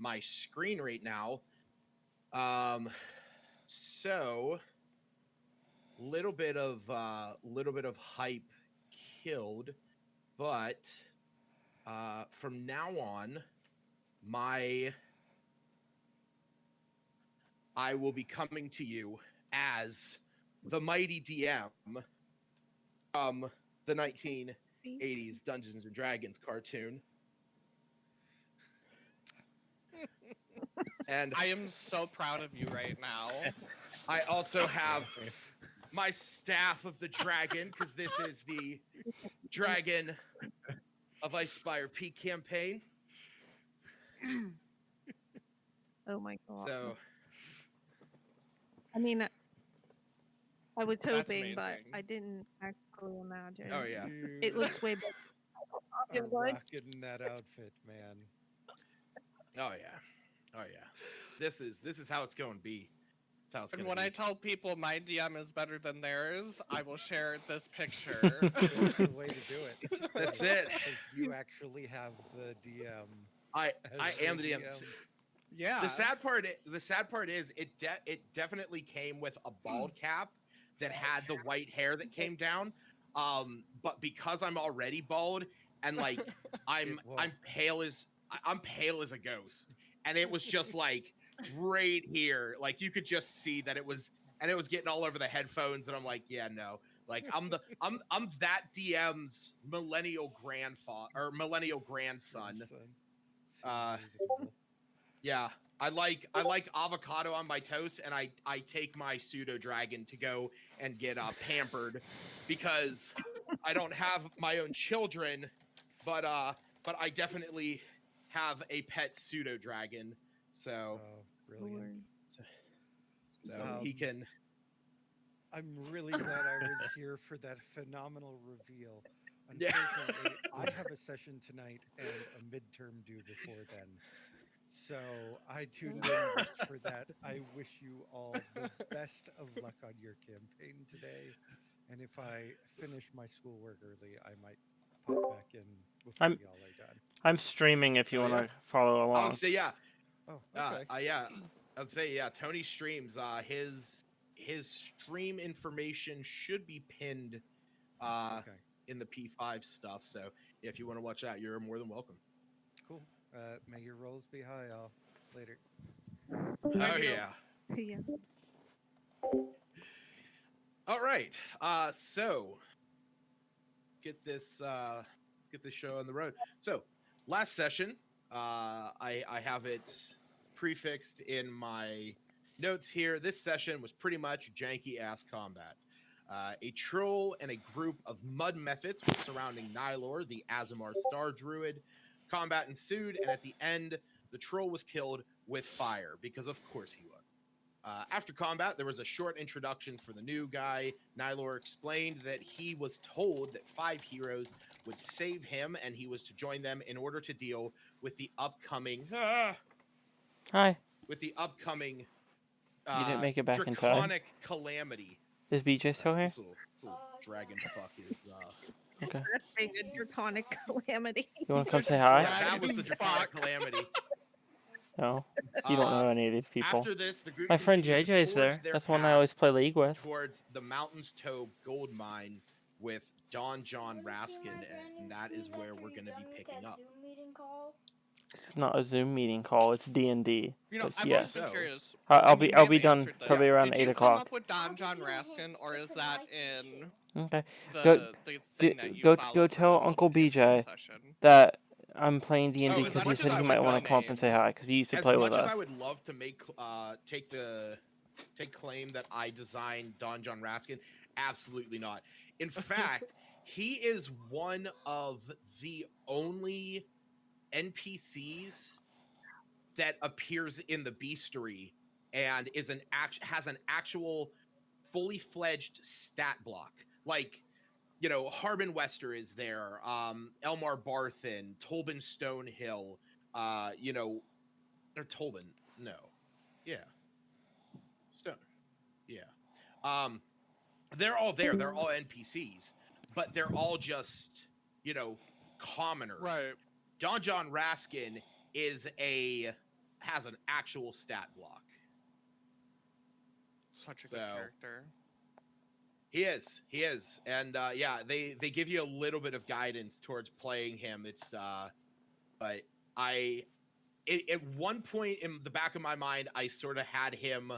my screen right now. So little bit of hype killed, but from now on, I will be coming to you as the mighty DM from the 1980s Dungeons and Dragons cartoon. And I am so proud of you right now. I also have my staff of the dragon, because this is the Dragon of Icespire Peak campaign. Oh my god. So I mean, I was That's hoping, but amazing. I didn't actually imagine. oh yeah. It looks way better. Are It would. rocking that outfit, man. Oh yeah. Oh yeah. This is how it's going to be. That's how it's And going when to be. I tell people my DM is better than theirs, I will share this picture. That's the way to do it. That's it. Since you actually have the DM. I as am the DM. Yeah. The sad part is it definitely came with a bald cap that had the white hair that came down. But because I'm already bald and like I'm pale as a ghost, and it was just like right here, like you could just see that it was getting all over the headphones, and I'm like, yeah, no. Like I'm that DM's millennial grandfather or millennial grandson. Yeah, I like avocado on my toast, and I take my pseudo dragon to go and get pampered, because I don't have my own children, but I definitely have a pet pseudo dragon, so brilliant. So he can. I'm really glad I was here for that phenomenal reveal. Yeah. Unfortunately, I have a session tonight and a midterm due before then. So I tuned in just for that. I wish you all the best of luck on your campaign today. And if I finish my schoolwork early, I might pop back in before y'all are done. I'm streaming if you want to follow along. I would say yeah. Oh, okay. Yeah. I'd say yeah. Tony streams. His stream information should be pinned in the P5 stuff. So if you want to watch that, you're more than welcome. Cool. May your rolls be high, all. Later. Oh yeah. See ya. All right. So let's get this show on the road. So last session, I have it prefixed in my notes here. This session was pretty much janky ass combat. A troll and a group of mud methods were surrounding Nylor, the Azamar Star Druid. Combat ensued, and at the end, the troll was killed with fire, because of course he would. After combat, there was a short introduction for the new guy. Nylor explained that he was told that 5 heroes would save him, and he was to join them in order to deal with the upcoming... Hi. With the upcoming... you didn't make it back in time. Draconic calamity. Is BJ still here? This little dragon fuck is... Okay. That's a good draconic calamity. You want to come say hi? Yeah, that was the draconic calamity. No, you don't know any of these people. After this, the group My friend continued JJ's there. towards their That's the one I path always play League with. towards the Mountains Toe gold mine with Don John Raskin, and that is where we're going to be picking up. It's not a Zoom meeting call. It's D&D. You know, But I'm yes, also curious. I'll when be you done answered this, probably around did 8 you o'clock. come up with Don John Raskin, or is that in Okay. the thing that you Go followed go for tell this Uncle BJ session? that I'm playing D&D Oh, because as he much said as he I might would want love to come up name. and say hi because he used to As play much with as us. I would love to take claim that I designed Don John Raskin, absolutely not. In fact, he is one of the only NPCs that appears in the bestiary and has an actual fully fledged stat block. Like, you know, Harbin Wester is there, Elmar Barthen, Tolbin Stonehill, you know, or Tolbin, no, yeah, Stone, yeah. They're all there. They're all NPCs, but they're all just, you know, commoners. Right. Don John Raskin is has an actual stat block. Such a So- good character. He is, and yeah, they give you a little bit of guidance towards playing him. It's but at one point in the back of my mind, I sort of had him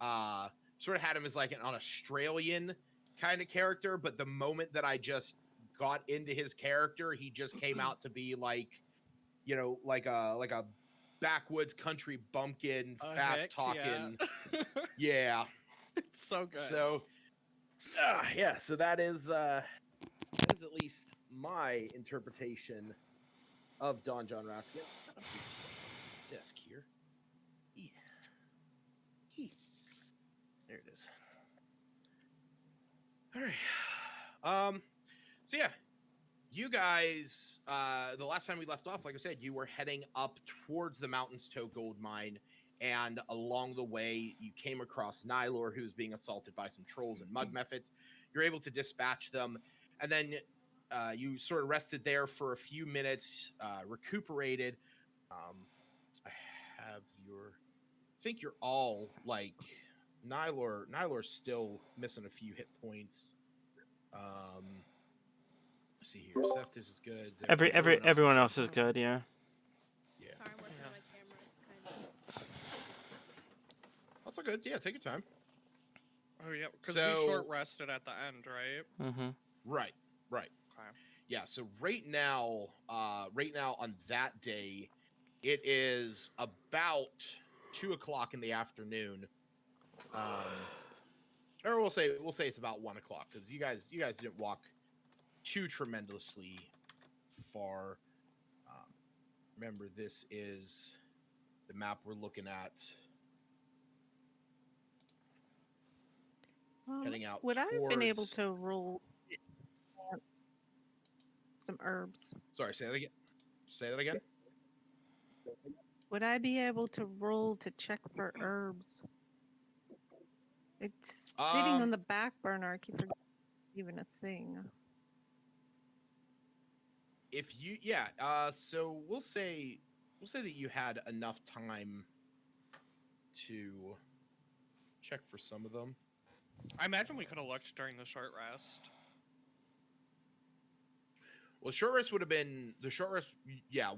as like an Australian kind of character, but the moment that I just got into his character, he just came out to be like, you know, like a backwoods country bumpkin, A fast hick, talking. yeah. Yeah. It's so good. So, yeah. So that is at least my interpretation of Don John Raskin. Desk here. There it is. All right. So yeah, you guys. The last time we left off, like I said, you were heading up towards the Mountains Toe Gold Mine, and along the way, you came across Nylor, who was being assaulted by some trolls and mud methods. You're able to dispatch them, and then you sort of rested there for a few minutes, recuperated. I have your. I think you're all like Nylor's still missing a few hit points. Let's see here. Seftis is good. Everyone else is good. Yeah. Yeah. Sorry, I'm working on my camera. It's kind of. That's all good. Yeah, take your time. Oh yeah, because So- we short rested at the end, right? Mm-hmm. Right. Okay. Yeah. So right now on that day, it is about 2:00 in the afternoon. Or we'll say it's about 1:00 because you guys didn't walk too tremendously far. Remember, this is the map we're looking at. Heading out Would I have been able towards- to roll some herbs? Sorry, say that again. Say that again. Would I be able to roll to check for herbs? It's sitting on the back burner. I keep forgetting it's even a thing. If you so we'll say that you had enough time to check for some of them. I imagine we could have looked during the short rest. Well, the short rest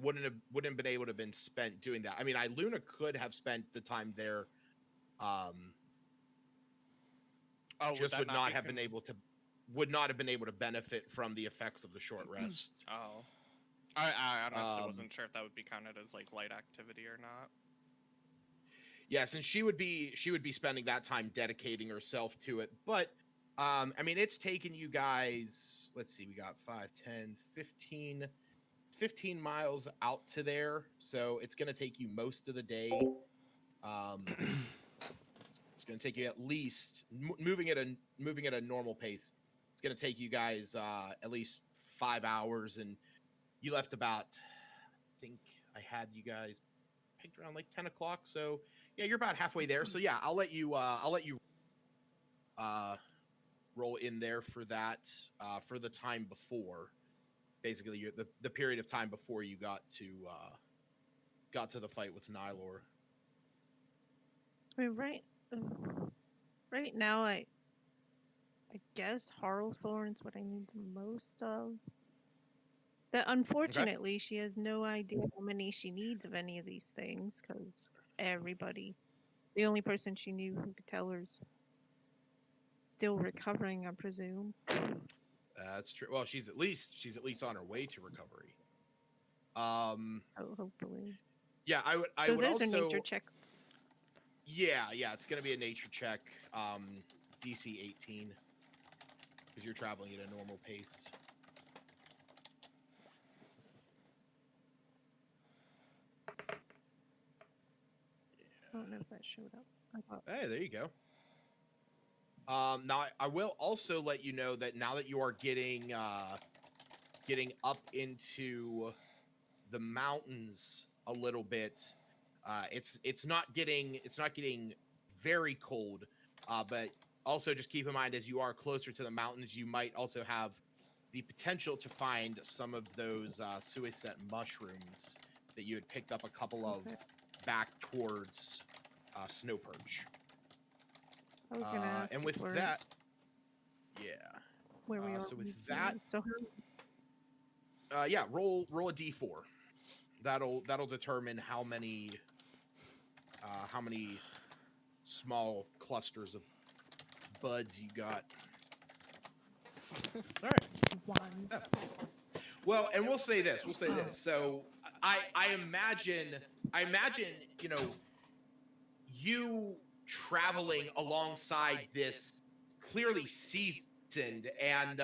wouldn't have been able to have been spent doing that. I mean, Luna could have spent the time there, Oh, just would that not be have been able to benefit from the effects of the short rest. Oh, I honestly Um, wasn't sure if that would be counted as like light activity or not. Yeah, since she would be spending that time dedicating herself to it. But I mean, it's taken you guys, let's see, we got 5, 10, 15 miles out to there, so it's going to take you most of the day. It's going to take you at least moving at a normal pace. It's going to take you guys at least 5 hours, and you left about, I think I had you guys picked around like 10:00. So yeah, you're about halfway there. So yeah, I'll let you roll in there for that for the time before, basically the period of time before you got to the fight with Nylor. I mean, right now, I guess Harlethorn's what I need the most of. That unfortunately, she has no idea how many she needs of any of these things because the only person she knew who could tell her's still recovering, I presume. That's true. Well, she's at least on her way to recovery. Oh, hopefully. Yeah, I would there's also, a nature check. Yeah, it's gonna be a nature check, DC 18, because you're traveling at a normal pace. I don't know if that showed up. I thought Hey, there you go. Now I will also let you know that now that you are getting up into the mountains a little bit, it's not getting very cold, but also just keep in mind as you are closer to the mountains, you might also have the potential to find some of those suicide mushrooms that you had picked up a couple of Okay. back towards Snow Perch. I was gonna ask And if with we're- that, yeah. where we are. So with with that- you. So Yeah, roll a d4. That'll determine how many small clusters of buds you got. All right. one. Yeah. Well, and we'll say this. We'll say this. So I imagine you know you traveling alongside this clearly seasoned and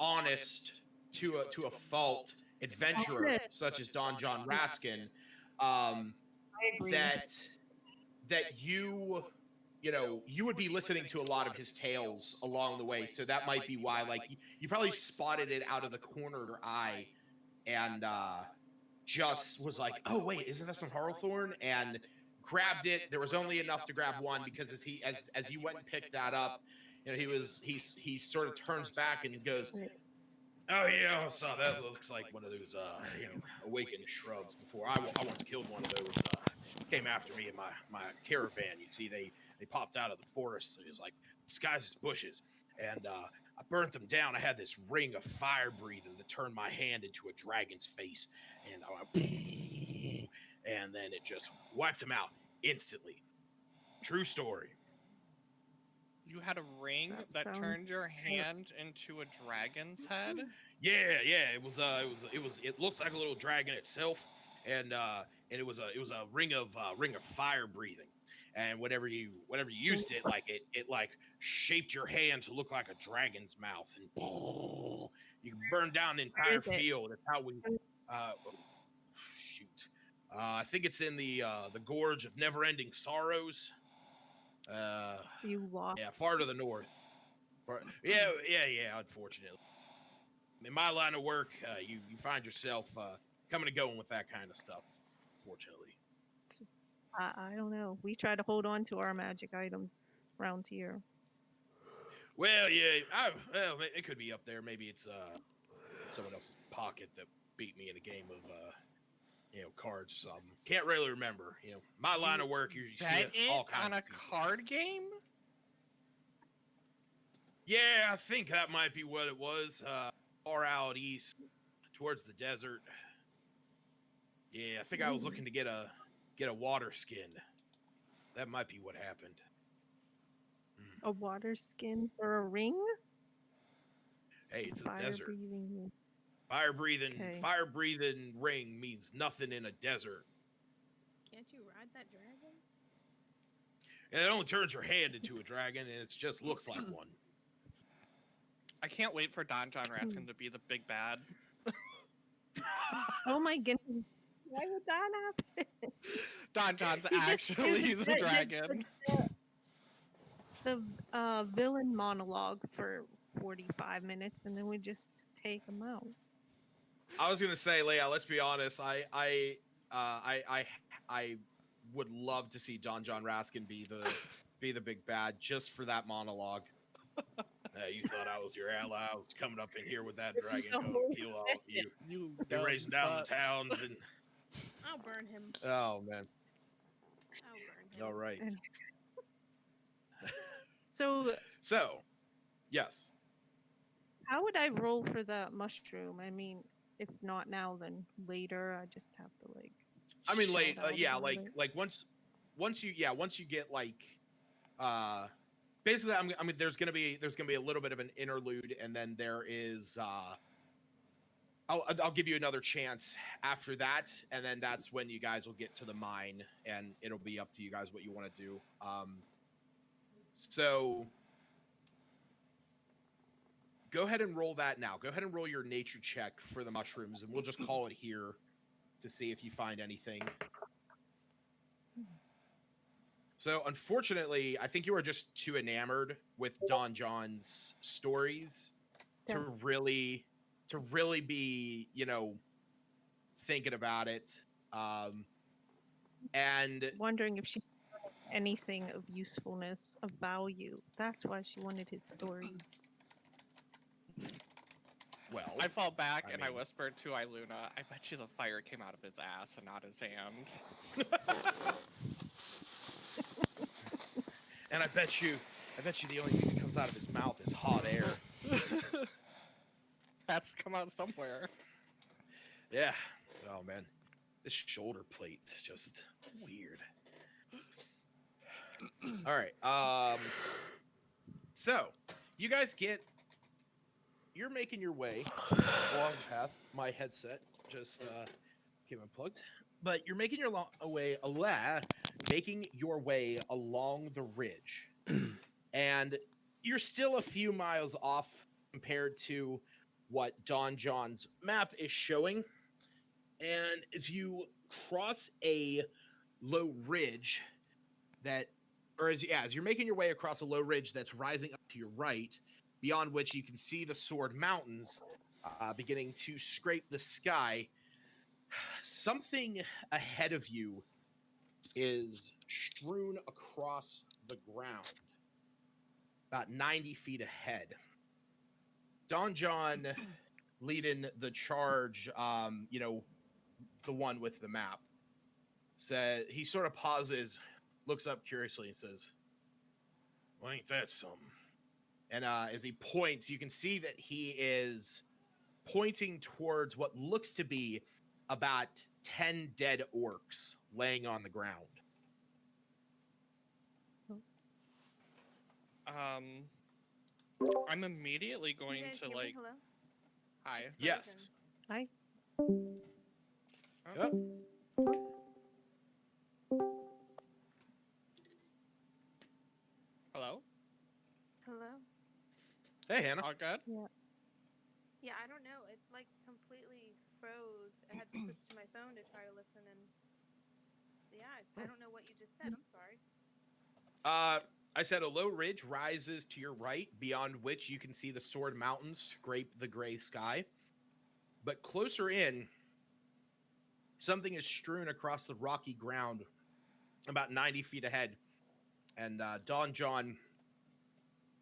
honest to a fault adventurer such as Don John Raskin, I agree. that you would be listening to a lot of his tales along the way, so that might be why, like, you probably spotted it out of the corner of your eye and just was like, oh wait, isn't that some Harlethorn, and grabbed it. There was only enough to grab one, because as you went and picked that up, he sort of turns back and goes, oh yeah, I saw that. Looks like one of those awakened shrubs before. I once killed one of those. Came after me in my caravan. You see, they popped out of the forest. So it was like disguised as bushes, and I burnt them down. I had this ring of fire breathing that turned my hand into a dragon's face, and I went, and then it just wiped them out instantly. True story. You had a ring that sounds- turned your hand into a dragon's head? Yeah, it looked like a little dragon itself, and it was a ring of fire breathing, and whenever you used it, like it like shaped your hand to look like a dragon's mouth, and you can burn down the entire is it? field. That's how we shoot. I think it's in the gorge of never-ending sorrows. You walk. Yeah, far to the north. Yeah. Unfortunately, in my line of work, you find yourself coming and going with that kind of stuff. Fortunately. I don't know. We try to hold on to our magic items around here. Well, yeah. Well, it could be up there. Maybe it's someone else's pocket that beat me in a game of cards or something. Can't really remember. My line of work, you see Bet all it kinds on of a people. card game? Yeah, I think that might be what it was. Far out east, towards the desert. Yeah, I think I was looking to get a water skin. That might be what happened. A water skin for a ring? Hey, it's a Fire desert. breathing ring. Okay. Fire breathing ring means nothing in a desert. Can't you ride that dragon? And it only turns your hand into a dragon, and it just looks like one. I can't wait for Don John Raskin to be the big bad. Oh my goodness. Why would that happen? Don John's He just actually is the dragon. The villain monologue for 45 minutes, and then we just take him out. I was gonna say, Leia, let's be honest. I would love to see Don John Raskin be the big bad just for that monologue. You thought I was your ally. I was coming up in here with that dragon The gun whole to kill all of you. You Be raising down the dumb towns fucks. and I'll burn him. oh man. I'll burn him. All right. And- So, So, yes. how would I roll for the mushroom? I mean, if not now, then later. I just have to like. I mean, shout late. out Yeah, about it. like once you get like, basically, I mean, there's gonna be a little bit of an interlude, and then there is. I'll give you another chance after that, and then that's when you guys will get to the mine, and it'll be up to you guys what you want to do. So go ahead and roll that now. Go ahead and roll your nature check for the mushrooms, and we'll just call it here to see if you find anything. So unfortunately, I think you are just too enamored with Don John's stories to really be, thinking about it. And Wondering if she anything of usefulness, of value. That's why she wanted his stories. Well, I fall back I and I mean- whisper to Iluna, I bet you the fire came out of his ass and not his hand. and I bet you the only thing that comes out of his mouth is hot air. Has to come out somewhere. Yeah. Oh man, this shoulder plate is just weird. All right. So you guys you're making your way along the path. My headset just came unplugged, but you're making your making your way along the ridge, and you're still a few miles off compared to what Don John's map is showing. And as you cross a low ridge as you're making your way across a low ridge that's rising up to your right, beyond which you can see the Sword Mountains beginning to scrape the sky, something ahead of you is strewn across the ground, about 90 feet ahead. Don John leading the charge, the one with the map, said he sort of pauses, looks up curiously, and says, "Well, ain't that something?" And as he points, you can see that he is pointing towards what looks to be about 10 dead orcs laying on the ground. I'm immediately You going guys to hear me? like. Hello? Hi. Yes. Hi. Yep. Hello. Hello? Hey, Hannah. All good. Yeah, I don't know. It like completely froze. I had to switch to my phone to try to listen, and yeah, I don't know what you just said. I'm sorry. I said a low ridge rises to your right, beyond which you can see the Sword Mountains scrape the gray sky. But closer in, something is strewn across the rocky ground about 90 feet ahead. And Don John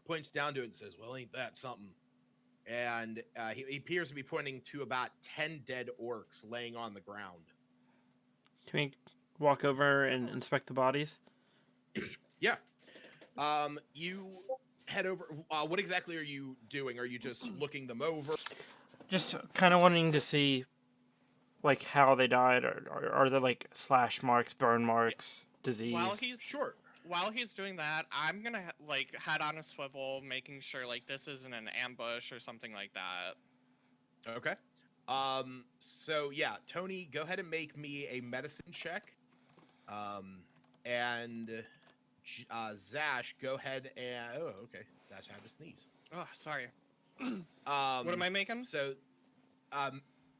points down to it and says, "Well, ain't that something?" And he appears to be pointing to about 10 dead orcs laying on the ground. Can we walk over and inspect the bodies? Yeah. You head over. What exactly are you doing? Are you just looking them over? Just kind of wanting to see, like, how they died. Or are there, like, slash marks, burn marks, disease? While he's doing that, I'm gonna like head on a swivel, making sure like this isn't an ambush or something like that. Okay. So yeah, Tony, go ahead and make me a medicine check. And Zash, go ahead and okay. Zash had to sneeze. Oh, sorry. What What am I making? So,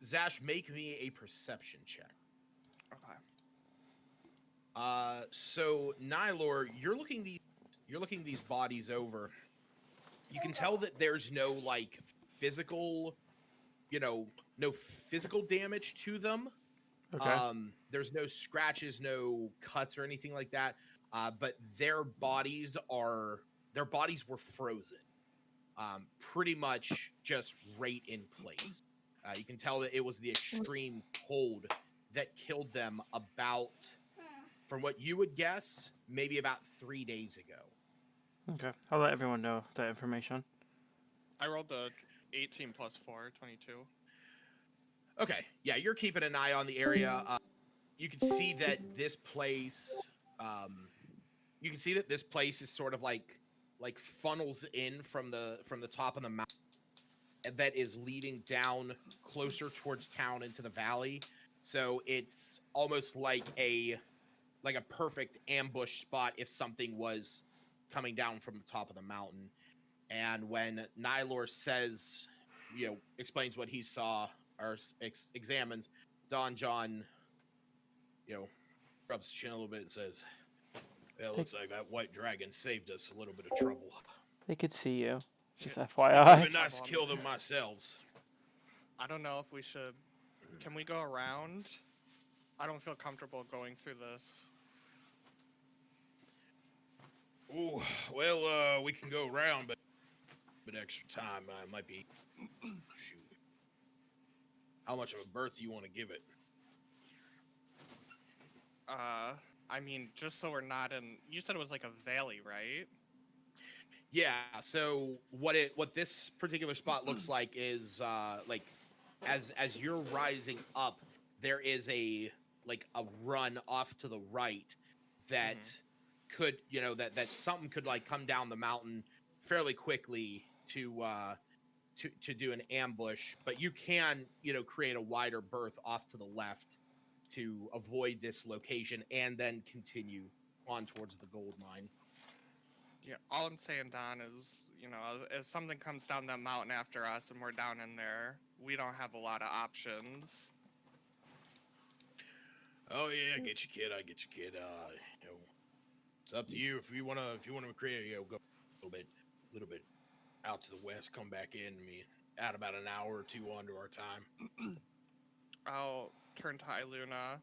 Zash, make me a perception check. Okay. So Nylor, you're looking these bodies over. You can tell that there's no like physical, no physical damage to them. Okay. There's no scratches, no cuts or anything like that. But their bodies were frozen. Pretty much just right in place. You can tell that it was the extreme cold that killed them about, from what you would guess, maybe about 3 days ago. Okay. I'll let everyone know that information. I rolled the 18 plus 4, 22. Okay, yeah, you're keeping an eye on the area. You can see that this place, is sort of like funnels in from the top of the mountain, that is leading down closer towards town into the valley. So it's almost like a perfect ambush spot if something was coming down from the top of the mountain. And when Nylor says, explains what he saw or examines, Don John, rubs his chin a little bit and says, "Well, it looks like that white dragon saved us a little bit of trouble. They could see you. Just Yeah, It'd FYI. been nice to kill them ourselves." I don't know if we should. Can we go around? I don't feel comfortable going through this. Ooh, well, we can go around, but extra time might be. Shoot. how much of a berth you want to give it. I mean, just so we're not in. You said it was like a valley, right? Yeah. So what this particular spot looks like is like as you're rising up, there is a run off to the right that could that something could like come down the mountain fairly quickly to do an ambush, but you can create a wider berth off to the left to avoid this location and then continue on towards the gold mine. Yeah. All I'm saying, Don, is if something comes down that mountain after us and we're down in there, we don't have a lot of options. Oh yeah, I get you, kid. I get you, kid. It's up to you if you wanna create go a little bit out to the west, come back in. Add about an hour or two onto our time. I'll turn to Iluna.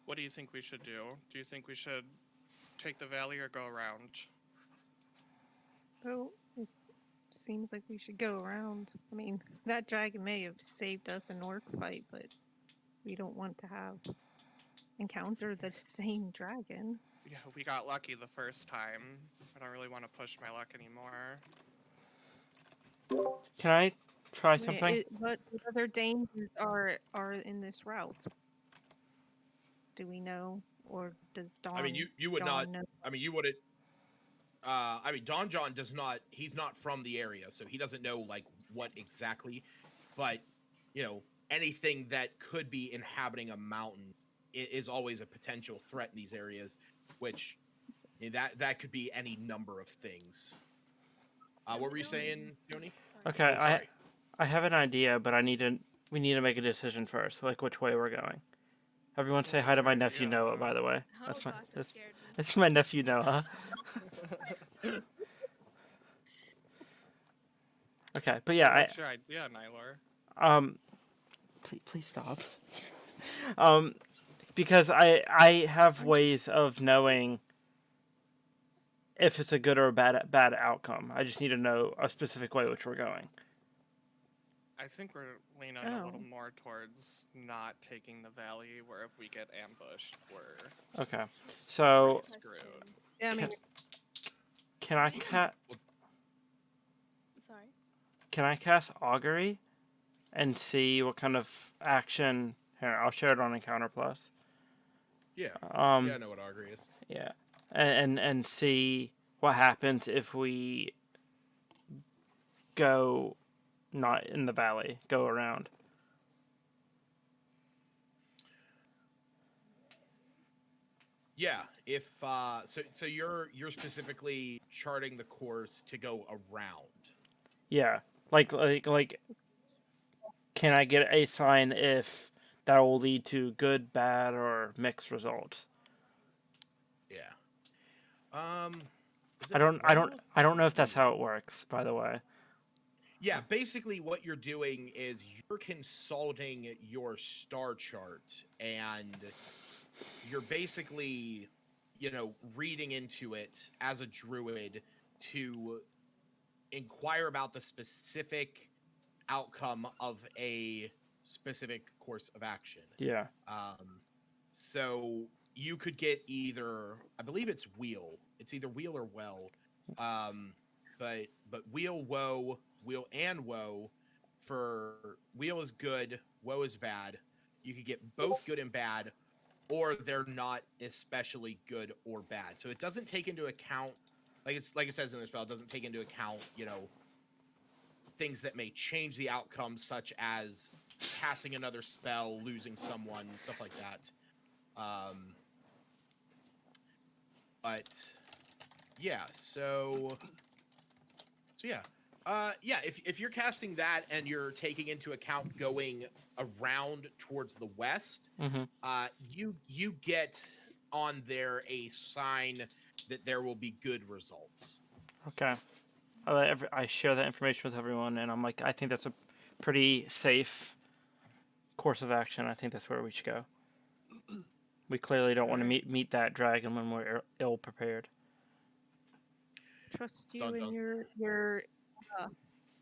What do you think we should do? Do you think we should take the valley or go around? Well, it seems like we should go around. I mean, that dragon may have saved us an orc fight, but we don't want to have encounter the same dragon. Yeah, we got lucky the first time. I don't really want to push my luck anymore. Can I try Wait, something? what other dangers are in this route? Do we know, or does Don? I mean, you would John not. know? I mean, you wouldn't. I mean, Don John does not. He's not from the area, so he doesn't know like what exactly. But anything that could be inhabiting a mountain is always a potential threat in these areas, which that could be any number of things. What were you saying, Joni? Okay, Oh, sorry. I have an idea, but we need to make a decision first, like which way we're going. Everyone say hi to my nephew Noah, by the way. Oh That's my gosh, that scared me. that's my nephew Noah. Okay, but yeah, What's your idea, Nylor? please stop. Because I have ways of knowing if it's a good or a bad outcome. I just need to know a specific way which we're going. I think we're leaning a little more towards not taking the valley, where if we get ambushed, we're Okay, so screwed. Yeah, I mean, can I Sorry. can I cast augury and see what kind of action? Here, I'll share it on Encounter Plus. Yeah. I know what augury is. Yeah, and see what happens if we go not in the valley, go around. Yeah, if so you're specifically charting the course to go around. Yeah, like can I get a sign if that will lead to good, bad, or mixed results? Yeah. I don't know if that's how it works, by the way. Yeah, basically what you're doing is you're consulting your star chart and you're basically, reading into it as a druid to inquire about the specific outcome of a specific course of action. Yeah. So you could get either, I believe it's wheel. It's either wheel or well. But wheel, woe, wheel and woe. For wheel is good, woe is bad. You could get both good and bad, or they're not especially good or bad. So it doesn't take into account, like it says in the spell, it doesn't take into account, things that may change the outcome, such as casting another spell, losing someone, stuff like that. But yeah, so yeah. If you're casting that and you're taking into account going around towards the west, you get on there a sign that there will be good results. Okay. I share that information with everyone, and I'm like, I think that's a pretty safe course of action. I think that's where we should go. We clearly don't want to meet that dragon when we're ill prepared. Trust you in your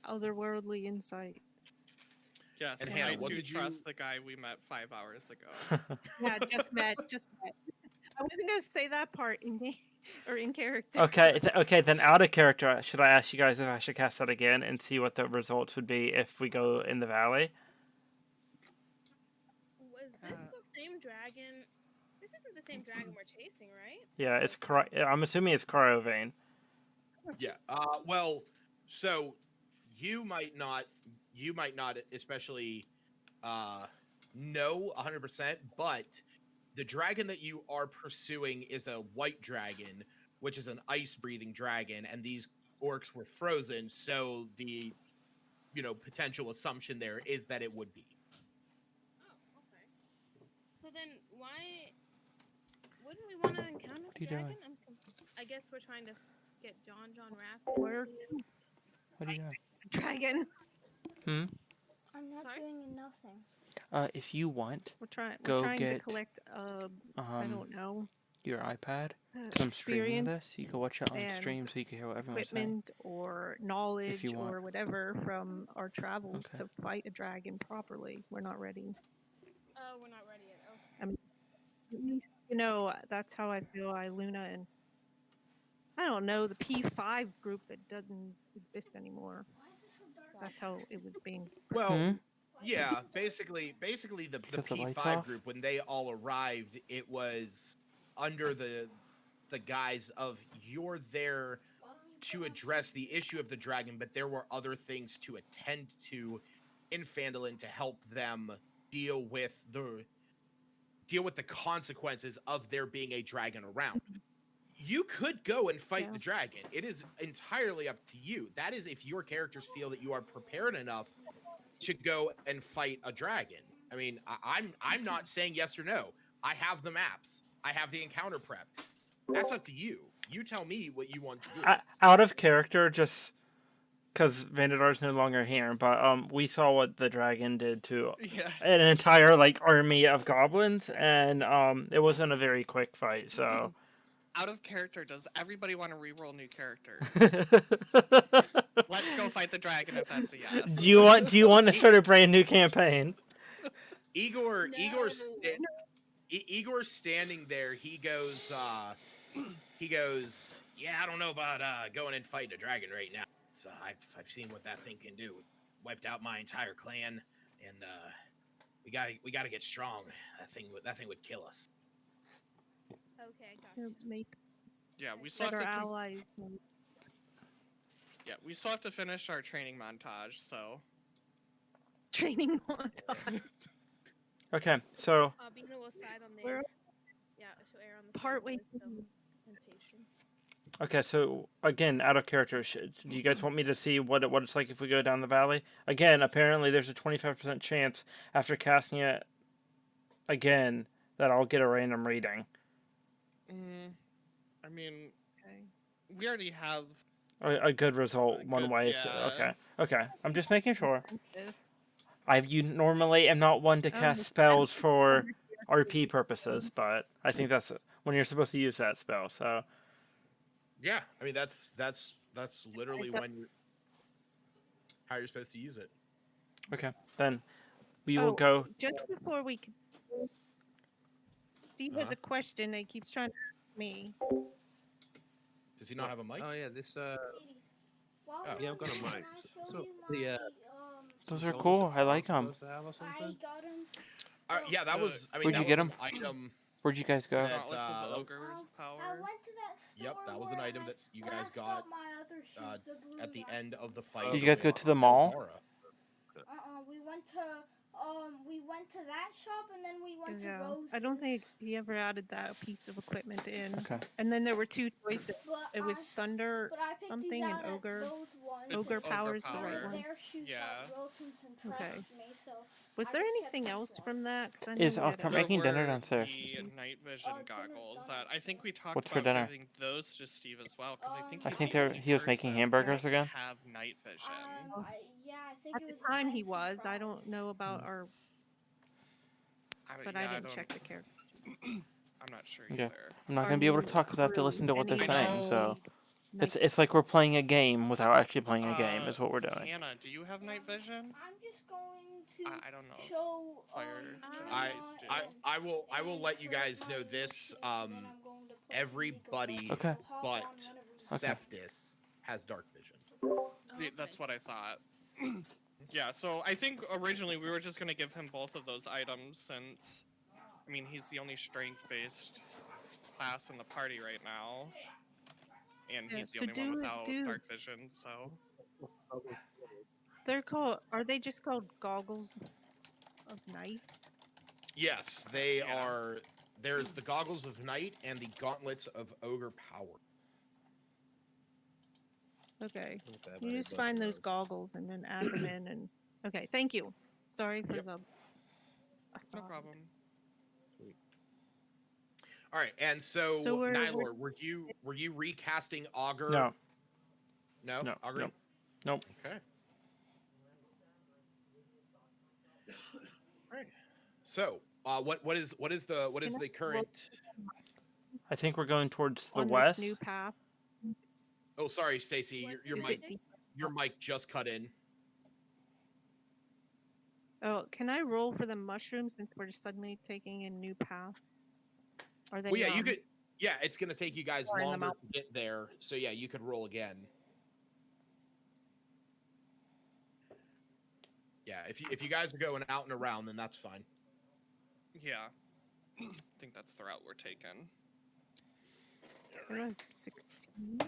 otherworldly insight. Yes, And Hannah, I what do did you- trust the guy we met 5 hours ago. Yeah, just met. I wasn't gonna say that part in game or in character. Okay, okay. Then out of character, should I ask you guys if I should cast that again and see what the results would be if we go in the valley? Was this the same dragon? This isn't the same dragon we're chasing, right? Yeah, it's I'm assuming it's Carovane. Yeah. Well, so you might not especially know 100%, but the dragon that you are pursuing is a white dragon, which is an ice-breathing dragon, and these orcs were frozen, so the potential assumption there is that it would be. Oh, okay. So then why wouldn't we want to encounter What are the you doing? dragon? I guess we're trying to get John Raskin. Where- What are you doing? Dragon. Hmm. I'm not Sorry? doing nothing. If you want, We're trying. Go We're trying to get, collect. I don't know. your iPad, because I'm streaming this. Experience, You can watch it on and stream so you can hear what everyone's saying. equipment, or knowledge, you want. or whatever from our travels Okay. to fight a dragon properly. We're not ready. Oh, we're not ready yet. Okay. At least, that's how I feel. Luna and I don't know the P5 group that doesn't exist anymore. Why is it so dark? That's how it was being. Well, Hmm? yeah, basically the Because the lights P5 off? group, when they all arrived, it was under the guise of you're there Why don't you to put on address the issue of the dragon, but there were other things to attend to in Phandalin to help them deal with the consequences of there being a dragon around. You could go and fight Yeah. the dragon. It is entirely up to you. That is if your characters feel that you are prepared enough to go and fight a dragon. I mean, I'm not saying yes or no. I have the maps. I have the encounter prepped. That's up to you. You tell me what you want to do. Out of character, just because Vandadar's no longer here, but we saw what the dragon did to Yeah. an entire army of goblins, and it wasn't a very quick fight. So. Out of character, does everybody want to reroll new characters? Let's go fight the dragon if that's a yes. Do you want to start a brand new campaign? Igor's standing there. He goes, yeah, I don't know about going and fighting a dragon right now. So I've seen what that thing can do. Wiped out my entire clan, and we gotta get strong. That thing would kill us. Okay, gotcha. Make Yeah, we still have better to. allies. And Yeah, we still have to finish our training montage. So training montage. Okay, so Bina will side on the. We're Yeah, she'll err on the side partway of wisdom through. and patience. okay, so again, out of character, do you guys want me to see what it's like if we go down the valley? Again, apparently there's a 25% chance after casting it again that I'll get a random reading. I mean, Okay. we already have. A good result one Good, way. So, yeah. okay. I'm just making sure. Okay. You normally am not one to cast the spells for RP purposes, but I think that's when you're supposed to use that spell. So Yeah, I mean that's literally how you're supposed to use it. okay, then we will Oh, go. Just before we can. Steve has a question that he keeps trying to ask me. Does he not have a mic? Oh yeah, this Katie, while Oh. we're Yeah, on I've got a this, mic. can I show So, you the, my, Those are Gold cool. is I like I'm them. supposed to have or I something? got him. Yeah, that was. I mean, Where'd that you was get an 'em? item. Where'd you guys go? That, Gauntlets of the ogre's I power. went to that store. Yep, that was an where I item had that you guys got my other shoes, the blue at the ones. end of the fight. Did you guys go to the mall? We went to that shop and then we went to Yeah. Rose's. I don't think he ever added that piece of equipment in. Okay. And then there were two choices. But It was Thunder. But I picked something these and out at Ogre. those ones. It's Ogre Ogre Power's the Power. right one. Their shoes Yeah. got broken and impressed me, so Was I there just kept anything those else ones. from that? 'Cause I Is know we had Oscar a- making There dinner were downstairs? The night vision dinner's goggles done. that I think we talked What's for about dinner? giving those to Steve as well because I think I he's think the they're- only he was making person hamburgers that again? Have night vision. Yeah, I think At it the was time he eggs and was. I don't fries. know about our, but yeah, I didn't don't- check the character. I'm not sure Okay. either. I'm not Our gonna be able to new talk because I have to crew, listen to what they're any- saying. So It's like we're playing a game without actually playing a game. Is what we're doing. Hannah, do you have night vision? I'm just going to I don't know. show Fire I Genesis do. I will let you guys know this. Everybody Okay. but Okay. Cephas has dark vision. That's what I thought. Yeah, so I think originally we were just gonna give him both of those items since, I mean, he's the only strength-based class in the party right now, and Yeah, he's the so only one do- without do- dark vision. So They're called. Are they just called goggles of night? Yes, they Yeah. are. There's the goggles of night and the gauntlets of ogre power. Okay. Okay, You just find those goggles and then add them in and. Okay. Thank you. Sorry for Yep. the. no aside. problem. All right, and so, So we're- Nylor, were you recasting augur? No. No. No, Augur? nope. Nope. Okay. All right. So, what is the Can I the current? I think we're going towards the on west. this new path. Oh, sorry, Stacy, What your Is mic it deep? your mic just cut in. Oh, can I roll for the mushrooms since we're suddenly taking a new path? Are they? Well, yeah, you could. Yeah, it's gonna take you guys Or in the longer to get there. So yeah, you could roll again. Yeah, if you guys are going out and around, then that's fine. Yeah, I think that's the route we're taking. They're on 16.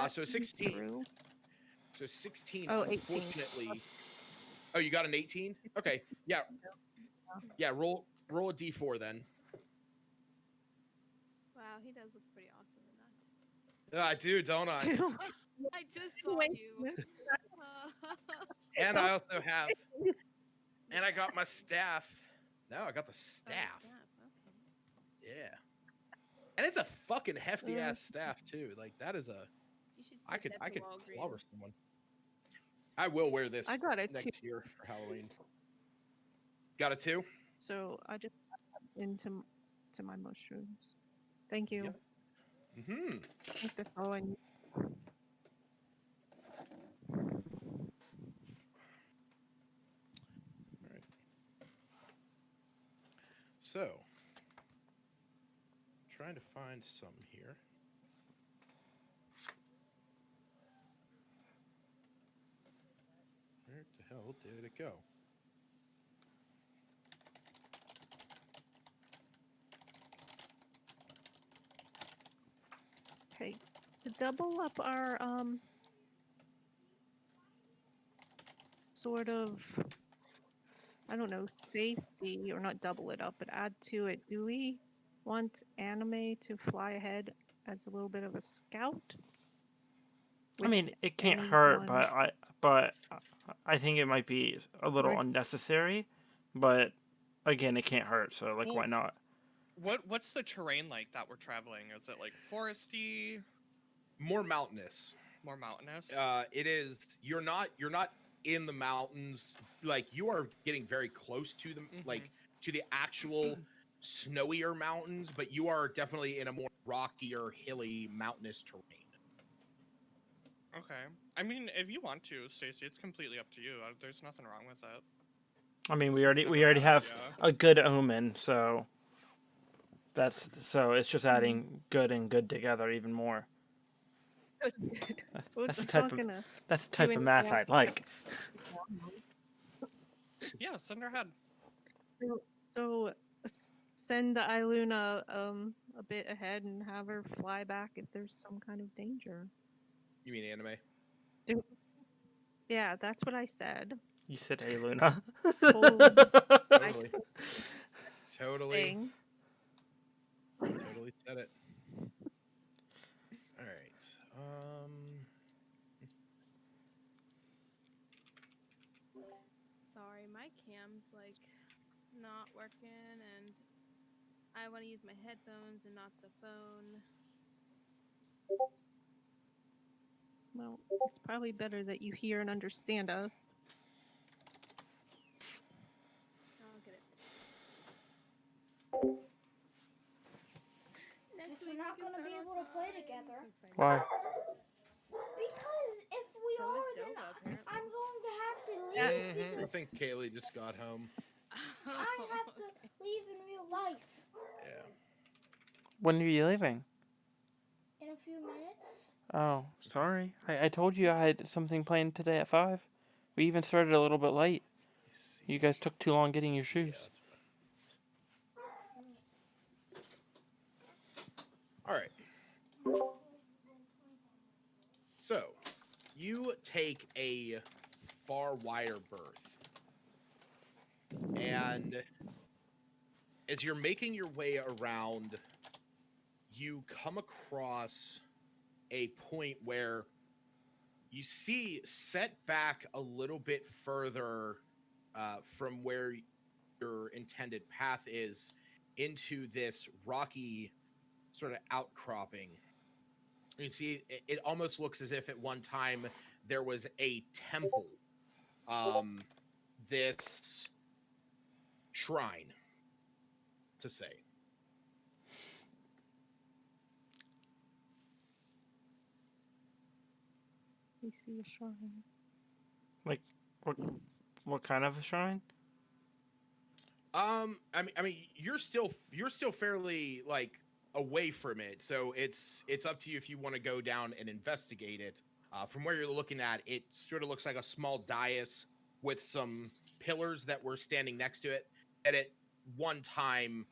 So 16. Through? So 16. Oh, 18. Unfortunately. Oh, you got an 18? Okay. Yeah. Yeah. Roll a d4 then. Wow, he does look pretty awesome in that. I do, don't I? I just saw Wait. you. And I also have. And I got my staff. No, I got the staff. Okay. Yeah. And it's a fucking hefty ass staff too. Like that is a. You should I take could that to clobber Walgreens. someone. I will wear this I got it too. next year for Halloween. Got it too? So I just into to my mushrooms. Thank you. Yep. Mm-hmm. I think that's all I need. So, trying to find some here. Where the hell did it go? Okay. To double up our sort of, I don't know, safety, or not double it up, but add to it. Do we want Anime to fly ahead as a little bit of a scout? I With mean, it can't hurt, anyone? but I think it might be a little Right. unnecessary. But again, it can't hurt, so like, why not? What's the terrain like that we're traveling? Is it like foresty, More mountainous. more mountainous? It is. You're not in the mountains. Like you are getting very close to them, like to the actual snowier mountains, but you are definitely in a more rockier, hilly, mountainous terrain. Okay. I mean, if you want to, Stacey, it's completely up to you. There's nothing wrong with it. I mean, we already have a good omen, so it's just adding good and good together even more. That's the type of math I like. Yeah, send her ahead. So send the Iluna a bit ahead and have her fly back if there's some kind of danger. You mean Anime? Yeah, that's what I said. You said, "Hey, Luna." Totally. Thing. Totally said it. All right. Sorry, my cam's like not working, and I want to use my headphones and not the phone. Well, it's probably better that you hear and understand us. I'll get it. Next we're not gonna be able to play together. Why? Because if we So are, is then Dova, apparently. I'm going to have to Yeah. leave I because think Kaylee just got home. I have to leave in real life Yeah. When are you leaving? in a few minutes. Oh, sorry. I told you I had something planned today at 5. We even started a little bit late. Let me see. You guys took too long getting your Yeah, shoes. that's what I... All right. So, you take a far wider berth, and as you're making your way around, you come across a point where you see set back a little bit further from where your intended path is into this rocky sort of outcropping. You see, it almost looks as if at one time there was a temple, this shrine, to say. We see a shrine. What kind of a shrine? I mean, you're still fairly like away from it, so it's up to you if you want to go down and investigate it. From where you're looking at, it sort of looks like a small dais with some pillars that were standing next to it. And at one time,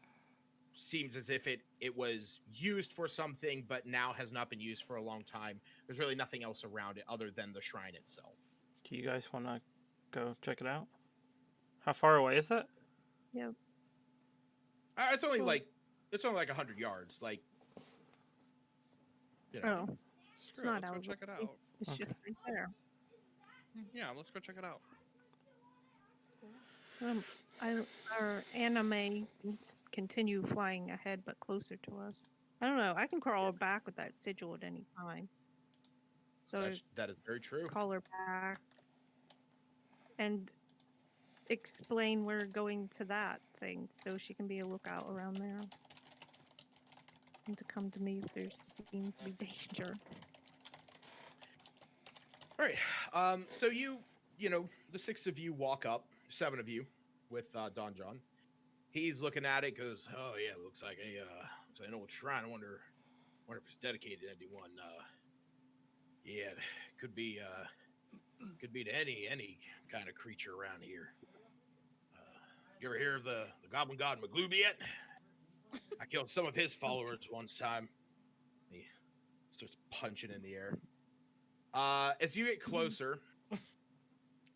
seems as if it was used for something, but now has not been used for a long time. There's really nothing else around it other than the shrine itself. Do you guys want to go check it out? How far away is that? Yep. It's only Cool. like 100 yards. Like, you know. Oh, Screw not let's go out check it way. out. it's Okay. just right there. Yeah, let's go check it out. Our anime can continue flying ahead, but closer to us. I don't know. I can crawl back with that sigil at any time. So That is very true. call her back and explain we're going to that thing, so she can be a lookout around there. And to come to me if there seems to be danger. All right. So the 6 of you walk up, 7 of you, with Don John. He's looking at it, goes, "Oh yeah, looks like an old shrine. I wonder if it's dedicated to anyone. Yeah, could be to any kind of creature around here. You ever hear of the Goblin God Maglubi yet? I killed some of his followers once time." He starts punching in the air. As you get closer,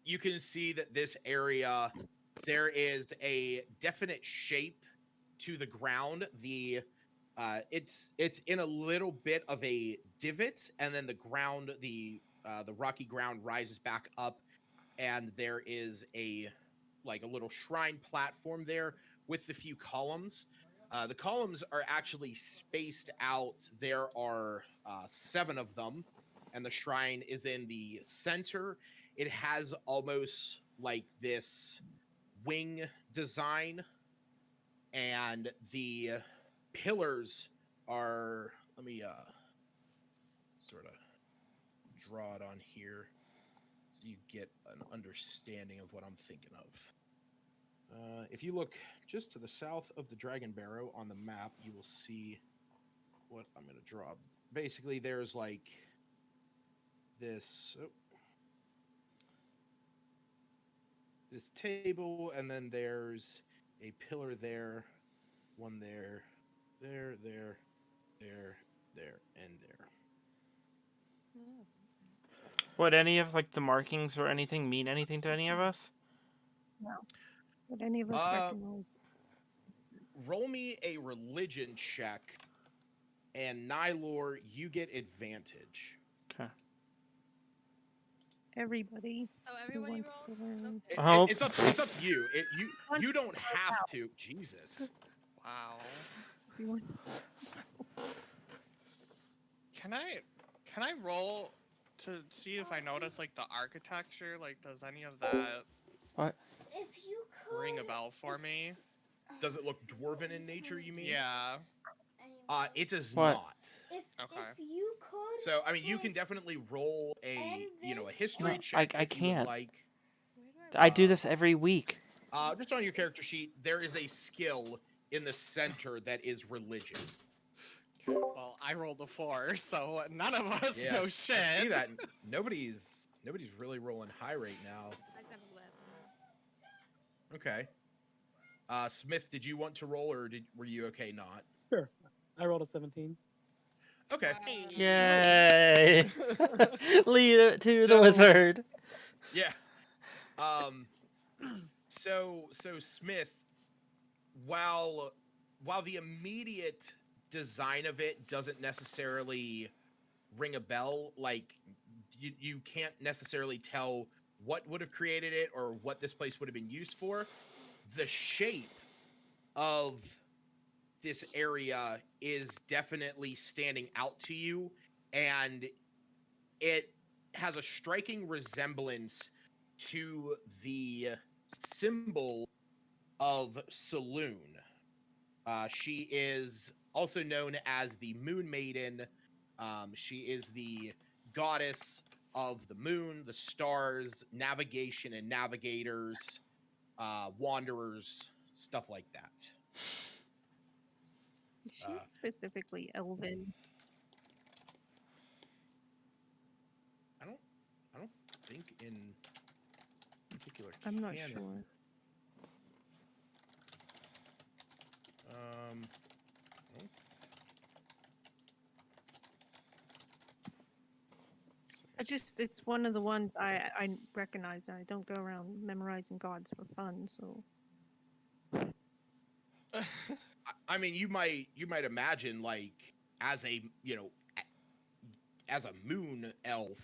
you can see that this area, there is a definite shape to the ground. It's in a little bit of a divot, and then the ground, the rocky ground rises back up, and there is a little shrine platform there with a few columns. The columns are actually spaced out. There are 7 of them, and the shrine is in the center. It has almost like this wing design, and the pillars are, let me sort of draw it on here so you get an understanding of what I'm thinking of. If you look just to the south of the Dragon Barrow on the map, you will see what I'm going to draw. Basically, there's like this this table, and then there's a pillar there, one there, there, and there. Would any of the markings or anything mean anything to any of us? No. Would any of us recognize? Roll me a religion check, and Nylor, you get advantage. Okay. Everybody Oh, who everybody wants rolled? to learn. Oh. It's up to you. You don't have to. Jesus. Wow. If you want. Can I roll to see if I notice the architecture? Does any of that If you could ring a bell for me? Does it look dwarven in nature, you mean? Yeah. It does What? not. If Okay. you could. So I mean, you can like, definitely roll a a this history No, check I if you would can't. like. Where do I I do Um, this every week. Just on your character sheet, there is a skill in the center that is religion. Well, I rolled a 4, so none of us know Yes, shit. I see that. Nobody's really rolling high right now. I got 11. Okay. Smith, did you want to roll, or were you okay not? Sure. I rolled a 17. Okay. Yay! Lead it to the So- wizard. Yeah. So Smith, while the immediate design of it doesn't necessarily ring a bell, like you can't necessarily tell what would have created it or what this place would have been used for. The shape of this area is definitely standing out to you, and it has a striking resemblance to the symbol of Saloon. She is also known as the Moon Maiden. She is the goddess of the moon, the stars, navigation and navigators, wanderers, stuff like that. She's specifically elven. I don't think in particular. I'm not canon. sure. Um, It's one of the ones I recognize. I don't go around memorizing gods for fun, so. I mean, you might imagine, like, as a as a moon elf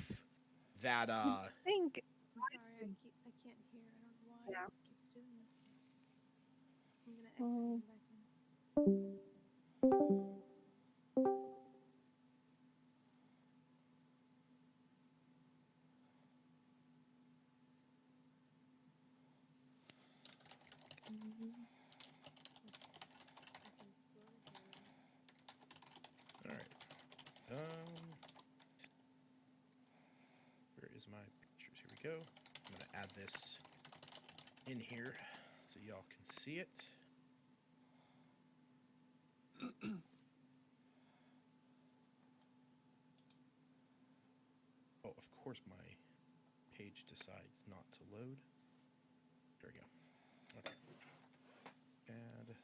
that I think I'm sorry, I can't hear. I don't know why Yeah. it keeps doing this. I'm gonna exit Oh. and come back in. I can sort of hear it. all right. Where is my pictures? Here we go. I'm gonna add this in here so y'all can see it. Oh, of course my page decides not to load. There we go. Okay. Add.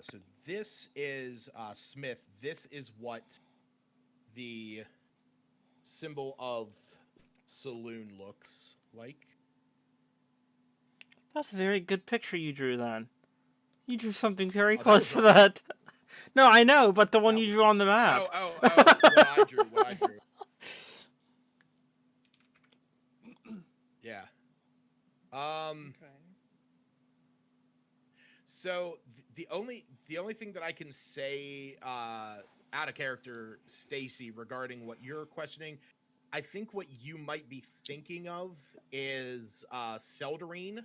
So this is Smith. This is what the symbol of Saloon looks like. That's a very good picture you drew then. You drew something very Oh, that close was to wrong. that. No, I know, but the one That you was- drew on the map. Oh, what I drew. Yeah. Okay. So the only thing that I can say out of character, Stacy, regarding what you're questioning, I think what you might be thinking of is Seldarine,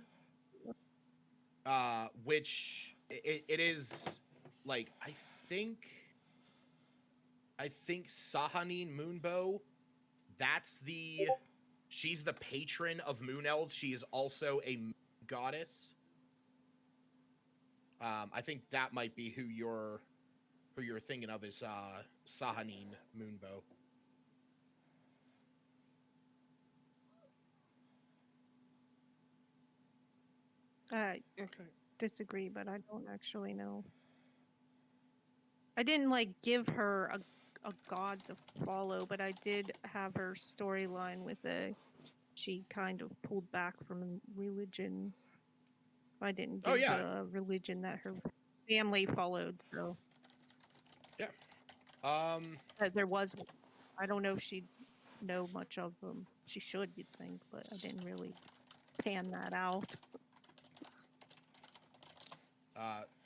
which it is like I think Sahanine Moonbow. She's the patron of moon elves. She is also a goddess. I think that might be who you're thinking of is Sahanine Moonbow. I Okay. disagree, but I don't actually know. I didn't like give her a god to follow, but I did have her storyline with she kind of pulled back from religion. I didn't Oh, give yeah. the religion that her family followed, so there was. I don't know if she'd know much of them. She should, you'd think, but I didn't really pan that out.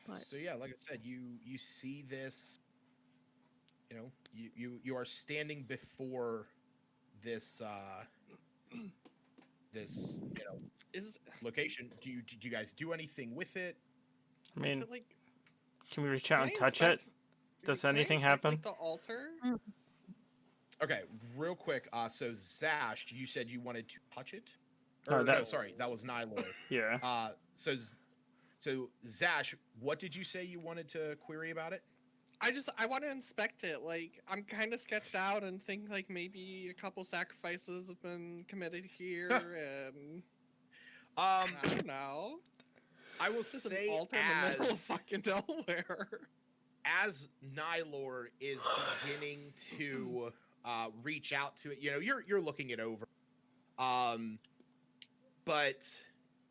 But So yeah, like I said, you see this, you are standing before this this Is location. Do you guys do anything with it? I is mean, it like? can we reach Can out I and touch it? inspect- Does can I anything inspect, happen? Like the altar? Okay, real quick. So Zash, you said you wanted to touch it, No, or that- no, sorry, that was Nylor. Yeah. So Zash, what did you say you wanted to query about it? I want to inspect it. Like, I'm kind of sketched out and think like maybe a couple sacrifices have been committed here, and I don't know. I will This is an say altar in the middle of fucking nowhere. as Nylor is beginning to reach out to it, you're looking it over, but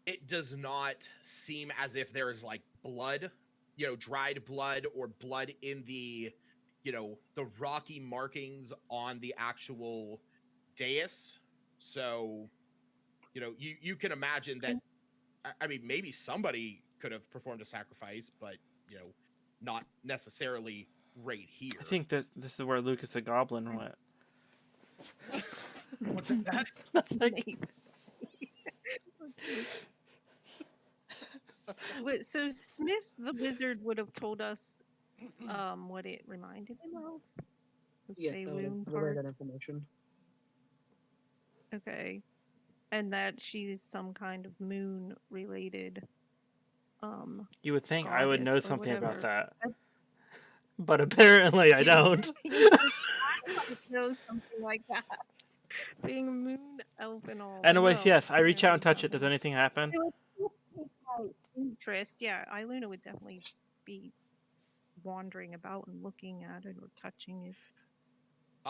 it does not seem as if there's like blood, dried blood or blood in the rocky markings on the actual dais. So you can imagine that. I mean, maybe somebody could have performed a sacrifice, but not necessarily right here. I think that this is where Lucas the Goblin went. What's that? Maybe. Wait, so Smith the wizard would have told us what it reminded him of? The Yes, I would Saloon relay that part? information. Okay. And that she's some kind of moon related You would think I would know goddess or something about whatever. that, but apparently I don't. know something like that. Being a moon elf and all. Anyways, no, yes, I reach out and touch it. apparently Does anything happen? It would pique my interest. Yeah, Iluna would definitely be wandering about and looking at it or touching it.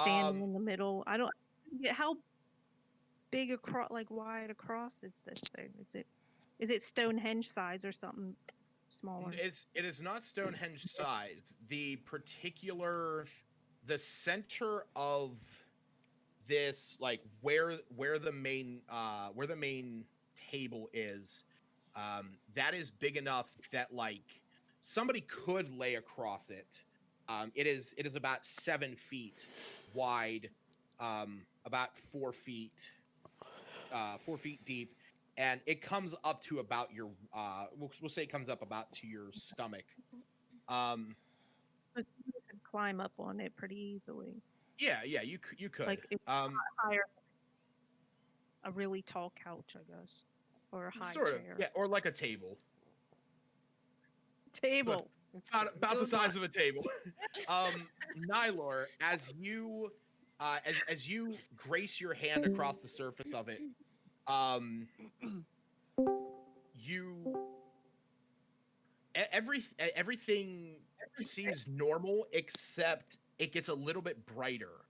Standing in the middle. I don't get how big across, like wide across is this thing? Is it Stonehenge size or something smaller? It is not Stonehenge size. The center of this, like where the main table is, that is big enough that like somebody could lay across it. It is about 7 feet wide, about 4 feet 4 feet deep, and it comes up to about your we'll say it comes up about to your stomach. So you could climb up on it pretty easily. Yeah, you could. Like it's higher, a really tall couch, I guess, or a high sort chair. of, yeah, or like a table. Table. About the Good size luck. of a table. Nylor, as you grace your hand across the surface of it, everything seems normal except it gets a little bit brighter.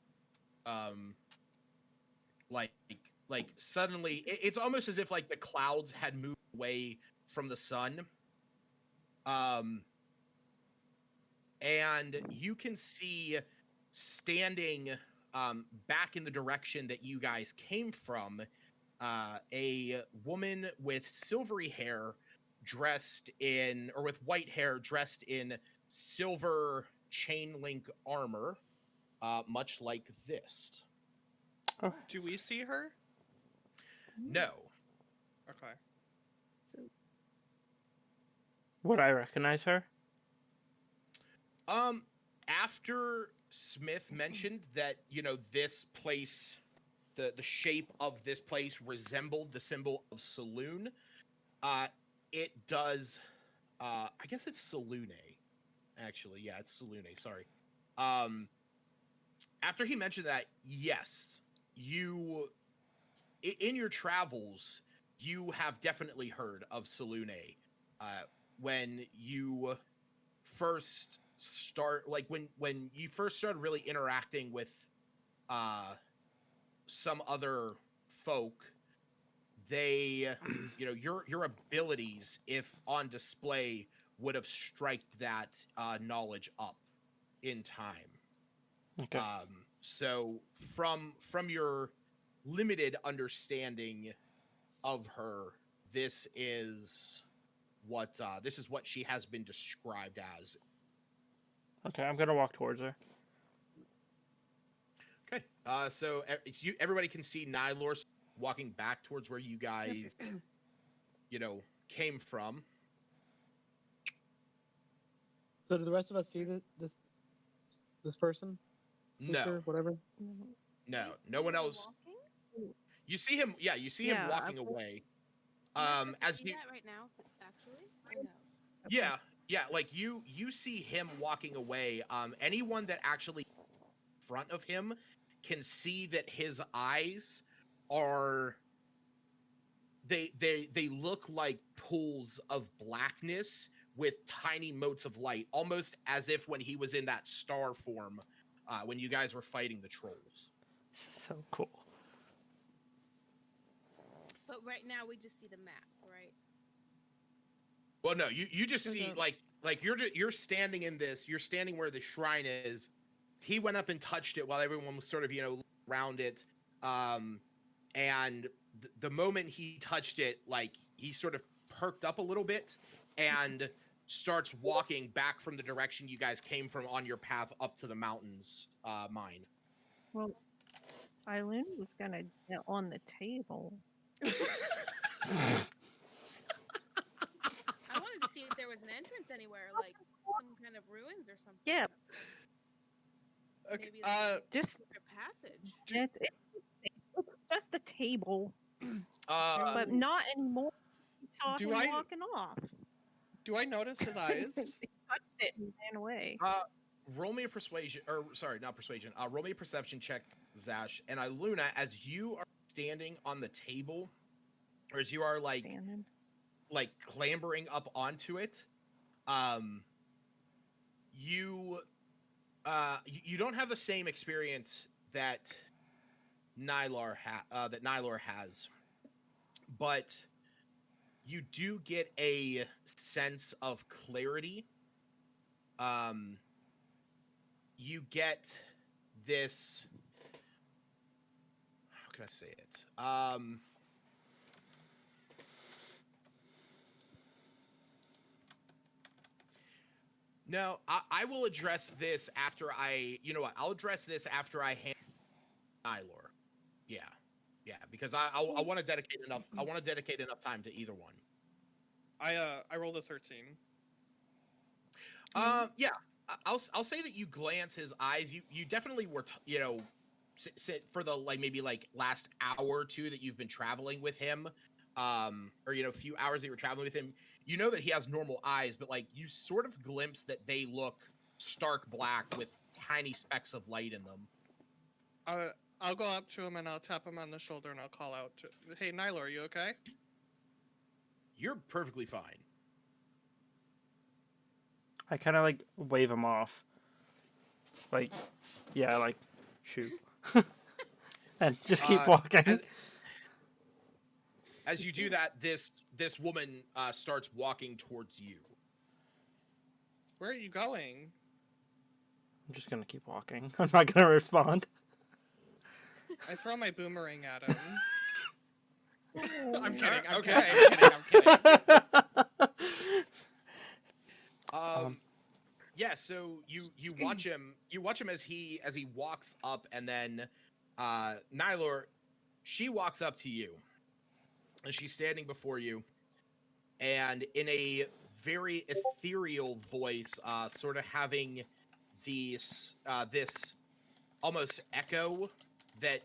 Like suddenly it's almost as if like the clouds had moved away from the sun. And you can see standing back in the direction that you guys came from, a woman with silvery hair with white hair dressed in silver chain link armor, much like this. Oh. Do we see her? No. Okay. So Would I recognize her? After Smith mentioned that, this place, the shape of this place resembled the symbol of Saloon, it does, I guess it's Saloone, actually. Yeah, it's Saloone, sorry. After he mentioned that, yes, in your travels, you have definitely heard of Saloone. When you first when you first started really interacting with some other folk, they your abilities, if on display, would have striked that knowledge up in time. Okay. So from your limited understanding of her, this is what she has been described as. Okay, I'm gonna walk towards her. Okay. So everybody can see Nylor walking back towards where you guys, came from. So do the rest of us see this person? No. Sister, whatever. No, You no see one him else. walking? You see him. Yeah, you see him Yeah, walking away. Am I supposed to As see you, that right now, actually? Or no? yeah, like you see him walking away. Anyone that actually in front of him can see that his eyes are they look like pools of blackness with tiny motes of light, almost as if when he was in that star form, when you guys were fighting the trolls. This is so cool. But right now we just see the map, right? Well, no, you just There's see a- like you're standing in this. You're standing where the shrine is. He went up and touched it while everyone was sort of around it. And the moment he touched it, like he sort of perked up a little bit and starts walking back from the direction you guys came from on your path up to the mountains mine. Well, Eileen was gonna get on the table. I wanted to see if there was an entrance anywhere, like some kind of ruins or something. Yeah, Okay, Maybe like just a passage. it's just a table, Uh, but not anymore. We saw Do him I- walking off. do I notice his eyes? He touched it and ran away. roll me a persuasion, or sorry, not persuasion. Roll me a perception check, Zash. And Luna, as you are standing on the table, or as you are Standing. like clambering up onto it, you don't have the same experience that Nylar has, but you do get a sense of clarity. You get this. How can I say it? No, I will address this after you know what? I'll address this after I hand Nylor. Yeah, because I want to dedicate enough. I want to dedicate enough time to either one. I rolled a 13. Yeah, I'll say that you glance his eyes. You definitely were sit for the maybe last hour or two that you've been traveling with him, or a few hours that you were traveling with him. You know that he has normal eyes, but you sort of glimpse that they look stark black with tiny specks of light in them. I'll go up to him and I'll tap him on the shoulder and I'll call out, "Hey, Nyla, are you okay?" You're perfectly fine. I kind of wave him off. Shoot. And just keep walking. As you do that, this woman starts walking towards you. Where are you going? I'm just gonna keep walking. I'm not gonna respond. I throw my boomerang at him. I'm kidding. I'm Okay. kidding. Yeah, so you watch him as he walks up, and then Nylor, she walks up to you and she's standing before you, and in a very ethereal voice, sort of having this almost echo that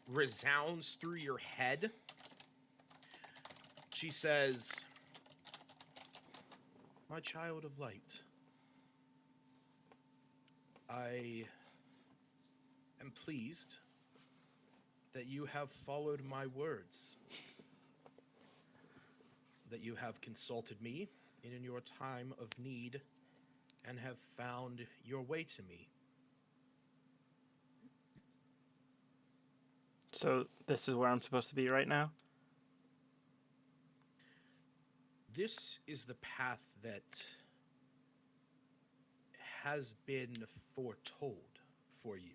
resounds through your head, she says, "My child of light, I am pleased that you have followed my words, that you have consulted me in your time of need and have found your way to me. So this is where I'm supposed to be right now? This is the path that has been foretold for you.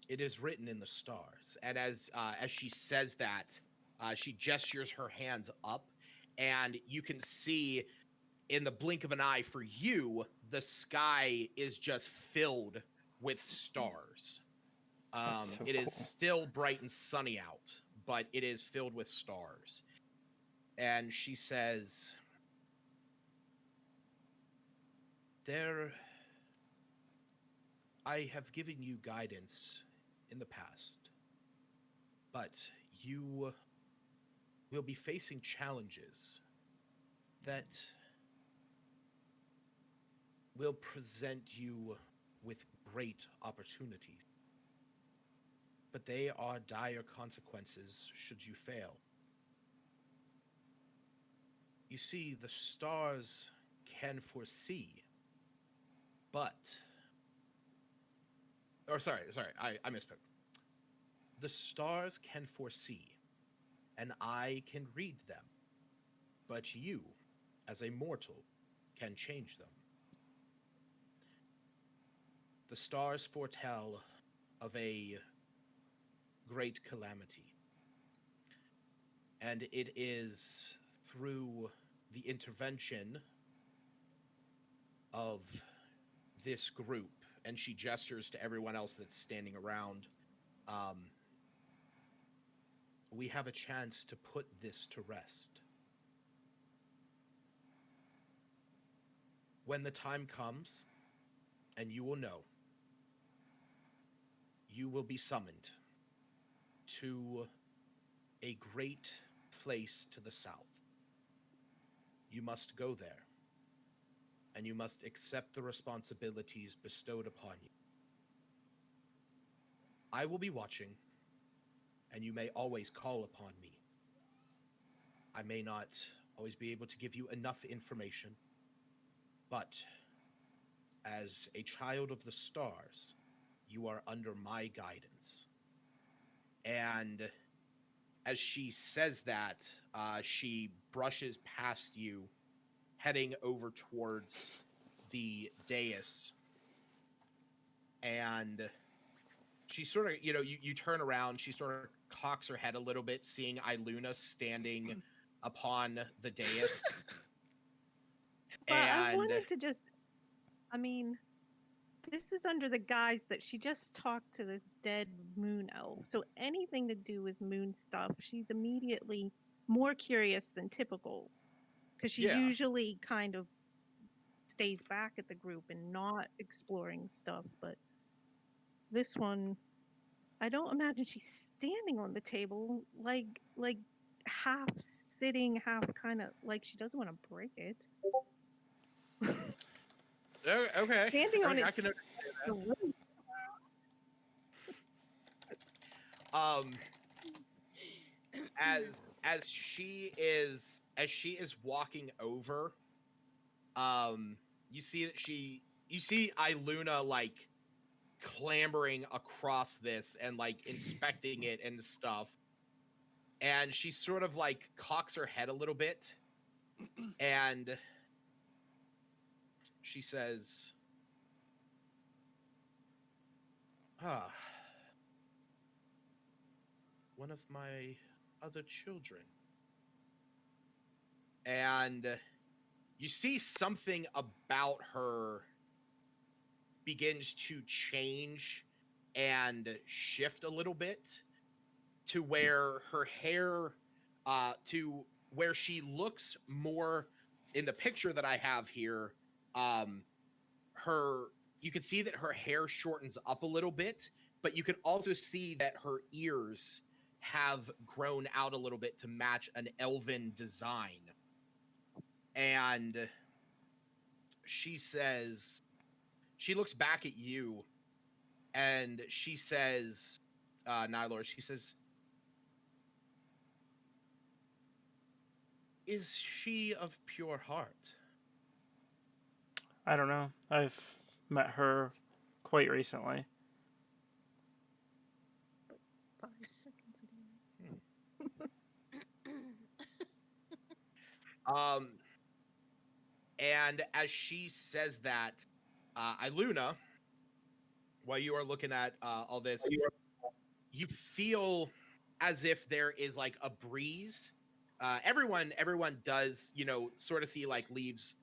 It is written in the stars." And as she says that, she gestures her hands up, and you can see in the blink of an eye for you, the sky is just filled with stars. so It is cool. still bright and sunny out, but it is filled with stars. And she says, "There, I have given you guidance in the past, but you will be facing challenges that will present you with great opportunities. But they are dire consequences should you fail. You see, the stars can foresee, but... Or sorry, I misspoke. The stars can foresee, and I can read them. But you, as a mortal, can change them. The stars foretell of a great calamity. And it is through the intervention of this group, and she gestures to everyone else that's standing around, we have a chance to put this to rest. When the time comes, and you will know, you will be summoned to a great place to the south. You must go there, and you must accept the responsibilities bestowed upon you. I will be watching, and you may always call upon me. I may not always be able to give you enough information, but as a child of the stars, you are under my guidance. And as she says that, she brushes past you, heading over towards the dais. And she sort of, you turn around, she sort of cocks her head a little bit, seeing Iluna standing upon the dais. Well, I And wanted to just, I mean, this is under the guise that she just talked to this dead moon elf. So anything to do with moon stuff, she's immediately more curious than typical. Because she's Yeah. usually kind of stays back at the group and not exploring stuff. But this one, I don't imagine she's standing on the table, like half sitting, half kind of like she doesn't want to break it. okay, Standing on I its can understand that. As she is walking over, you see that you see Iluna like clambering across this and like inspecting it and stuff, and she sort of like cocks her head a little bit, and she says, "Ah, one of my other children." And you see something about her begins to change and shift a little bit to where her hair, to where she looks more in the picture that I have here. You can see that her hair shortens up a little bit, but you can also see that her ears have grown out a little bit to match an elven design. And she says, she looks back at you, and she says, Nylor, she says, "Is she of pure heart?" I don't know. I've met her quite recently. 5 seconds ago. And as she says that, Iluna, while you are looking at all this, you feel as if there is like a breeze. Everyone does, sort of see like leaves,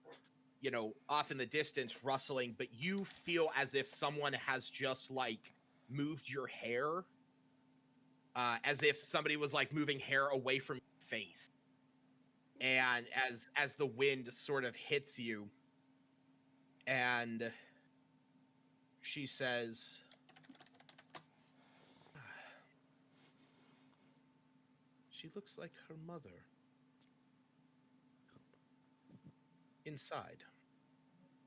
off in the distance rustling, but you feel as if someone has just like moved your hair, as if somebody was like moving hair away from your face. And as the wind sort of hits you, and she says, "She looks like her mother. Inside,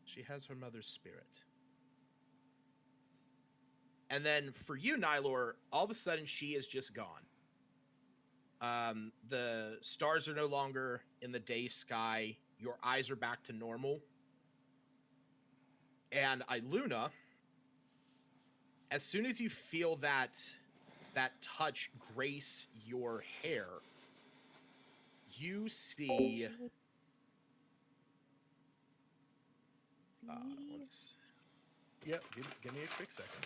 she has her mother's spirit." And then for you, Nylor, all of a sudden she is just gone. The stars are no longer in the day sky. Your eyes are back to normal. And Iluna, as soon as you feel that touch grace your hair, you see. Yep, give me a quick second.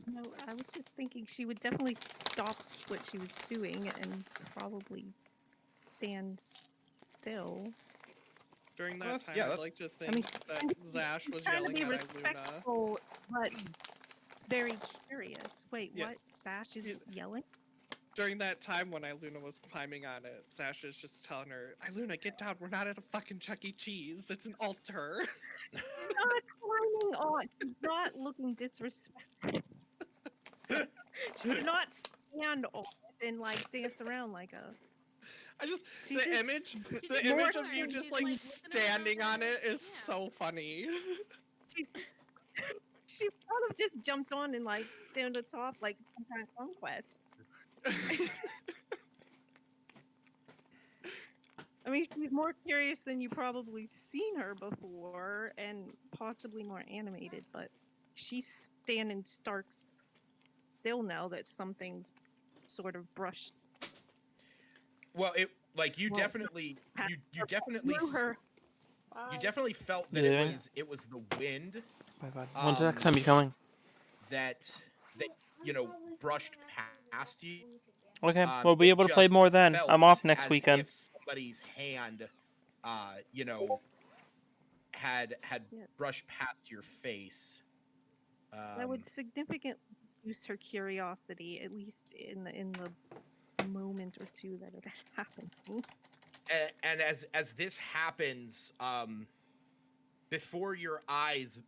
No, I was just thinking she would definitely stop what she was doing and probably stand still. During Well, that that's- time, yeah, I'd that's- like to I mean, think that Zash she's was trying to yelling be at Iluna. respectful, but very curious. Wait, Yeah. what? Sash is yelling? During that time when Iluna was climbing on it, Zash is just telling her, Iluna, get down, we're not at a fucking Chuck E. Cheese, it's an altar. She's not climbing on. She's not looking disrespectful. She did not stand on it and like dance around like a. I just, She's the just image She's the just image of bored, you and just she's, like looking standing around on it is yeah. so funny. She could have just jumped on and like stand atop like some kind of conquest. I mean, she's more curious than you probably seen her before, and possibly more animated. But she's standing stark still now that something's sort of brushed. Well, it like you Well, definitely you her- definitely through her. you definitely felt that Yeah. it was the wind Bye bye. When's the next time Um, you coming? that brushed past you. Okay, we'll be It able to play just more then. felt I'm off next as weekend. if somebody's hand, had Yes. brushed past your face. That would significantly reduce her curiosity, at least in the moment or two that it had happened. And as this happens, before your eyes,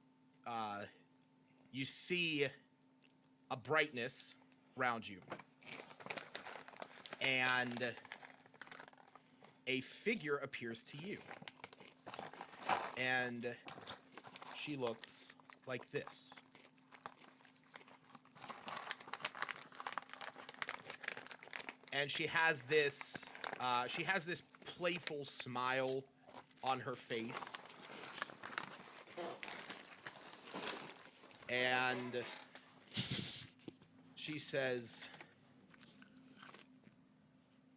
you see a brightness around you, and a figure appears to you, and she looks like this. And she has this playful smile on her face, and she says,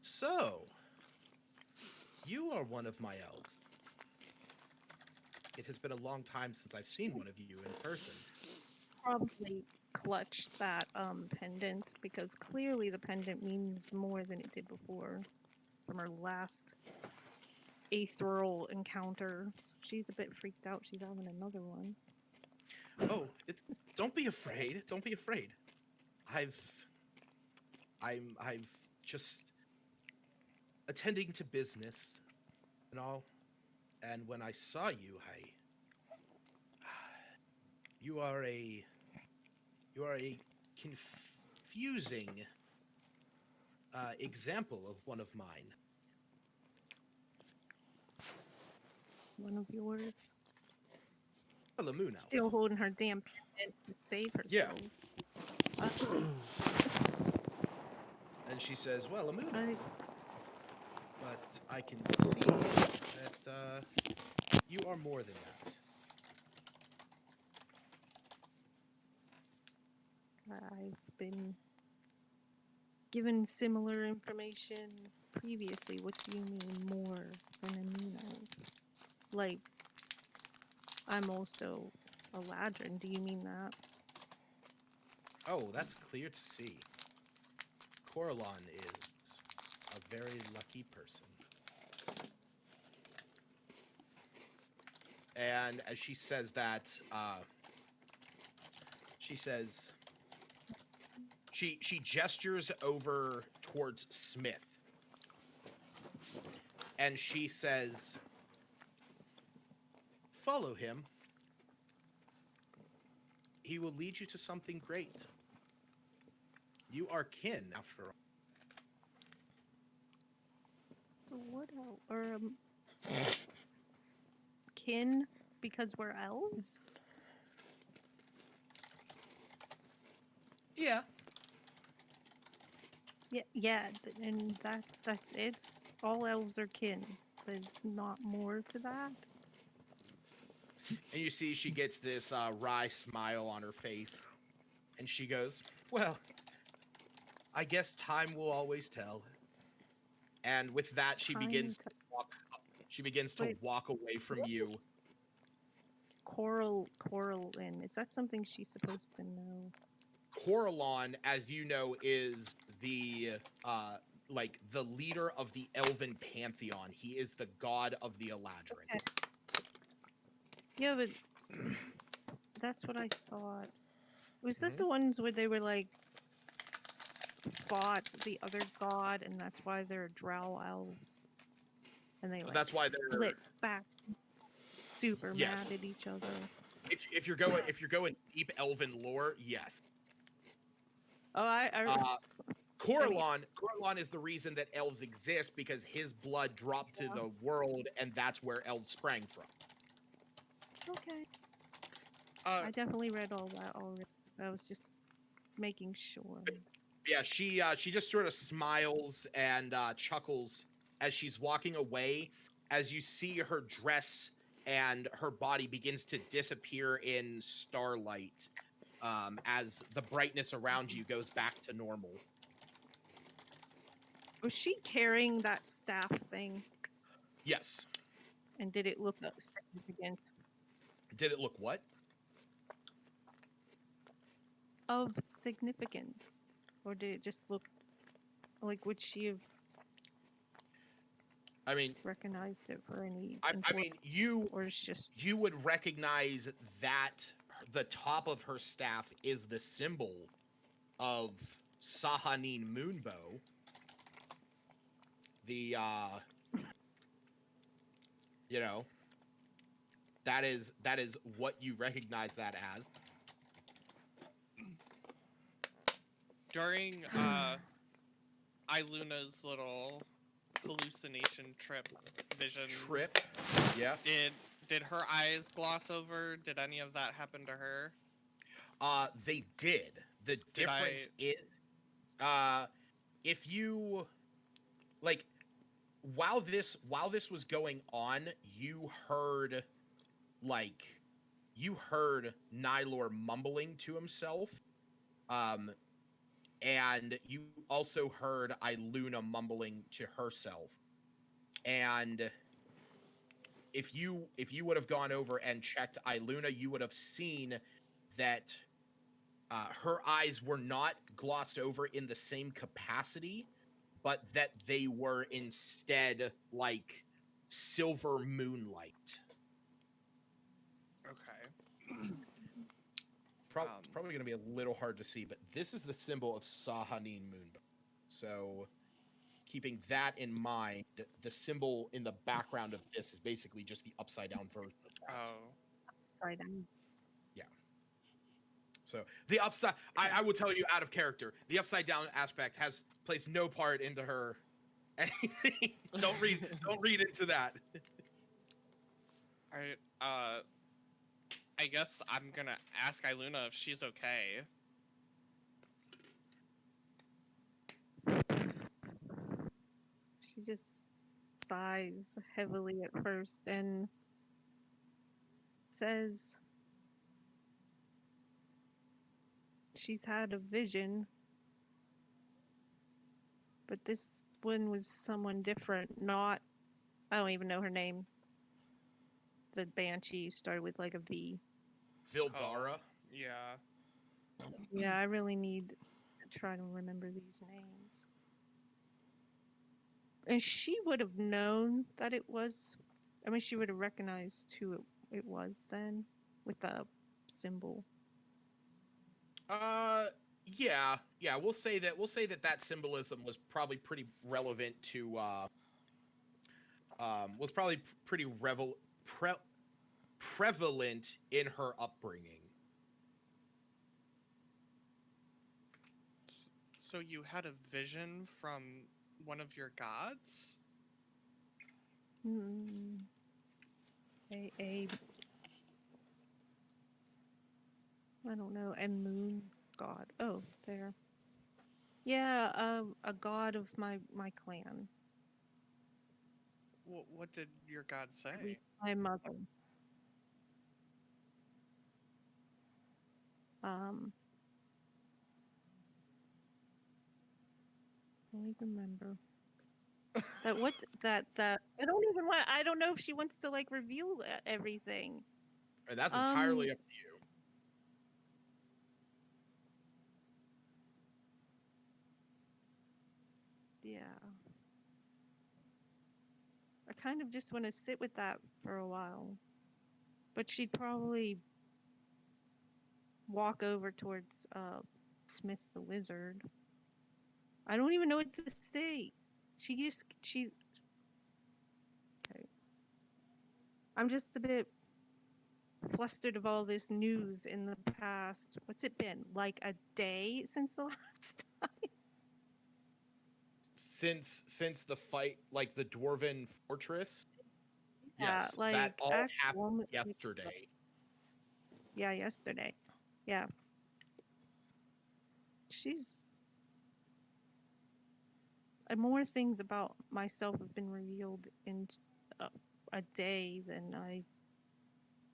"So, you are one of my elves. It has been a long time since I've seen one of you in person." Probably clutched that pendant because clearly the pendant means more than it did before from her last ethereal encounter. She's a bit freaked out. She's having another one. Oh, don't be afraid. Don't be afraid. I've just attending to business and all, and when I saw you, you are a confusing example of one of mine. One of yours. Lamuna. Still holding her damn pendant to save Yeah. herself. And she says, "Well, Lamuna, I, but I can see that you are more than that." I've been given similar information previously. What do you mean more than a Nino? Like, I'm also a Ladrin. Do you mean that? Oh, that's clear to see. Coralon is a very lucky person. And as she says that, she says, She gestures over towards Smith, and she says, "Follow him. He will lead you to something great. You are kin, after all." So what else? Or kin because we're elves? Yeah. Yeah, and that's it. All elves are kin. There's not more to that. And you see she gets this wry smile on her face, and she goes, "Well, I guess time will always tell." And with that, she Time begins to to walk. She begins to Wait. walk away from you. Coralin. Is that something she's supposed to know? Coralon, as you know, is the like the leader of the Elven pantheon. He is the god of the Eladrin. Okay. Yeah, but that's what I thought. Was that the ones where they were like fought the other god, and that's why they're drow elves, and they like That's why they're split back, super Yes. mad at each other. If you're going deep Elven lore, yes. Oh, Coralon is the reason that elves exist because his blood dropped to the world, and that's where elves sprang from. Okay. Uh, I definitely read all that already. I was just making sure. Yeah, she just sort of smiles and chuckles as she's walking away. As you see her dress and her body begins to disappear in starlight, as the brightness around you goes back to normal. Was she carrying that staff thing? Yes. And did it look significant? Did it look what? Of significance? Or did it just look like, would she have I mean, recognized it for any I mean, or it's just you would recognize that the top of her staff is the symbol of Sahanin Moonbow. The you know, that is what you recognize that as. during Iluna's little hallucination vision, Yeah. did her eyes gloss over? Did any of that happen to her? They did. The difference is if you like while this was going on, you heard Nylor mumbling to himself. And you also heard Iluna mumbling to herself. And if you would have gone over and checked Iluna, you would have seen that her eyes were not glossed over in the same capacity, but that they were instead like silver moonlight. Okay. It's probably going to be a little hard to see, but this is the symbol of Sahanin Moonbow. So, keeping that in mind, the symbol in the background of this is basically just the upside down version of that. Oh. upside down? Yeah. So the upside, I will tell you out of character, the upside down aspect plays no part into her anything. don't read into that. Alright, I guess I'm gonna ask Iluna if she's okay. She just sighs heavily at first and says she's had a vision, but this one was someone different. Not, I don't even know her name. The banshee started with like a V. Vildara. Yeah. Yeah, I really need to try to remember these names. And she would have known that it was. I mean, she would have recognized who it was then with the symbol. yeah. We'll say that symbolism was probably pretty relevant to was probably pretty prevalent in her upbringing. So you had a vision from one of your gods? Hmm. A I don't know, a moon god. Oh, there. Yeah, a god of my clan. What did your god say? At least my mother. Um, I don't even remember. That I don't even want. I don't know if she wants to like reveal everything. And that's entirely up to you. Yeah. I kind of just want to sit with that for a while. But she'd probably walk over towards Smith the Wizard. I don't even know what to say. She's okay. I'm just a bit flustered of all this news in the past. What's it been? Like a day since the last time? Since the fight, like the dwarven fortress. Yeah, Yes, like that all happened actual- yesterday. Yeah, yesterday. Yeah. She's more things about myself have been revealed in a day than I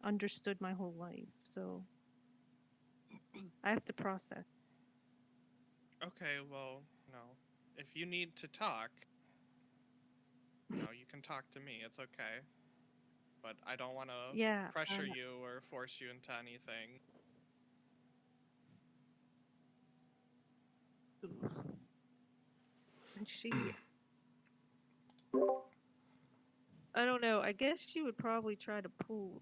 understood my whole life. So I have to process. Okay, well, no. If you need to talk, you can talk to me. It's okay. But I don't want to Yeah. pressure you or force you into anything. And she, I don't know. I guess she would probably try to pull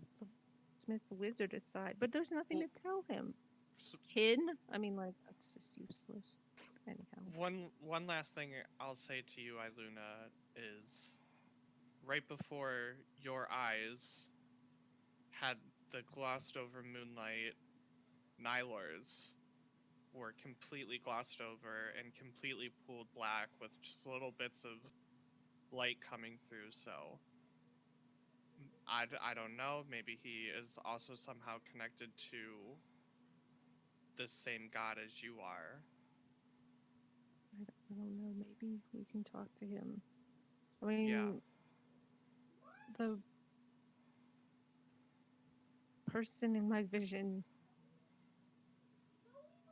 Smith the Wizard aside, but there's nothing to tell him. Kin? I mean, like, that's just useless. Anyhow. One last thing I'll say to you, Iluna, is right before your eyes had the glossed over moonlight, Nylors were completely glossed over and completely pooled black with just little bits of light coming through. So I don't know. Maybe he is also somehow connected to the same god as you are. I don't know. Maybe we can talk to him. I mean, Yeah. the person in my vision,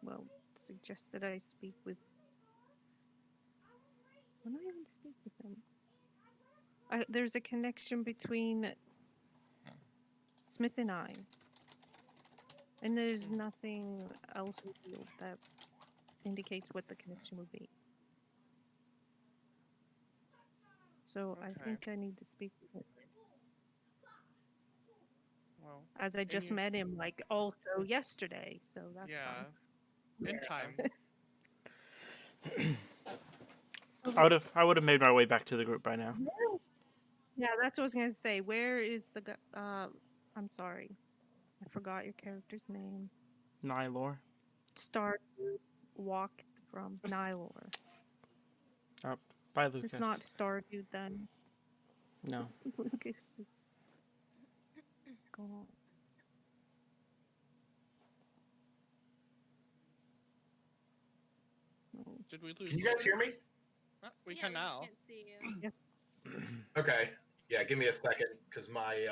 well, suggested I speak with. When I even speak with him, there's a connection between Smith and I, and there's nothing else revealed that indicates what the connection would be. So I Okay. think I need to speak with him. Well, As I just met him, like, also yesterday, so that's fine. In time. I would have made my way back to the group by now. Yeah, that's what I was gonna say. Where is the I'm sorry, I forgot your character's name. Nylor. Walked from Nylor. Oh, bye, Lucas. It's not Stardew then. No. Lucas is gone. Did we lose? Can you guys hear me? We can now. Can't see you. Okay. Yeah, give me a second, because my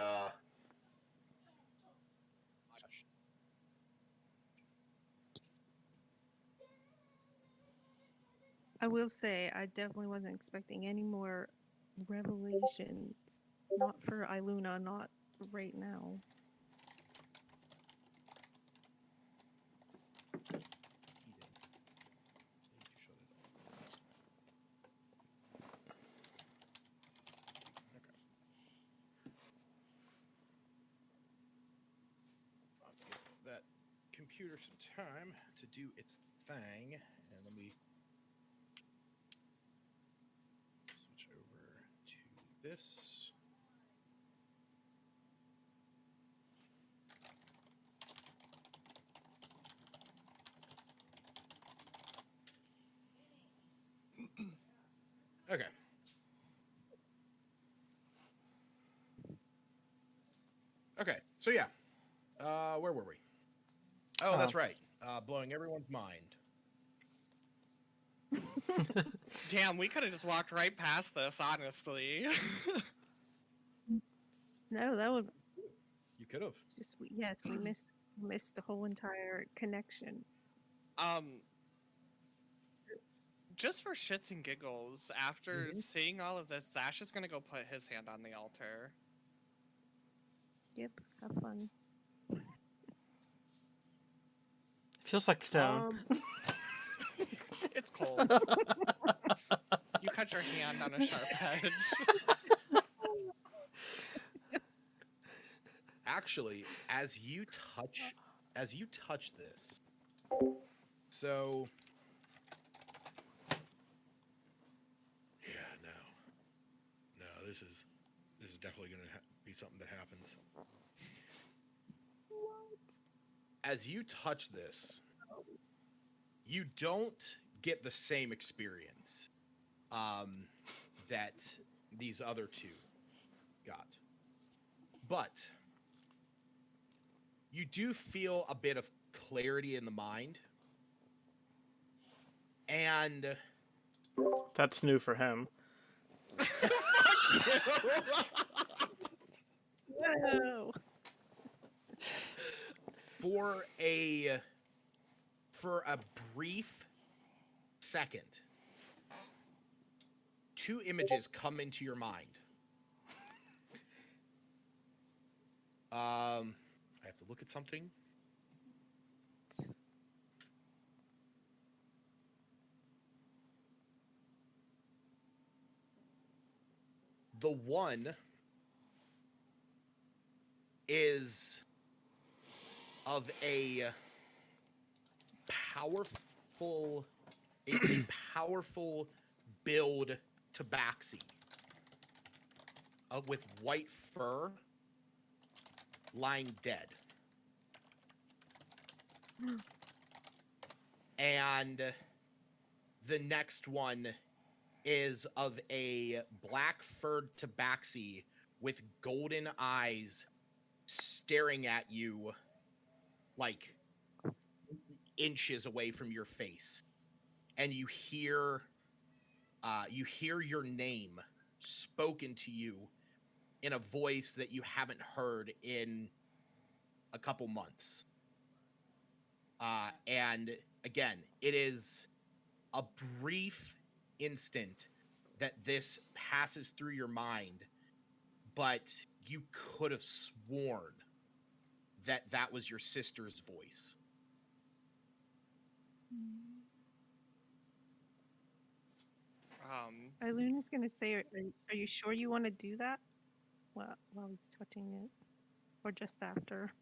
I will say, I definitely wasn't expecting any more revelations. Not for Iluna, not right now. I'll have to get that computer some time to do its thing, and let me switch over to this. Okay. Okay, so yeah. Where were we? Oh, that's right. Blowing everyone's mind. Damn, we could have just walked right past this, honestly. No, that would You could have. just yes, we missed the whole entire connection. Just for shits and giggles, after seeing all of this, Sash is gonna go put his hand on the altar. Yep, have fun. Feels like stone. It's cold. You cut your hand on a sharp edge. Actually, as you touch this, so yeah, no, this is definitely gonna be something that happens. As you touch this, you don't get the same experience that these other two got, but you do feel a bit of clarity in the mind, and That's new for him. Whoa! for a brief second, two images come into your mind. I have to look at something. The one is of a powerful build tabaxi with white fur lying dead. And the next one is of a black furred tabaxi with golden eyes staring at you like inches away from your face, and you hear your name spoken to you in a voice that you haven't heard in a couple months. And again, it is a brief instant that this passes through your mind, but you could have sworn that that was your sister's voice. Luna's gonna say, are you sure you want to do that? While he's touching it, or just after?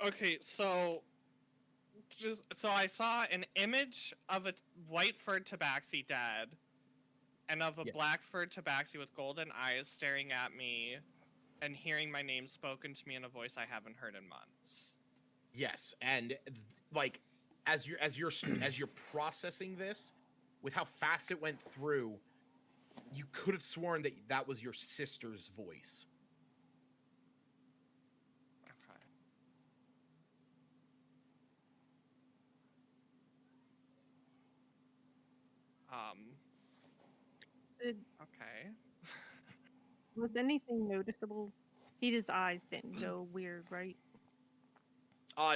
Okay, so I saw an image of a white furred tabaxi dead, and of a black furred tabaxi with golden eyes staring at me, and hearing my name spoken to me in a voice I haven't heard in months. Yes, and like as you're processing this, with how fast it went through, you could have sworn that that was your sister's voice. Okay. Okay. Was anything noticeable? His eyes didn't go weird, right?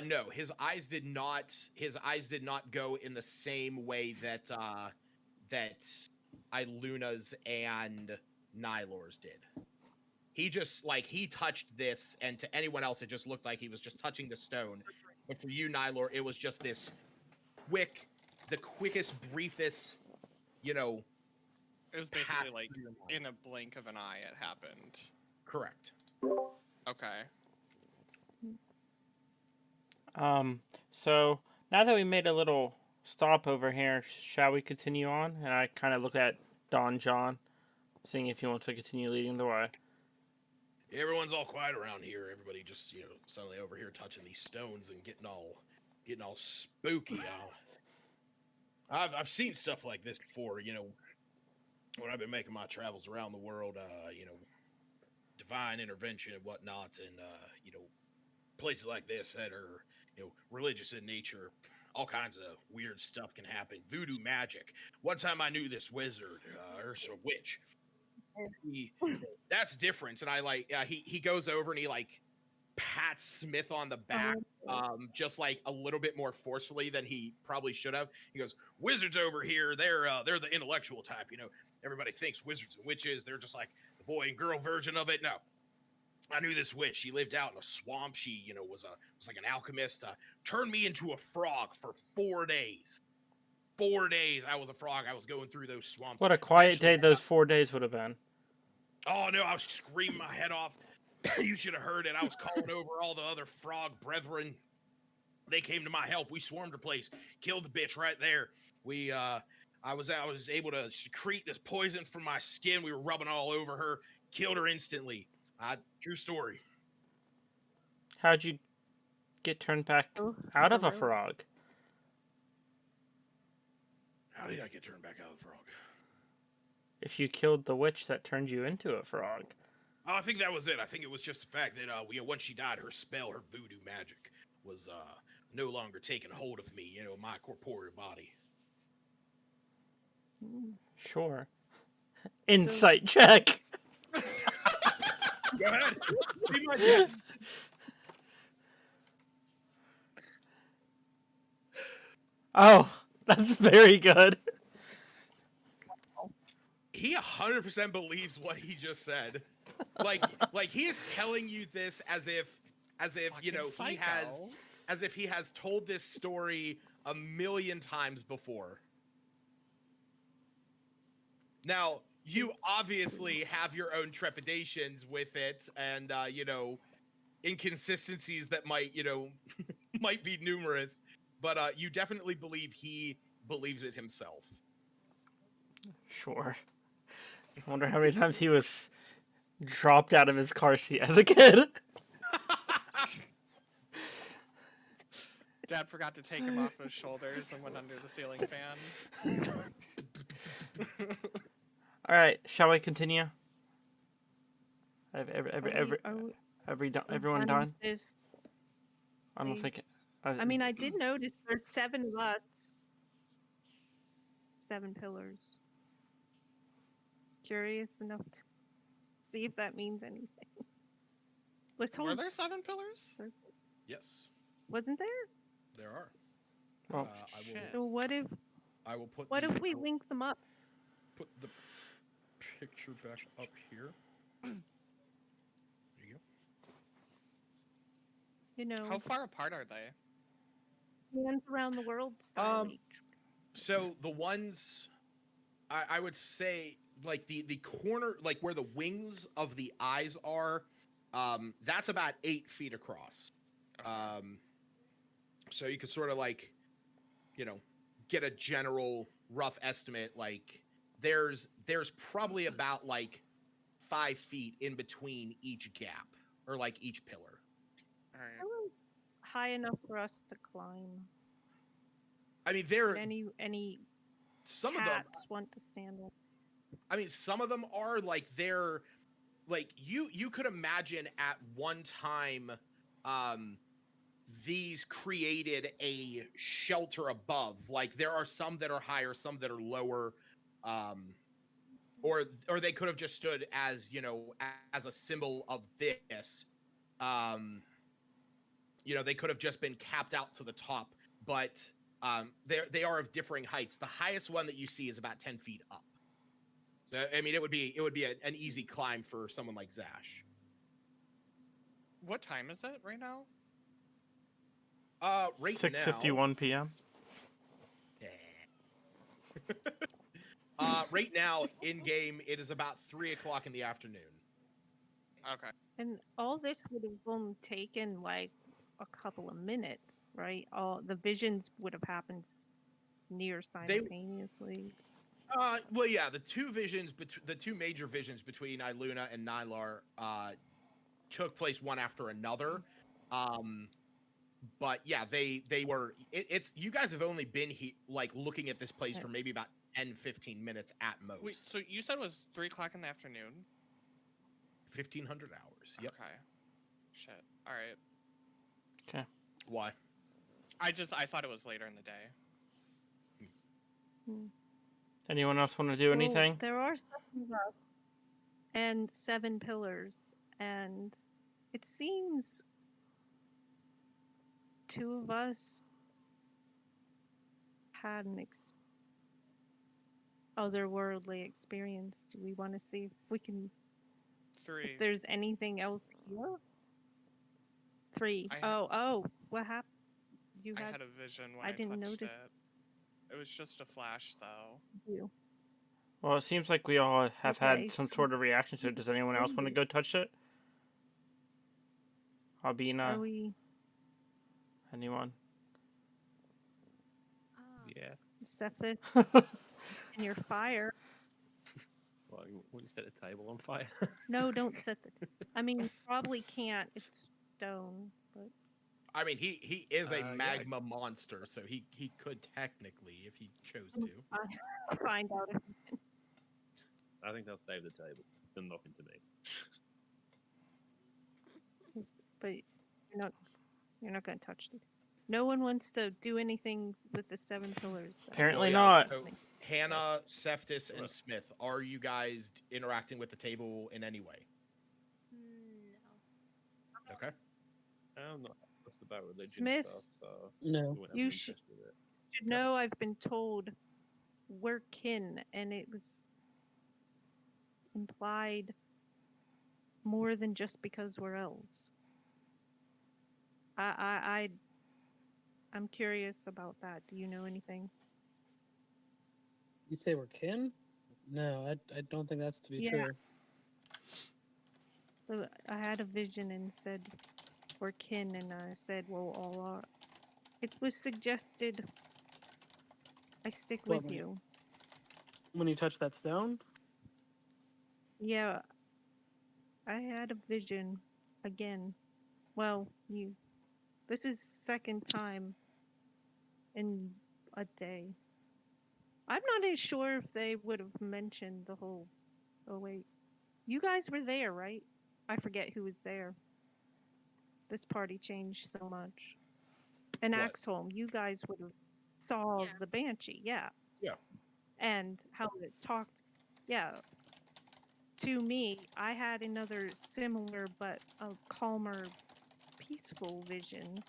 No, his eyes did not go in the same way that Iluna's and Nylor's did. He just he touched this, and to anyone else it just looked like he was just touching the stone. But for you, Nylor, it was just this the quickest, briefest, It was basically path like through your mind. in a blink of an eye it happened. Correct. Okay. So now that we made a little stop over here, shall we continue on? And I kind of look at Don John, seeing if he wants to continue leading the way. Everyone's all quiet around here. Everybody just, suddenly over here touching these stones and getting all spooky. I've seen stuff like this before. When I've been making my travels around the world. Divine intervention and whatnot, and places like this that are religious in nature. All kinds of weird stuff can happen. Voodoo magic. One time I knew this wizard, or a witch. That's different. And I he goes over and he pats Smith on the back, just like a little bit more forcefully than he probably should have. He goes, "Wizards over here, they're the intellectual type. Everybody thinks wizards and witches. They're just like the boy and girl version of it. No, I knew this witch. She lived out in a swamp. She, was like an alchemist. Turned me into a frog for 4 days. 4 days I was a frog. I was going through those swamps. What a quiet Eventually, day those 4 days would have been. Oh no, I was screaming my head off. You should have heard it. I was calling over all the other frog brethren. They came to my help. We swarmed her place, killed the bitch right there. I was able to secrete this poison from my skin. We were rubbing all over her, killed her instantly. True story. How'd you get turned back out of a frog? How did I get turned back out of the frog? If you killed the witch that turned you into a frog. Oh, I think that was it. I think it was just the fact that once she died, her spell, her voodoo magic, was no longer taking hold of me. My corporeal body. Sure. Insight check. Go ahead. Be my guest. Oh, that's very good. He 100% believes what he just said. Like he is telling you this as if Psycho. he has told this story a million times before. Now, you obviously have your own trepidations with it, and inconsistencies that might might be numerous, but you definitely believe he believes it himself. Sure. I wonder how many times he was dropped out of his car seat as a kid. Dad forgot to take him off his shoulders and went under the ceiling fan. All right, shall we continue? Everyone done? I don't think. I mean, I did notice there's 7 of us. 7 pillars. Curious enough to see if that means anything. Let's hold. Were there 7 pillars? Yes, Wasn't there? there are. Well, So what if I will put. what if we link them up? Put the picture back up here. There you go. How far apart are they? Hands around the world style. So the ones, I would say, like the corner, like where the wings of the eyes are, that's about 8 feet across. So you could sort of get a general rough estimate. Like there's probably about 5 feet in between each gap or each pillar. All right. That was high enough for us to climb. I mean, Any some cats of them want to stand up. I mean, some of them are they're you could imagine at one time, these created a shelter above. There are some that are higher, some that are lower, or they could have just stood as as a symbol of this. They could have just been capped out to the top, but they are of differing heights. The highest one that you see is about 10 feet up. So I mean, it would be an easy climb for someone like Zash. What time is it right now? Right 6:51 p.m. Right now, in game, it is about 3 o'clock in the afternoon. Okay. And all this would have only taken like a couple of minutes, right? All the visions would have happened near simultaneously. Well, yeah, the two major visions between Iluna and Nylar took place one after another. But yeah, they were. It's you guys have only been like looking at this place for maybe about 10-15 minutes at most. Wait, so you said it was 3 o'clock in the afternoon? 1,500 hours. Yep. Okay. Shit. All right. Okay. Why? I thought it was later in the day. Anyone else want to do anything? There are 7 of us and 7 pillars, and it seems 2 of us had an otherworldly experience. Do we want to see if we can? 3. If there's anything else here? 3. What happened? I had a vision when I didn't touched notice. it. It was just a flash, though. You. Well, it seems like we all have Okay, had some so- sort of reaction to it. Does anyone else want to go touch it? Albina, Are we anyone? Yeah. Sepsis in your fire? Well, when you set the table on fire. No, don't set the. I mean, you probably can't. It's stone, but I mean, he is a Yeah. magma monster, so he could technically, if he chose to. I'll find out. I think they'll save the table. They're nothing to me. But you're not going to touch it. No one wants to do anything with the 7 pillars. though. Apparently Well, yeah, not. so Hannah, Seftis, and Smith, are you guys interacting with the table in any way? No. Okay. I'm not fussed about religion Smith? stuff, so No. I wouldn't have You an should- interest with it. You should know I've been told we're kin, and it was implied more than just because we're elves. I'm curious about that. Do you know anything? You say we're kin? No, I don't think that's to be Yeah. true. So I had a vision and said we're kin, and I said, well, all are. It was suggested I stick What, with you. When you touch that stone? Yeah, I had a vision again. Well, this is second time in a day. I'm not even sure if they would have mentioned the whole. Oh wait, you guys were there, right? I forget who was there. This party changed so much. And What? Axholm, you guys would have saw Yeah. the banshee, yeah. Yeah. And how it talked, yeah. To me, I had another similar but a calmer, peaceful vision,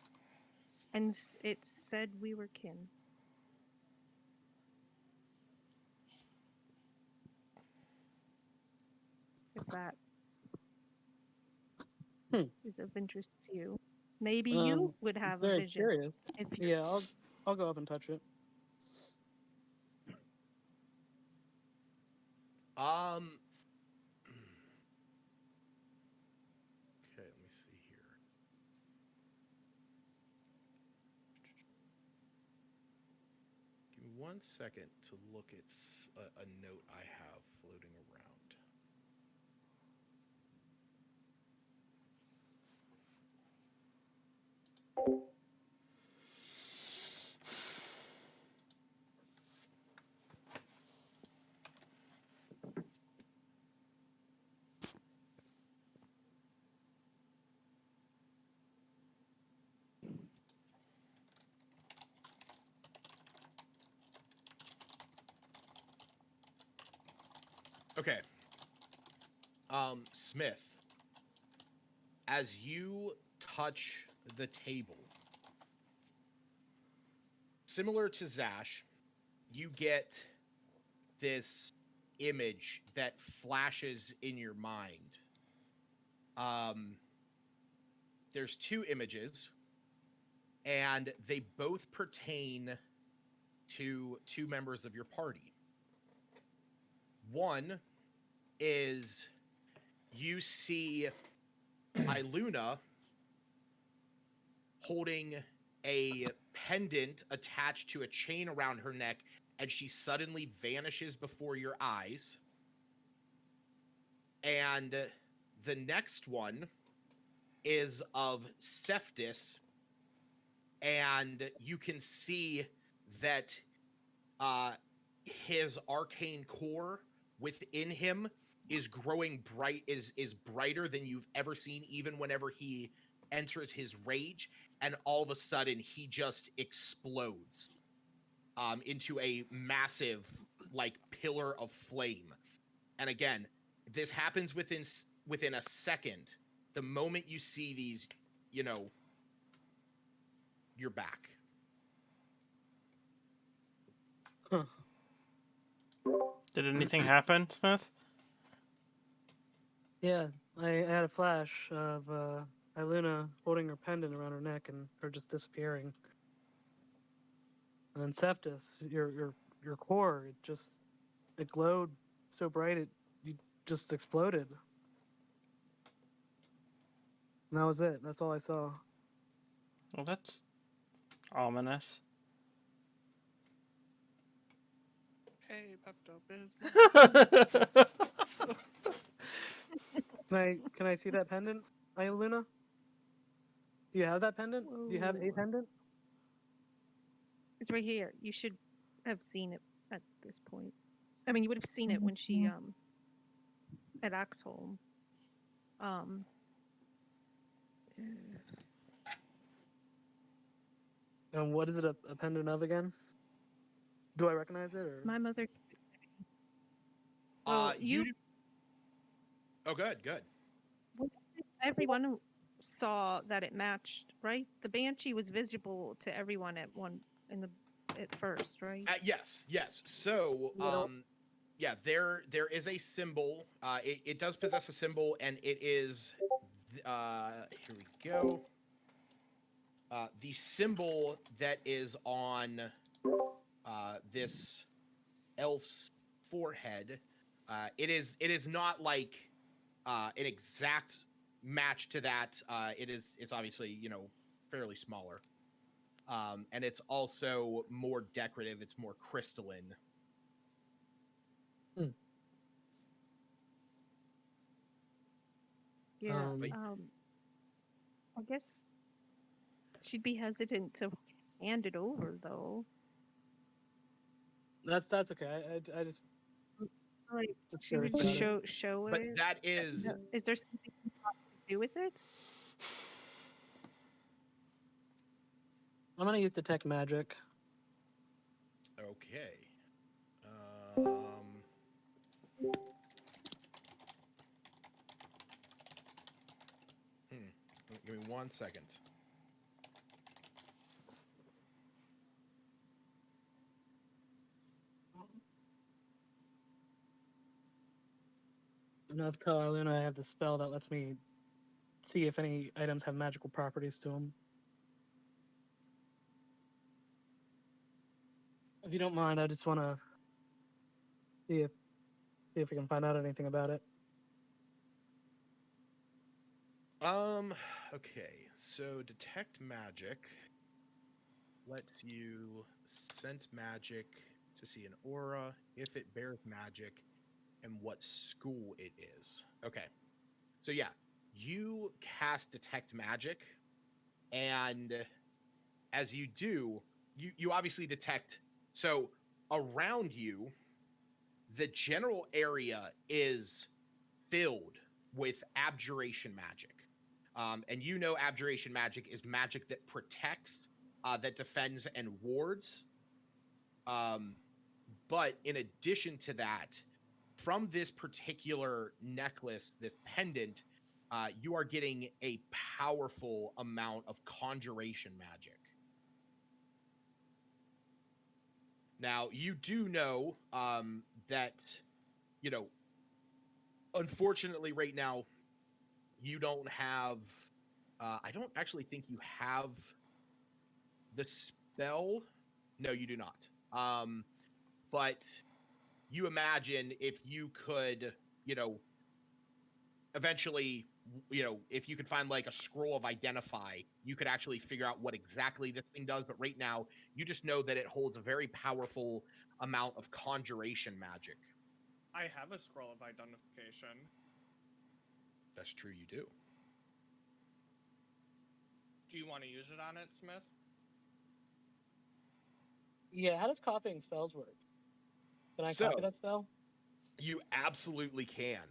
and it said we were kin. If that is of interest to you, maybe you would have a Very vision. curious. If you, Yeah, I'll go up and touch it. Okay, let me see here. Give me 1 second to look at a note I have floating around. Okay. Smith, as you touch the table, similar to Zash, you get this image that flashes in your mind. There's 2 images, and they both pertain to 2 members of your party. One is you see Iluna holding a pendant attached to a chain around her neck, and she suddenly vanishes before your eyes. And the next one is of Cephas, and you can see that his arcane core within him is growing is brighter than you've ever seen, even whenever he enters his rage, and all of a sudden he just explodes into a massive like pillar of flame. And again, this happens within a second. The moment you see these, you're back. Huh. Did anything happen, Smith? Yeah, I had a flash of Iluna holding her pendant around her neck and her just disappearing. And then Cephas, your core, it glowed so bright you just exploded. And that was it. That's all I saw. Well, that's ominous. Hey, Pepto-Bismol. Can I see that pendant, Iluna? Do you have that pendant? Do you have a Whoa. pendant? It's right here. You should have seen it at this point. I mean, you would have seen it when she at Axholm. And what is it a pendant of again? Do I recognize it? Or? My mother. Well, Oh, good. Everyone saw that it matched, right? The banshee was visible to everyone at first, right? Yes. So, yeah, there is a symbol. It does possess a symbol, and it is, here we go. The symbol that is on this elf's forehead. It is not like an exact match to that. It's obviously fairly smaller, and it's also more decorative. It's more crystalline. Yeah. I guess she'd be hesitant to hand it over, though. That's okay. I just Like just she would curious about it. show But it. that is Is there something you want to do with it? I'm gonna use detect magic. okay. Give me 1 second. And I'll tell Iluna I have the spell that lets me see if any items have magical properties to them. If you don't mind, I just want to see if we can find out anything about it. Okay, so detect magic lets you sense magic to see an aura, if it bears magic, and what school it is. Okay, so yeah, you cast detect magic, and as you do, you obviously detect. So around you, the general area is filled with abjuration magic. And abjuration magic is magic that protects, that defends, and wards. But in addition to that, from this particular necklace, this pendant, you are getting a powerful amount of conjuration magic. Now, you do know that, unfortunately, right now, you don't have. I don't actually think you have the spell. No, you do not. But you imagine if you could, eventually if you could find like a scroll of identify, you could actually figure out what exactly this thing does. But right now, you just know that it holds a very powerful amount of conjuration magic. I have a scroll of identification. That's true, you do. Do you want to use it on it, Smith? Yeah, how does copying spells work? Can I So- copy that spell? You absolutely can.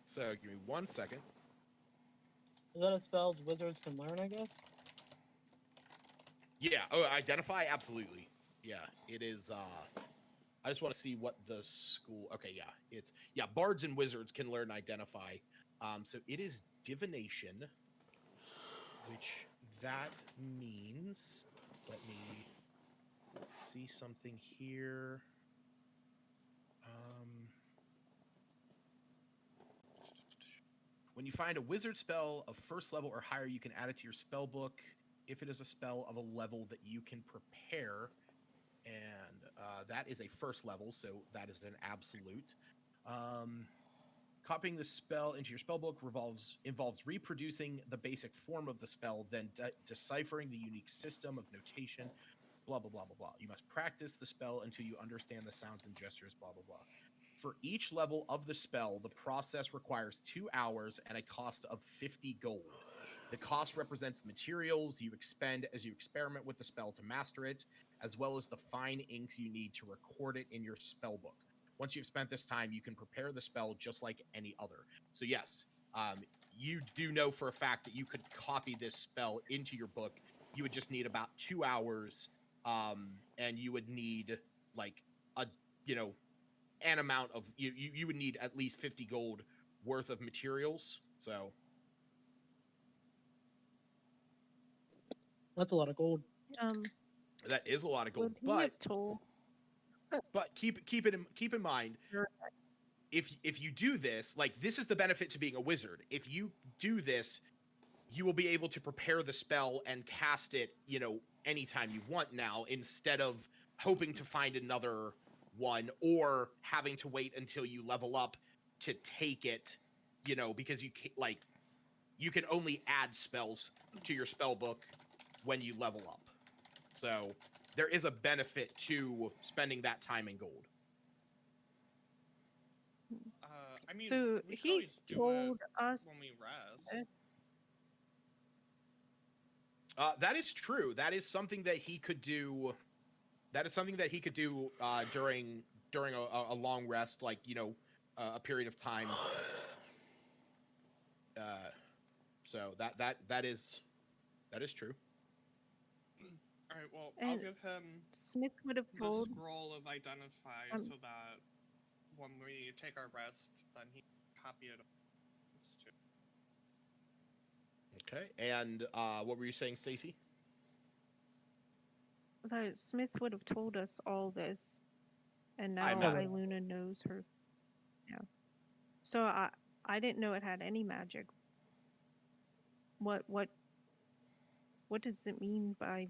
So give me 1 second. Is that a spell wizards can learn, I guess? Yeah. Oh, identify, absolutely. Yeah, it is. I just want to see what the school. Okay, yeah. Bards and wizards can learn identify. So it is divination, which that means. Let me see something here. When you find a wizard spell of first level or higher, you can add it to your spell book if it is a spell of a level that you can prepare. And that is a first level, so that is an absolute. Copying the spell into your spellbook involves reproducing the basic form of the spell, then deciphering the unique system of notation, blah, blah, blah, blah, blah. You must practice the spell until you understand the sounds and gestures, blah, blah, blah. For each level of the spell, the process requires 2 hours and a cost of 50 gold. The cost represents the materials you expend as you experiment with the spell to master it, as well as the fine inks you need to record it in your spellbook. Once you've spent this time, you can prepare the spell just like any other. So yes, you do know for a fact that you could copy this spell into your book. You would just need about 2 hours, and you would need like an amount of you would need at least 50 gold worth of materials. So That's a lot of gold. that is a lot of gold. Would he have told? But keep in mind, if you do this, like, this is the benefit to being a wizard. If you do this, you will be able to prepare the spell and cast it, anytime you want now, instead of hoping to find another one or having to wait until you level up to take it, because you can only add spells to your spell book when you level up. So there is a benefit to spending that time in gold. I mean, So we could always he's do told it us when we rest. this. That is true. That is something that he could do. That is something that he could do during a long rest, like a period of time. So that is true. All right. Well, And I'll give him Smith would have the told. scroll of identify so that when we take our rest, then he can copy it. Okay. And what were you saying, Stacy? That Smith would have told us all this, and I now imagine. Iluna knows her. Yeah. So I didn't know it had any magic. What does it mean by?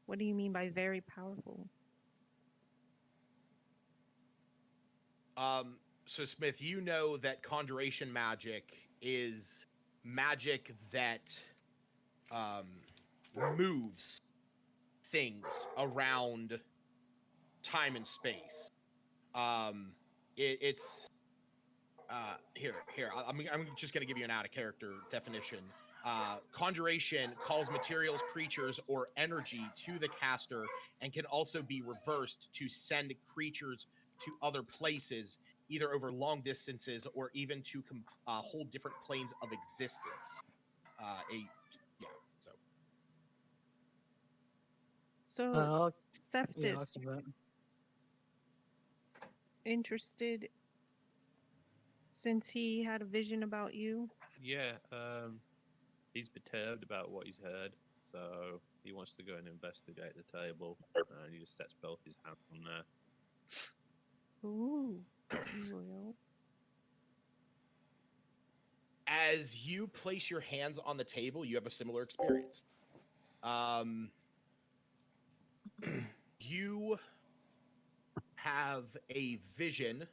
What do you mean by very powerful? So Smith, you know that conjuration magic is magic that moves things around time and space. It's here. I'm just gonna give you an out of character definition. Conjuration calls materials, creatures, or energy to the caster, and can also be reversed to send creatures to other places, either over long distances or even to hold different planes of existence. So Yeah, I'll Cephas, give that. interested since he had a vision about you. Yeah, he's perturbed about what he's heard, so he wants to go and investigate the table, and he just sets both his hands on there. Ooh, royal. As you place your hands on the table, you have a similar experience. You have a vision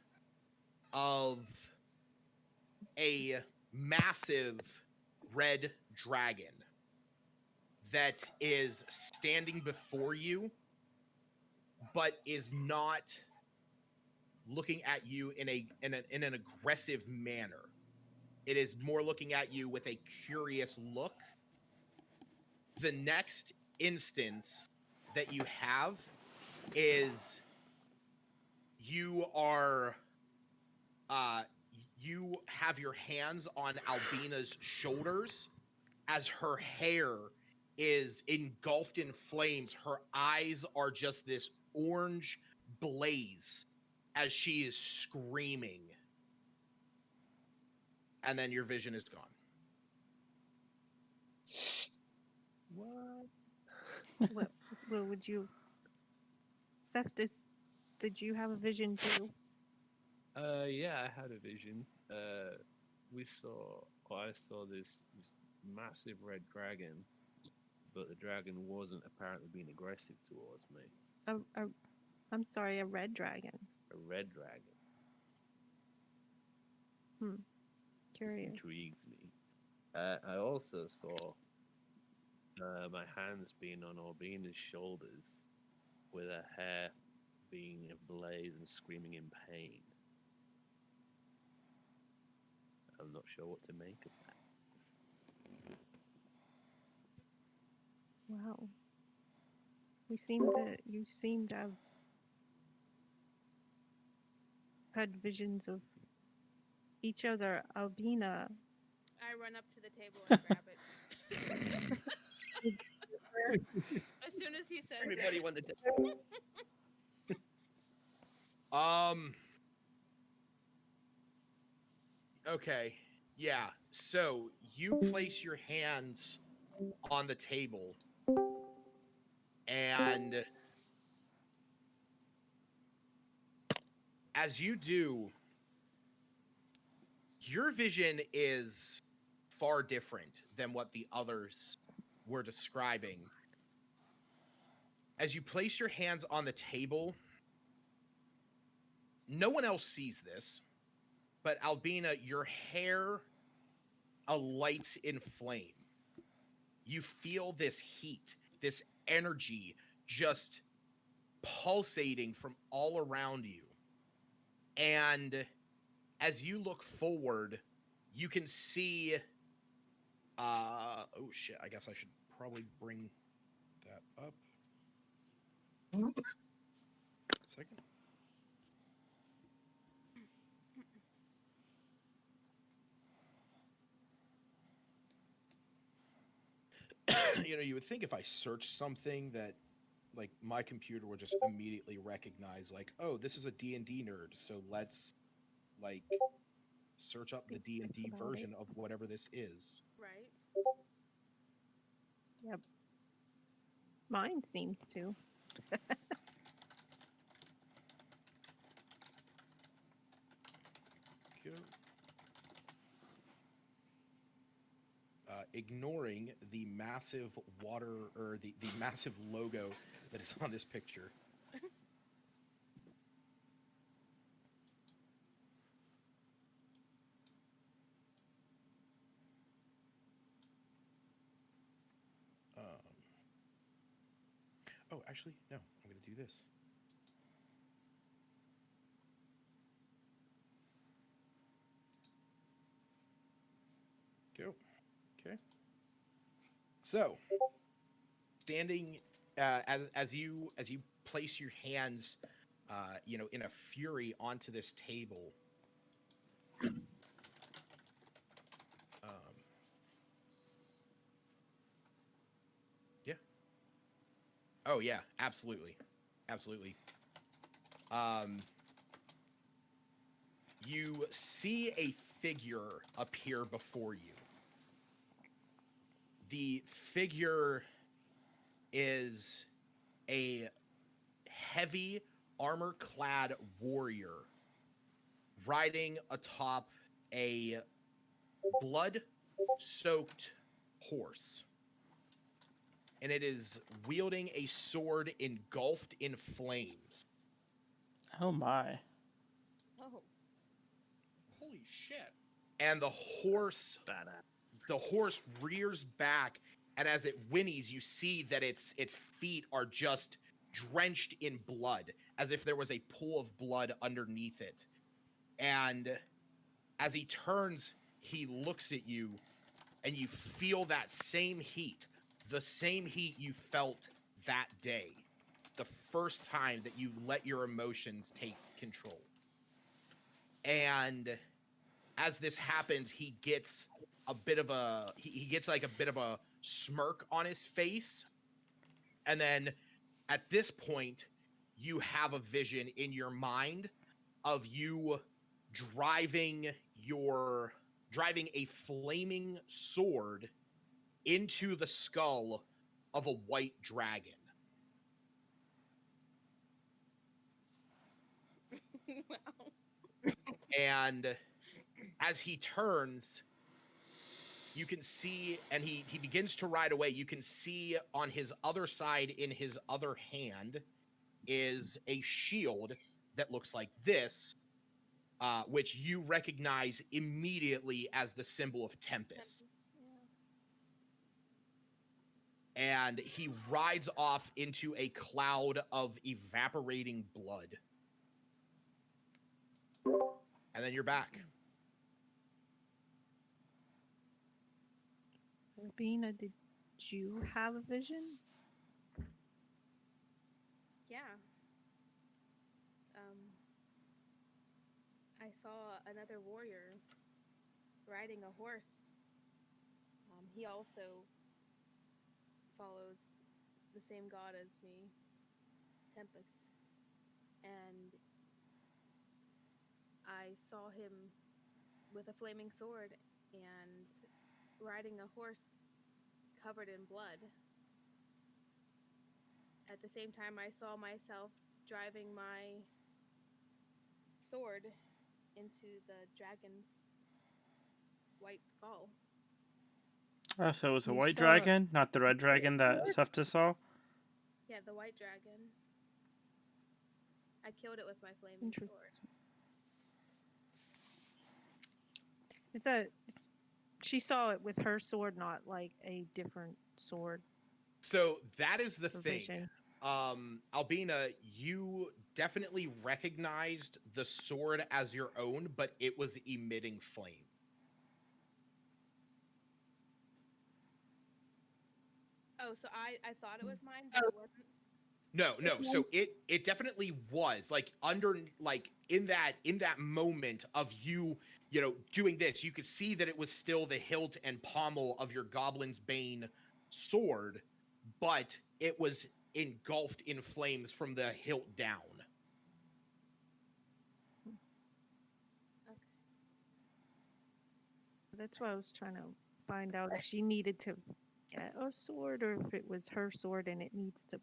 of a massive red dragon that is standing before you, but is not looking at you in an aggressive manner. It is more looking at you with a curious look. The next instance that you have is you have your hands on Albina's shoulders as her hair is engulfed in flames. Her eyes are just this orange blaze as she is screaming. And then your vision is gone. What? Well, would you... Septus, did you have a vision too? Yeah, I had a vision. I saw this massive red dragon, but the dragon wasn't apparently being aggressive towards me. I'm sorry, a red dragon. A red dragon. This Curious. intrigues me. I also saw my hands being on Albina's shoulders, with her hair being ablaze and screaming in pain. I'm not sure what to make of that. Wow. You seem to have had visions of each other. Albina, I run up to the table and grab it. As soon as he says Everybody wanted to. Okay. Yeah. So you place your hands on the table, and as you do, your vision is far different than what the others were describing. As you place your hands on the table, no one else sees this, but Albina, your hair alights in flame. You feel this heat, this energy just pulsating from all around you. And as you look forward, you can see oh shit, I guess I should probably bring that up. Second. You would think if I searched something that, like, my computer would just immediately recognize, like, oh, this is a D&D nerd, so let's, like, search up the D&D version of whatever this is. right. Yep. Mine seems to. Go. Ignoring the massive water, or the massive logo that is on this picture. Oh, actually, no. I'm going to do this. Go. Okay. So, standing as you place your hands, in a fury onto this table. Yeah. Oh yeah, absolutely, absolutely. You see a figure appear before you. The figure is a heavy armor-clad warrior riding atop a blood-soaked horse. And it is wielding a sword engulfed in flames. Oh my. Oh. Holy shit. and the horse rears back, and as it whinnies, you see that its feet are just drenched in blood, as if there was a pool of blood underneath it. And as he turns, he looks at you, and you feel that same heat, the same heat you felt that day, the first time that you let your emotions take control. And as this happens, he gets a bit of a he gets like a bit of a smirk on his face, and then at this point you have a vision in your mind of you driving a flaming sword into the skull of a white dragon. Wow. And as he turns, you can see, and he begins to ride away. You can see on his other side, in his other hand, is a shield that looks like this, which you recognize immediately as the symbol of Tempest. Yeah. And he rides off into a cloud of evaporating blood. And then you're back. Urbina, did you have a vision? Yeah. I saw another warrior riding a horse. He also follows the same god as me, Tempest. And I saw him with a flaming sword and riding a horse covered in blood. At the same time, I saw myself driving my sword into the dragon's white skull. Oh, so it was a You white saw- dragon, not the red dragon that Sefta saw? Yeah, the white dragon. I killed it with my flaming Interesting. sword. Is that she saw it with her sword, not like a different sword So that is the or thing. vision? Albina, you definitely recognized the sword as your own, but it was emitting flame. Oh, so I thought it was mine, but it wasn't. No. So it definitely was like in that moment of you doing this, you could see that it was still the hilt and pommel of your Goblin's Bane sword, but it was engulfed in flames from the hilt down. Okay. That's why I was trying to find out if she needed to get a sword or if it was her sword and it needs to.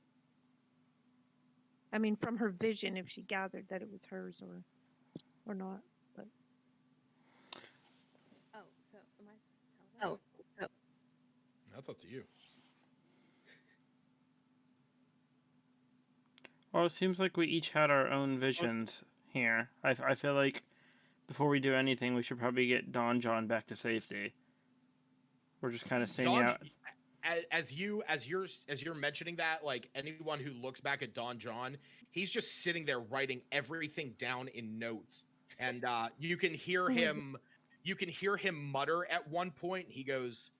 I mean, from her vision, if she gathered that it was hers or not. But Oh, so am I supposed to tell them? That's up to you. Well, it seems like we each had our own visions here. I feel like before we do anything, we should probably get Don John back to safety. We're just kind of standing out. As you're mentioning that, like anyone who looks back at Don John, he's just sitting there writing everything down in notes, and you can hear him mutter at one point. He goes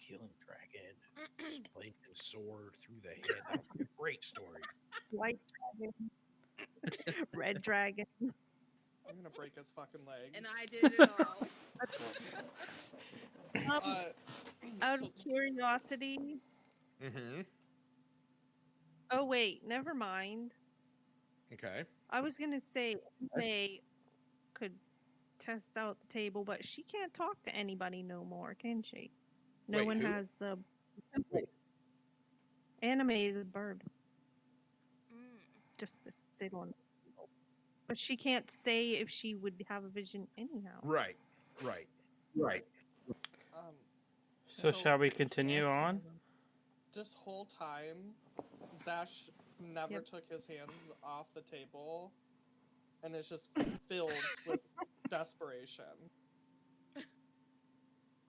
killing dragon, flaming sword through the head. That was a great story. white dragon, red dragon. I'm gonna break his fucking legs. And I did it all. Out So- of curiosity. Mm-hmm. Oh wait, never mind. Okay. I was gonna say they could test out the table, but she can't talk to anybody no more, can she? No Wait, one who? has the animated bird Mm. just to sit on. But she can't say if she would have a vision anyhow. Right. Um, So shall we continue Yes, on? this whole time, Zash never Yep. took his hands off the table, and is just filled with desperation.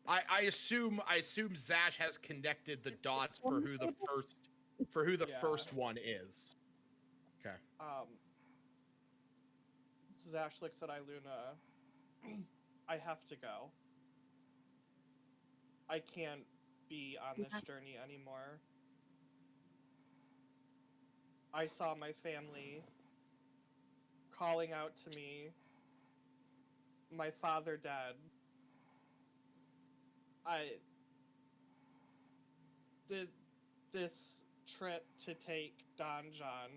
I assume Zash has connected the dots for who the Yeah. first one is. Okay. Zash looks at Iluna. I have to go. I can't be on this journey anymore. I saw my family calling out to me, my father dead. This trip to take Donjon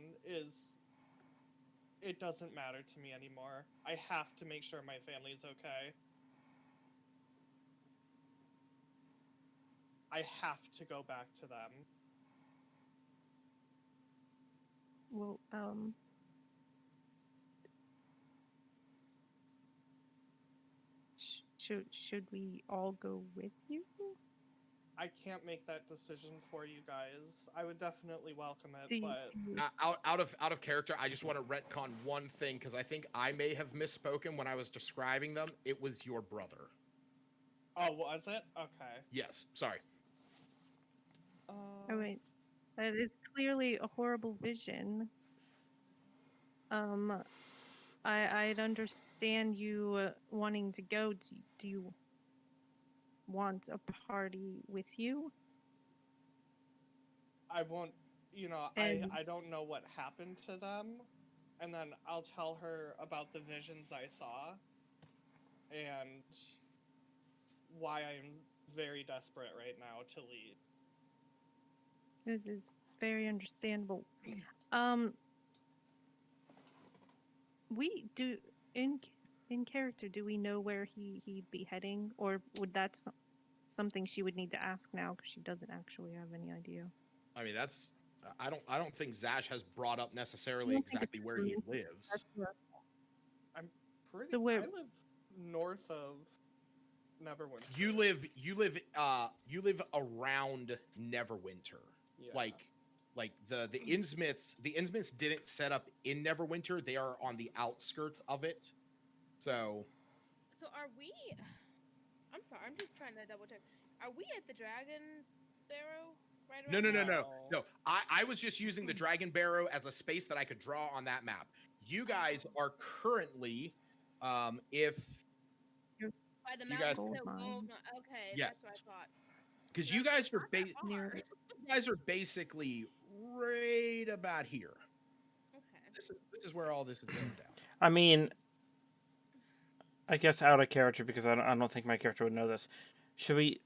it doesn't matter to me anymore. I have to make sure my family's okay. I have to go back to them. Well, should we all go with you? I can't make that decision for you guys. I would definitely welcome it, Do you- but do you- Out of character, I just want to retcon one thing because I think I may have misspoken when I was describing them. It was your brother. oh, was it? Okay. Yes. Sorry. Oh wait, that is clearly a horrible vision. I'd understand you wanting to go. Do you want a party with you? I won't, And I don't know what happened to them, and then I'll tell her about the visions I saw, and why I'm very desperate right now to leave. it's very understandable. We do in character. Do we know where he'd be heading, or would that something she would need to ask now because she doesn't actually have any idea? I mean, that's. I don't think Zash has brought up necessarily don't think it's exactly where he mentioned. lives. I'm pretty. So I where- live north of Neverwinter. You live around Neverwinter. Yeah. Like the Innsmiths didn't set up in Neverwinter. They are on the outskirts of it. So So are we? I'm sorry. I'm just trying to double check. Are we at the Dragon Barrow? Right no, around there? no. I was just using the Dragon Barrow as a space that I could draw on that map. You guys are currently, if By the you guys- mountains. Gold mine. Okay, Yes. that's what I thought. because Yeah, you guys are not that far. Near- you guys are basically right about here. Okay. This is where all this is going down. I mean, I guess out of character because I don't think my character would know this. Should we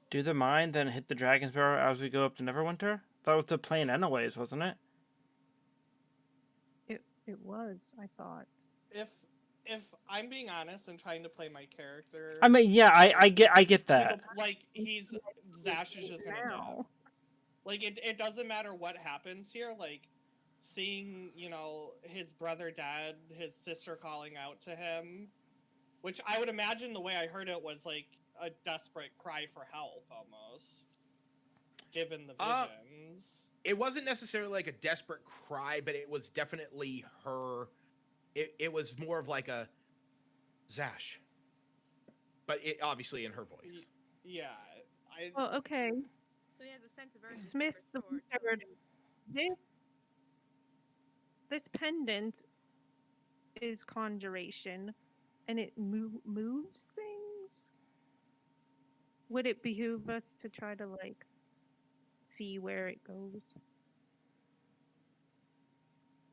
do the mine, then hit the Dragon's Barrow as we go up to Neverwinter? That was the plan anyways, wasn't it? It was. I thought. If I'm being honest and trying to play my character, I mean, yeah, I get that. like Zash is just gonna die. Now. Like it doesn't matter what happens here. Like seeing his brother dead, his sister calling out to him, which I would imagine the way I heard it was like a desperate cry for help almost, given the visions. It wasn't necessarily like a desperate cry, but it was definitely her. It was more of like a Zash, but it obviously in her voice. Yeah, Well, okay. So he has a sense of urgency. Smith the for Wizard. This pendant is conjuration, and it moves things. Would it behoove us to try to see where it goes?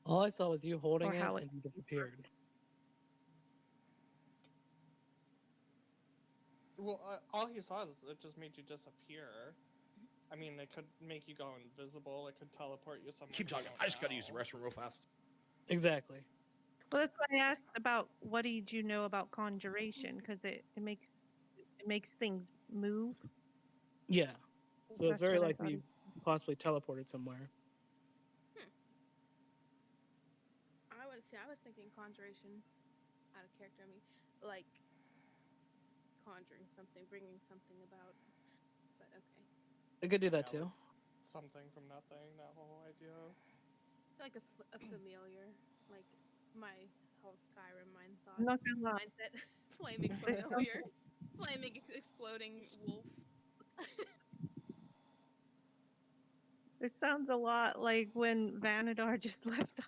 All I saw was you holding Or it how it- and you disappeared. Well, all he saw is it just made you disappear. I mean, it could make you go invisible. It could teleport you somewhere. Keep you talking. don't I just gotta use the know. restroom real fast. Exactly. Well, that's why I asked about what did you know about conjuration, because it makes things move. Yeah. So That's it's very what I likely thought you possibly teleported somewhere. I was thinking conjuration out of character. I mean, like conjuring something, bringing something about. But okay, I could do that Yeah, too. like something from nothing. That whole idea. like a familiar, like my whole Skyrim mind thought. I'm not gonna lie. Mindset, flaming familiar, flaming exploding wolf. This sounds a lot like when Vanadar just left.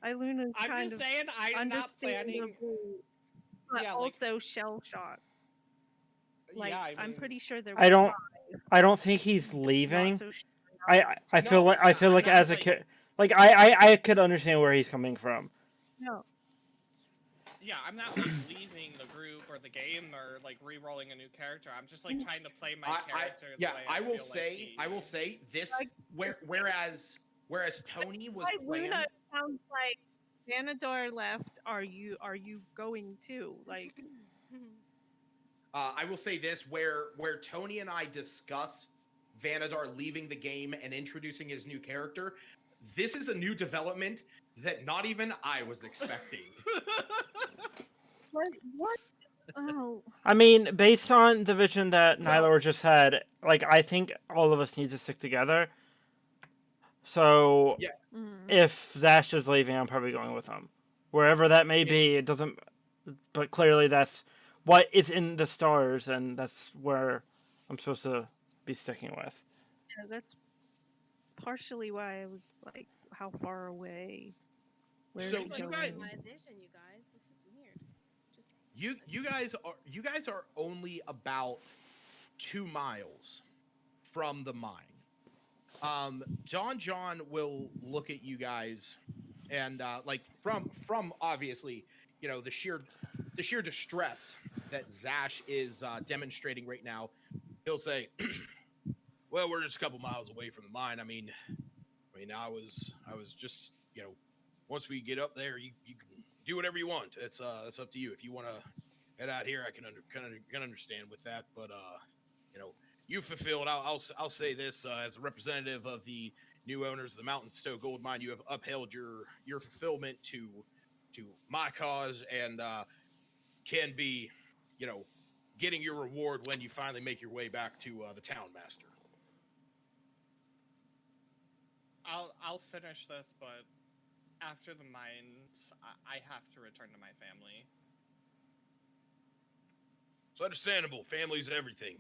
Iluna's I'm kind just of saying, I'm not planning. understandable, but Yeah, like, also shell shocked. Like, yeah, I I'm mean, pretty sure there I was don't think he's not leaving. so sure. I feel No, like I feel I'm like not, as a like- kid, like I could understand where he's coming from. No, Yeah, I'm not like leaving the group or the game or like re-rolling a new character. I'm just like trying to play my character. Yeah, the way I will feel say, like this. Like- Whereas Tony was playing. Luna sounds like Vanadar left. Are you going too? Like, I will say this: where Tony and I discussed Vanadar leaving the game and introducing his new character, this is a new development that not even I was expecting. what? Oh, I mean, based on the vision that Nylor just had, like I think all of us need to stick together. So Yeah. if Zash is leaving, I'm probably going with him, wherever that may be. It doesn't, but clearly that's what is in the stars, and that's where I'm supposed to be sticking with. yeah, that's partially why I was like, how far away? Where's So he you going? guys- my vision, you guys. This is weird. Just You guys are only about 2 miles from the mine. John will look at you guys, and like from obviously, you know, the sheer distress that Zash is demonstrating right now. He'll say, "Well, we're just a couple miles away from the mine. I mean, I was just, you know, once we get up there, you can do whatever you want. It's up to you. If you want to head out here, I can understand with that. But you know, you fulfilled. I'll say this as a representative of the new owners of the Mountain Stowe Gold Mine, you have upheld your fulfillment to my cause, and can be, you know, getting your reward when you finally make your way back to the town master." I'll finish this, but after the mines, I have to return to my family. It's understandable. Family's everything.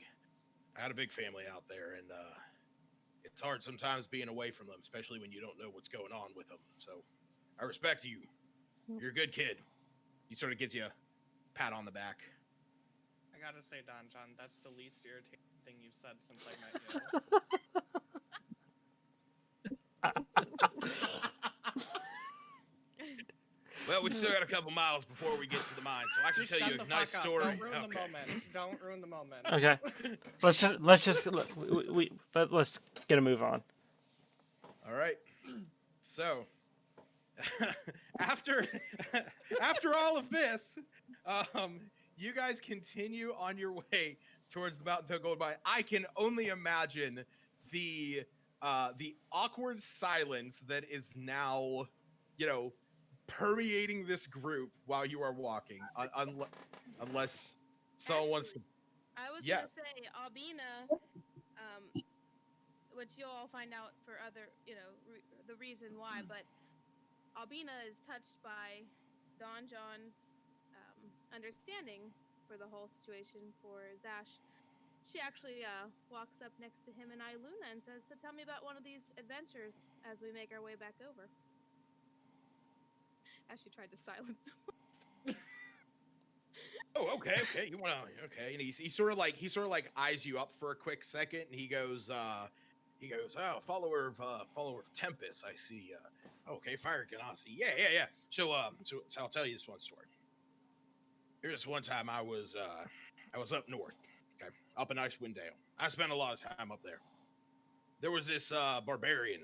I had a big family out there, and it's hard sometimes being away from them, especially when you don't know what's going on with them. So I respect you. You're a good kid. He sort of gives you a pat on the back. I gotta say, Don John, that's the least irritating thing you've said since I met you. Well, we still got a couple miles before we get to the mine, so I can Just tell shut you the a nice fuck up. story. Don't ruin the moment. Don't ruin the moment. Okay, let's get a move on. All right. So after all of this, you guys continue on your way towards the Mountain Toe Gold Mine. I can only imagine the awkward silence that is now, you know, permeating this group while you are walking, unless someone wants to. I was Yeah. gonna say Albina, which you'll all find out for other, you know, the reason why. But Albina is touched by Don John's understanding for the whole situation for Zash. She actually walks up next to him and Luna and says, "So tell me about one of these adventures as we make our way back over." As she tried to silence him. Oh, okay. You want to? Okay. And he sort of like eyes you up for a quick second, and he goes, "Oh, follower of Tempest, I see. Okay, Fire Ganassi. Yeah. So I'll tell you this one story. Here's one time I was up north, okay, up in Icewind Dale. I spent a lot of time up there. There was this barbarian,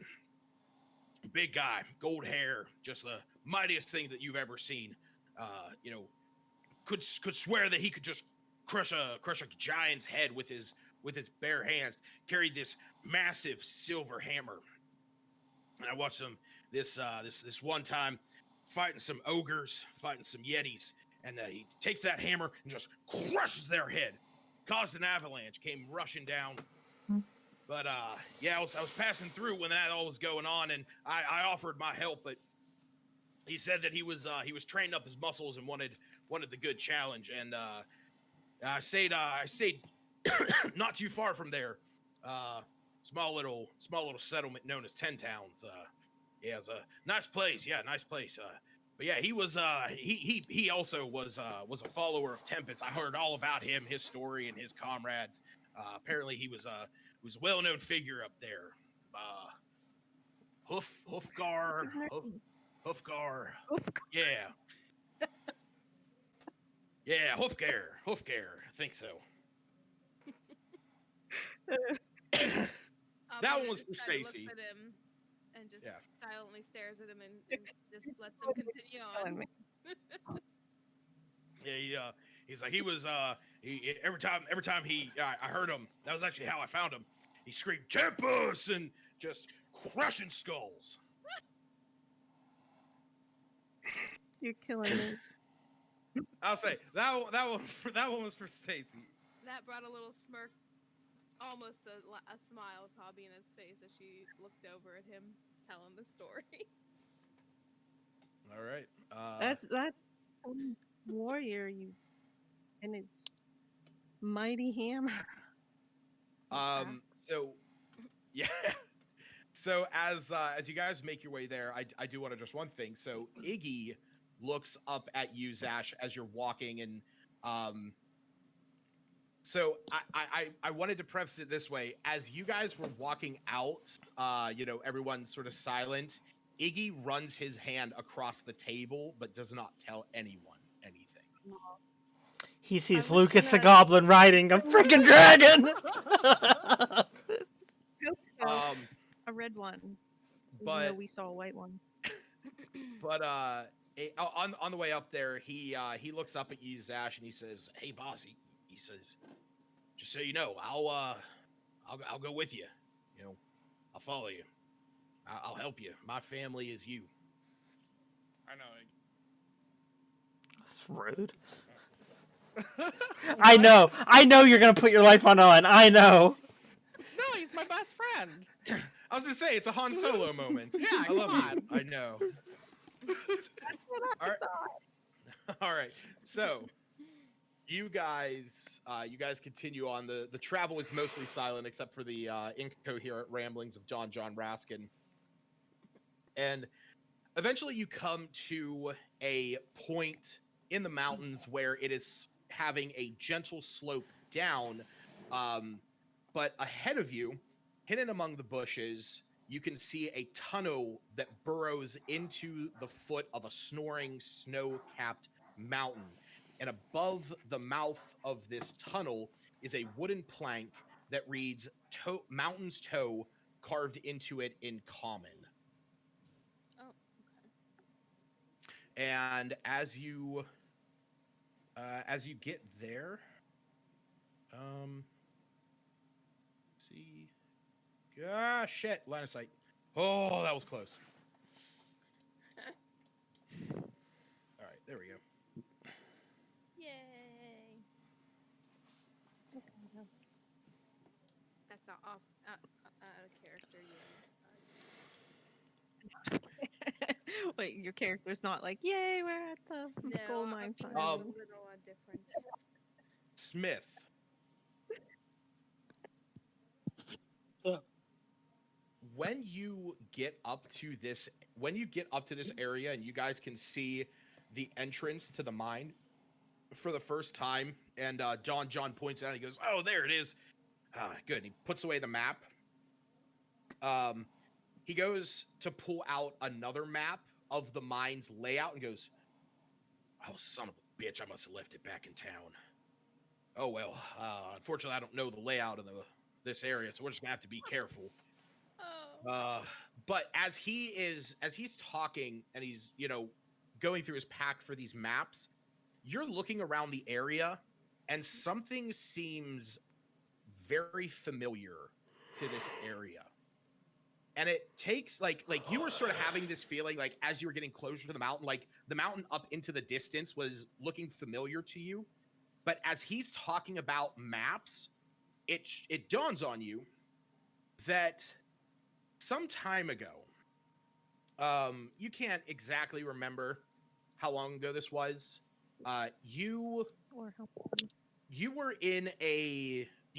big guy, gold hair, just the mightiest thing that you've ever seen. You know, could swear that he could just crush a giant's head with his bare hands. Carried this massive silver hammer. And I watched him this one time fighting some ogres, fighting some yetis, and he takes that hammer and just crushes their head. Caused an avalanche, came rushing down. But yeah, I was passing through when that all was going on, and I offered my help, but he said that he was trained up his muscles and wanted the good challenge, and I stayed not too far from there. Small little settlement known as Ten Towns. Yeah, it's a nice place. Yeah, nice place. But yeah, he was he also was a follower of Tempest. I heard all about him, his story, and his comrades. Apparently, he was a well-known figure up there. What's his name? Hoofgar. Oof. Yeah, yeah, Hoofgar. I think so. That one Albina was for just kinda looks Stacy. at him and just Yeah. silently stares at him and just lets him continue Killing on. me. Yeah, he's like he was every time he I heard him. That was actually how I found him. He screamed "Tempest" and just crushing skulls. You're killing me. I'll say that one was for Stacy. That brought a little smirk, almost a smile to Albina's face as she looked over at him, telling the story. All right. That's some warrior you and it's mighty hammer. um. Axe. So yeah. So as you guys make your way there, I do want to address one thing. So Iggy looks up at you, Zash, as you're walking, and so I wanted to preface it this way: as you guys were walking out, everyone's sort of silent. Iggy runs his hand across the table, but does not tell anyone anything. He sees was Lucas the gonna- Goblin riding a freaking dragon. Hope so. Um, A red one. Even though but we saw a white one. on the way up there, he looks up at you, Zash, and he says, "Hey, boss," he says, "just so you know, I'll go with you. You know, I'll follow you. I'll help you. My family is you." I know. That's rude. I know you're gonna put your life on the line. I know. No, he's my best friend. I was gonna say it's a Han Solo moment. Yeah, I love come you. I know. All right. All right. So you guys continue on. The travel is mostly silent except for the incoherent ramblings of John Raskin. And eventually you come to a point in the mountains where it is having a gentle slope down, but ahead of you, hidden among the bushes, you can see a tunnel that burrows into the foot of a snoring, snow-capped mountain. And above the mouth of this tunnel is a wooden plank that reads Mountain's Toe carved into it in common. Oh, And as you get there, let's see. Ah, shit, line of sight. Oh, that was close. All right, there we go. yay! That's off out of character. Yeah, sorry. Wait, your character's not like, yay, we're at the gold mine. Albina's finally." a little different. Smith. Yeah. When you get up to this area and you guys can see the entrance to the mine for the first time, and John points out, he goes, "Oh, there it is." Good. And he puts away the map. He goes to pull out another map of the mine's layout and goes, "Oh, son of a bitch, I must have left it back in town. Oh well, unfortunately I don't know the layout of this area, so we're just gonna have to be careful." Oh. But as he's talking and he's, going through his pack for these maps, you're looking around the area and something seems very familiar to this area. And it takes like you were sort of having this feeling like as you were getting closer to the mountain, like the mountain up into the distance was looking familiar to you. But as he's talking about maps, it dawns on you that some time ago, you can't exactly remember how long ago this was. You Or how you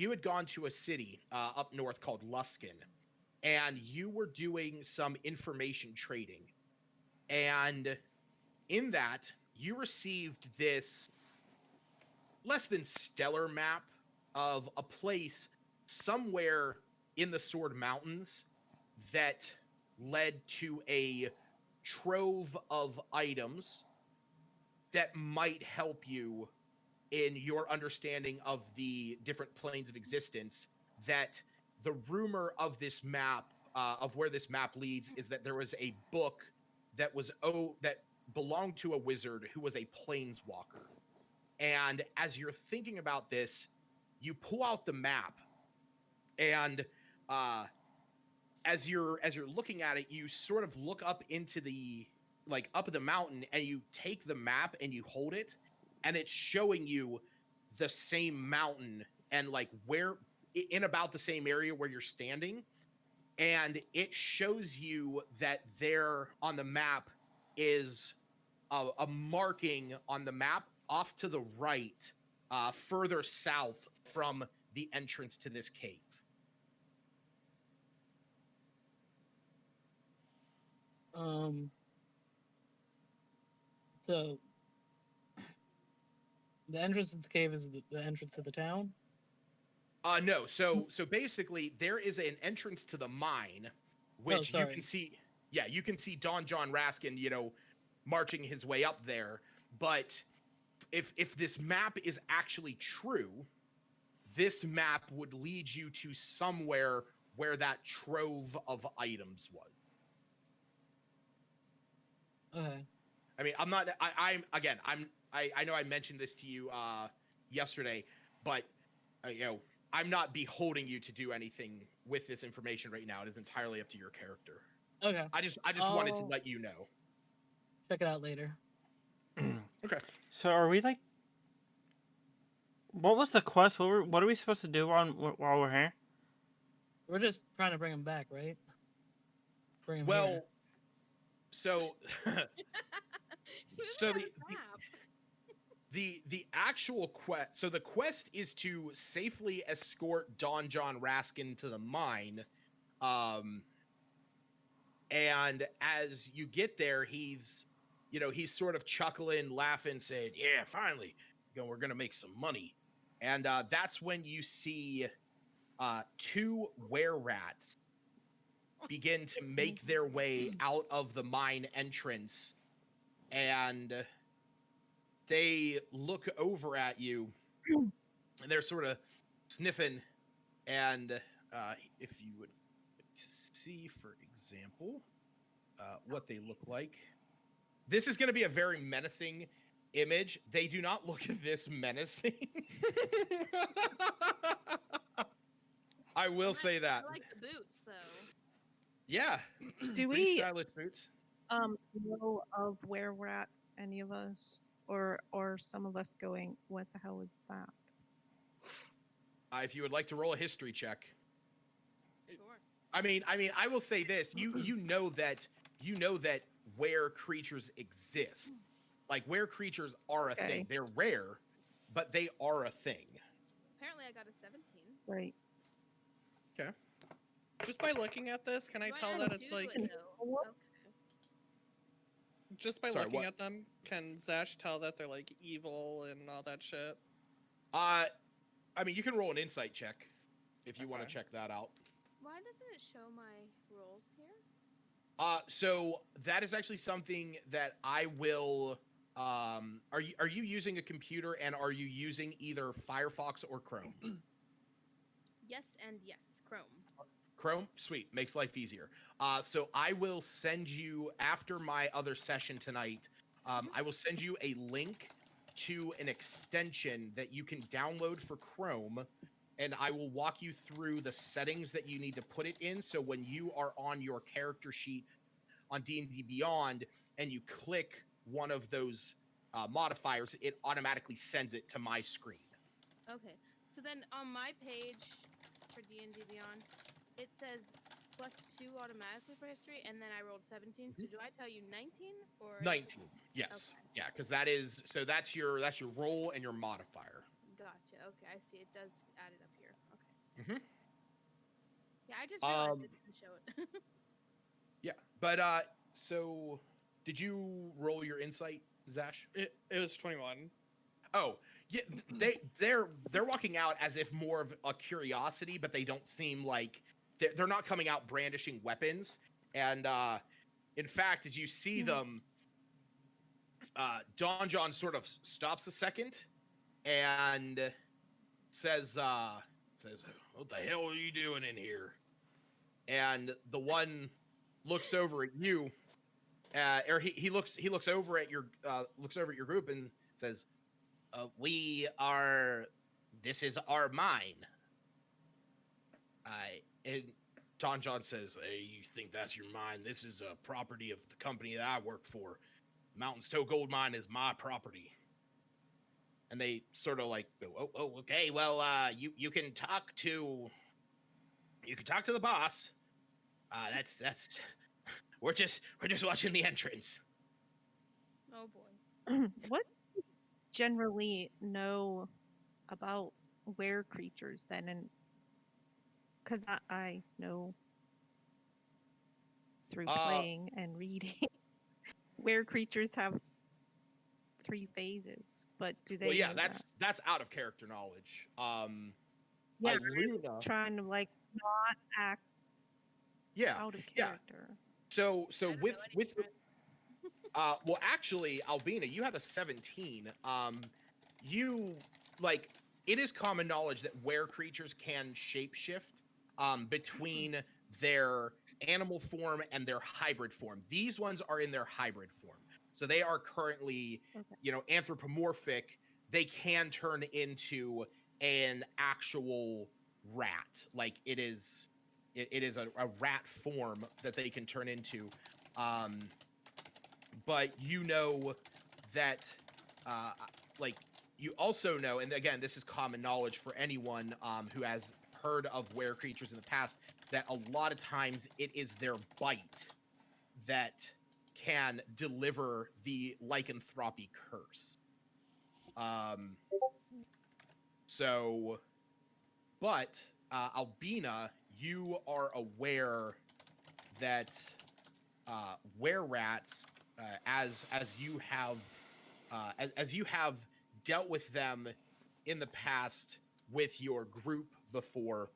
had gone to a city up north called Luskin, and you were doing some information trading. And in that, you received this less than stellar map of a place somewhere in the Sword Mountains that led to a trove of items that might help you in your understanding of the different planes of existence. That the rumor of this map, of where this map leads, is that there was a book that that belonged to a wizard who was a planeswalker. And as you're thinking about this, you pull out the map, and as you're looking at it, you sort of look up into the up the mountain, and you take the map and you hold it, and it's showing you the same mountain and where in about the same area where you're standing, and it shows you that there on the map is a marking on the map off to the right, further south from the entrance to this cave. So the entrance to the cave is the entrance to the town? No. So basically, there is an entrance to the mine, which you can see. Yeah, you can see Don John Raskin, marching his way up there. But if this map is actually true, this map would lead you to somewhere where that trove of items was. Okay. I mean, I'm not. I know I mentioned this to you yesterday, but I'm not beholding you to do anything with this information right now. It is entirely up to your character. Okay. I just wanted to let you know. Check it out later. Okay. So are we what was the quest? What are we supposed to do while we're here? We're just trying to bring him back, right? Bring him Well, here. so so the actual quest. So the quest is to safely escort Don John Raskin to the mine. And as you get there, he's sort of chuckling, laughing, saying, "Yeah, finally, we're gonna make some money." And that's when you see two were-rats begin to make their way out of the mine entrance, and they look over at you, and they're sort of sniffing. And if you would like to see, for example, what they look like, this is going to be a very menacing image. They do not look this menacing. I will say that. I like the boots, though. Yeah. Do Pretty we stylish boots. know of where rats, any of us, or some of us going, what the hell is that? If you would like to roll a history check. Sure. I mean, I will say this: you know that where creatures exist, where creatures are a thing. They're rare, but they are a thing. Apparently, I got a 17. Right. Okay. Just by looking at this, can I tell that it's like? Okay. Just by Sorry, looking what? at them, can Zash tell that they're like evil and all that shit? I mean, you can roll an insight check if you want to check that out. Why doesn't it show my rolls here? So that is actually something that I will. Are you using a computer, and are you using either Firefox or Chrome? Yes and yes, Chrome. Chrome, sweet, makes life easier. So I will send you after my other session tonight. I will send you a link to an extension that you can download for Chrome, and I will walk you through the settings that you need to put it in. So when you are on your character sheet on D&D Beyond and you click one of those modifiers, it automatically sends it to my screen. Okay, so then on my page for D&D Beyond, it says +2 automatically for history, and then I rolled 17. So do I tell you 19 or 19? Yes. Okay. Yeah, because that's your roll and your modifier. Gotcha. Okay, I see. It does add it up here. Okay. Mhm. Yeah, I just realized Um, it didn't show it. yeah, but so did you roll your insight, Zash? It was 21. Oh, yeah, they're walking out as if more of a curiosity, but they don't seem like they're not coming out brandishing weapons. And in fact, as you see them, Don John sort of stops a second and says, "What the hell are you doing in here?" And the one looks over at you, or he looks over at your group and says, "We are. This is our mine." And Don John says, "Hey, you think that's your mine? This is a property of the company that I work for. Mountains Toe Gold Mine is my property." And they sort of like go, "Oh, okay. Well, you can talk to the boss. That's we're just watching the entrance." Oh boy. What do you generally know about were creatures then? And because I know through Uh, playing and reading, were creatures have 3 phases, but do well, they yeah, know that? that's out of character knowledge. Yeah, Luna, trying to like not act yeah, out of yeah. character. So I don't know anything. with Right? well, actually, Albina, you have a 17. You like it is common knowledge that were creatures can shapeshift between their animal form and their hybrid form. These ones are in their hybrid form, so they are currently, Okay. anthropomorphic. They can turn into an actual rat, like it is. It is a rat form that they can turn into. But you know that uh, like you also know, and again this is common knowledge for anyone who has heard of were creatures in the past, that a lot of times it is their bite that can deliver the lycanthropy curse. um so but Albina, you are aware that were rats, as you have as you have dealt with them in the past with your group before,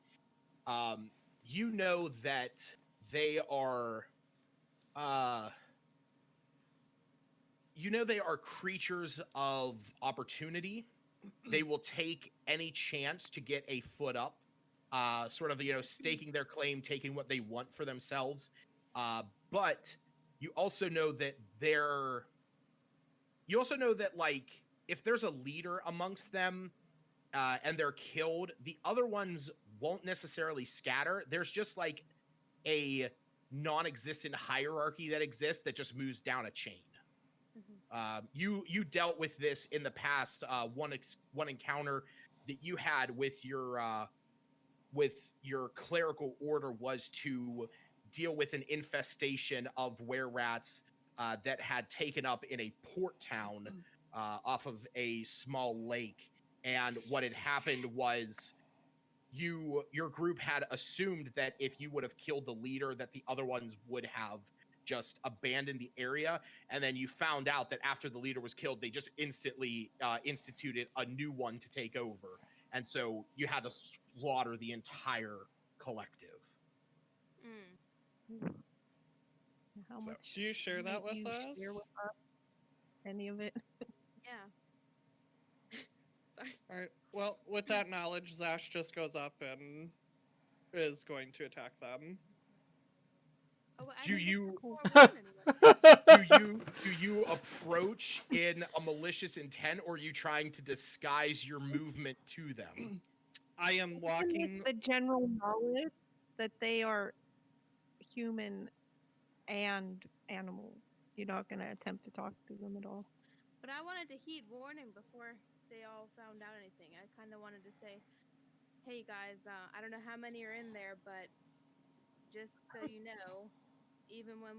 you know that they are uh, they are creatures of opportunity. They will take any chance to get a foot up, sort of staking their claim, taking what they want for themselves. But you also know that like if there's a leader amongst them and they're killed, the other ones won't necessarily scatter. There's just like a non-existent hierarchy that exists that just moves down a chain. You dealt with this in the past. One encounter that you had with your clerical order was to deal with an infestation of were rats that had taken up in a port town off of a small lake. And what had happened was your group had assumed that if you would have killed the leader, that the other ones would have just abandoned the area. And then you found out that after the leader was killed, they just instantly instituted a new one to take over. And so you had to slaughter the entire collective. Mm. How So- much Do you share that with you us? share with us? Any of it? Yeah. Sorry. All right. Well, with that knowledge, Zash just goes up and is going to attack them. Oh, I Do didn't you forewarn anyone. do you approach in a malicious intent, or are you trying to disguise your movement to them? I am Even walking. with the general knowledge that they are human and animal, you're not going to attempt to talk to them at all. But I wanted to heed warning before they all found out anything. I kind of wanted to say, hey guys, I don't know how many are in there, but just so you know, even when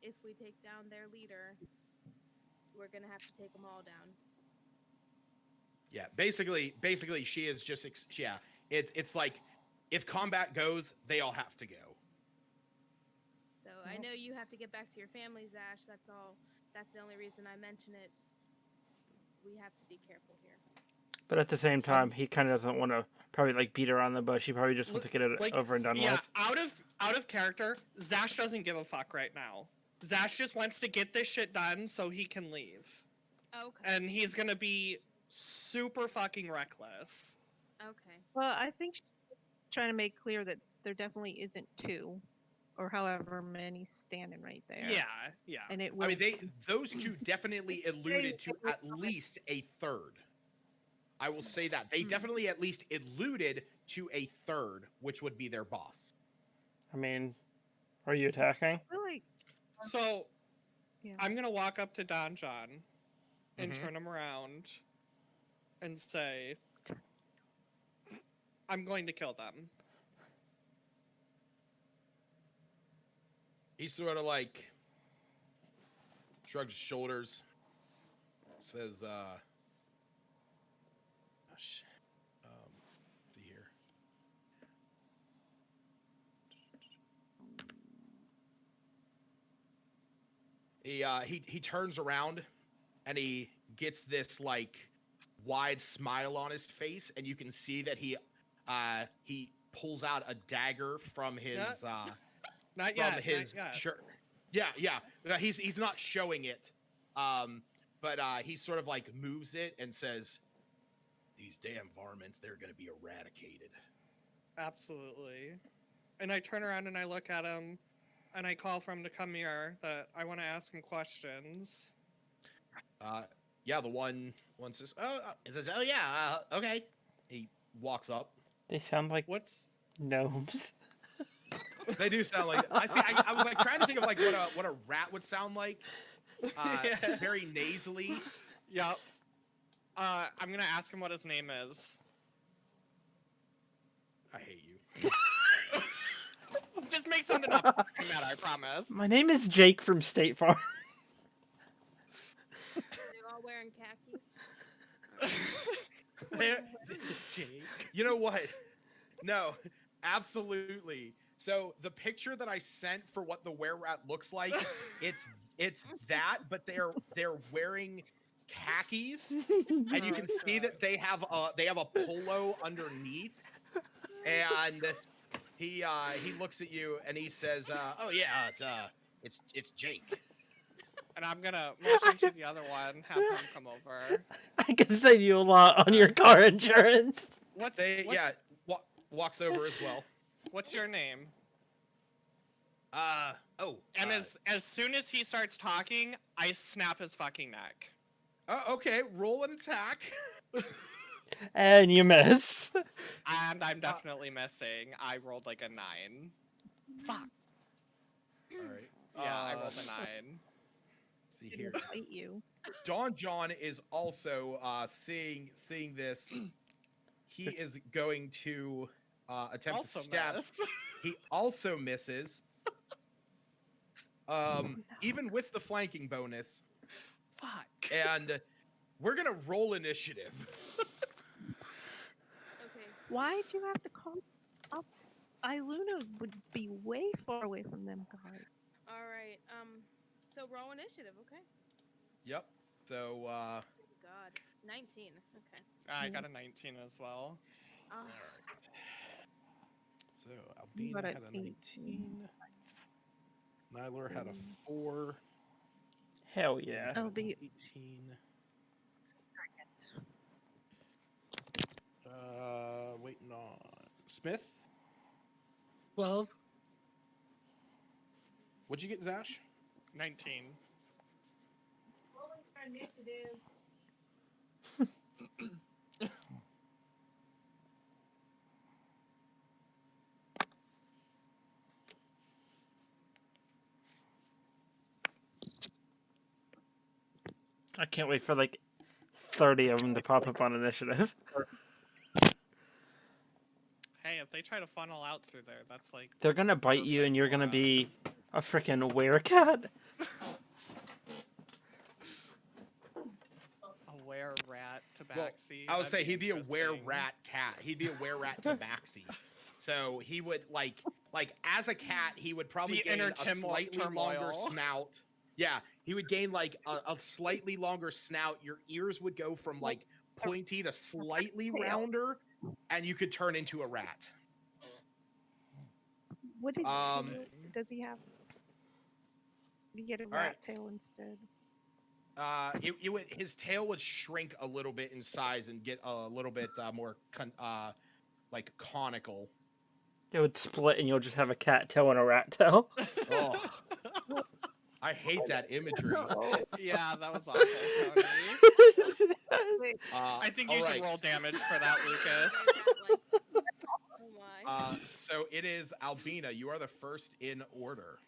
if we take down their leader, we're going to have to take them all down. Yeah, basically, she is just yeah. It's like if combat goes, they all have to go. So I know you have to get back to your family, Zash. That's all. That's the only reason I mention it. We have to be careful here. But at the same time, he kind of doesn't want to probably like beat around the bush. He probably just wants to get it Like, over and done yeah, with. out of character, Zash doesn't give a fuck right now. Zash just wants to get this shit done so he can leave. Okay. And he's gonna be super fucking reckless. Okay. Well, I think she's trying to make clear that there definitely isn't two, or however many standing right there. Yeah. And it will. I mean, those two definitely alluded to at least a third. I will say that they definitely at least alluded to a third, which would be their boss. I mean, are you attacking? Really? So, Yeah. I'm gonna walk up to Don John and Mhm. turn him around and say, I'm going to kill them. He sort of like shrugs his shoulders, says, let's see here. He turns around and he gets this like wide smile on his face, and you can see that he pulls out a dagger from his Not from yet. his not yet. shirt. Yeah. He's not showing it, but he sort of like moves it and says, "These damn varmints, they're gonna be eradicated." Absolutely. And I turn around and I look at him and I call for him to come here that I want to ask him questions. Yeah, the one says, it says, "Oh yeah, okay." He walks up. They sound like What's gnomes. They do sound like. I was like trying to think of like what a rat would sound like. Yeah. Very nasally. Yep. I'm gonna ask him what his name is. I hate you. Just make something up after that, I promise. My name is Jake from State Farm. They're all wearing khakis. You know what? No, absolutely. So the picture that I sent for what the were-rat looks like, it's that, but they're wearing khakis, and you can see that they have a polo underneath, and he looks at you and he says, "Oh yeah, it's Jake." And I'm gonna motion to the other one, have him come over. I can save you a lot on your car insurance. Walks over as well. What's your name? And as soon as he starts talking, I snap his fucking neck. Okay, roll an attack. And you miss. And I'm definitely missing. I rolled like a 9. Fuck. All right. Yeah, I rolled a 9. See Didn't here. fight you. Don John is also seeing this. He is going to attempt Also to stab. miss. He also misses. Even with the flanking bonus, Fuck. and we're gonna roll initiative. Okay. Why'd you have to call up? Iluna would be way far away from them guys. All right. So roll initiative. Okay. Yep. So God. 19. Okay. I got a 19 as well. Ah, all right. So You Albina got had an a 19. Nyler had a 4. Hell yeah. I'll be 18. second. Waiting on Smith. 12. What'd you get, Zash? 19. I can't wait for like 30 of them to pop up on initiative. Hey, if they try to funnel out through there, that's like... They're gonna bite you and you're gonna be a freaking werecat. a were rat to tabaxi. I would That'd say he'd be a interesting. were-rat cat. He'd be a were-rat tabaxi. So he would like as a cat, he would probably The gain inner a slightly longer turmoil. snout. Yeah, he would gain like a slightly longer snout. Your ears would go from like pointy to slightly tail. rounder, and you could turn into a rat. What is Um, tail? Does he have? You get a right. rat tail instead. His tail would shrink a little bit in size and get a little bit more like conical. It would split, and you'll just have a cat tail and a rat tail. Oh, I hate that imagery. Yeah, that was awful, Tony. I think you all should right. roll damage for that, Lucas. Oh my. So it is Albina. You are the first in order.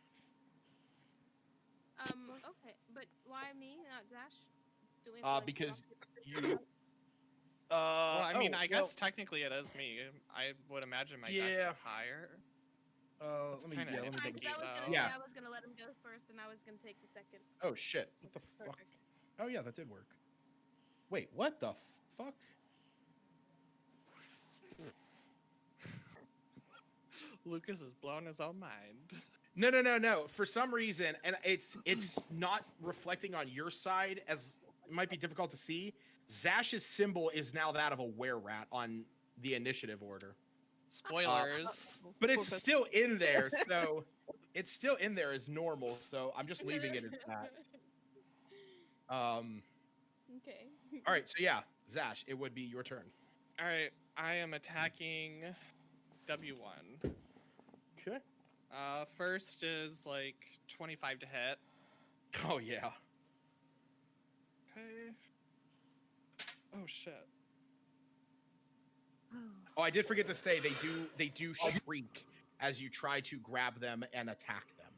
Okay, but why me, not Zash? Do we have to, Because rock, paper, you. scissors? Well, I mean, I well, guess technically it is me. I would imagine my dex Yeah. is higher. let me kinda yeah, let me I double was check. gonna say Yeah. I was gonna let him go first, and I was gonna take the second. Oh shit! What the fuck? Perfect. Oh yeah, that did work. Wait, what the fuck? Lucas is blowing his own mind. No. For some reason, and it's not reflecting on your side, as it might be difficult to see. Zash's symbol is now that of a were-rat on the initiative order. Spoilers. But it's still in there, so it's still in there as normal, so I'm just leaving it as that. Okay. All right, so yeah, Zash, it would be your turn. All right, I am attacking W1. Okay. First is like 25 to hit. Oh yeah. Okay. Oh shit. Oh, I did forget to say they do shriek as you try to grab them and attack them.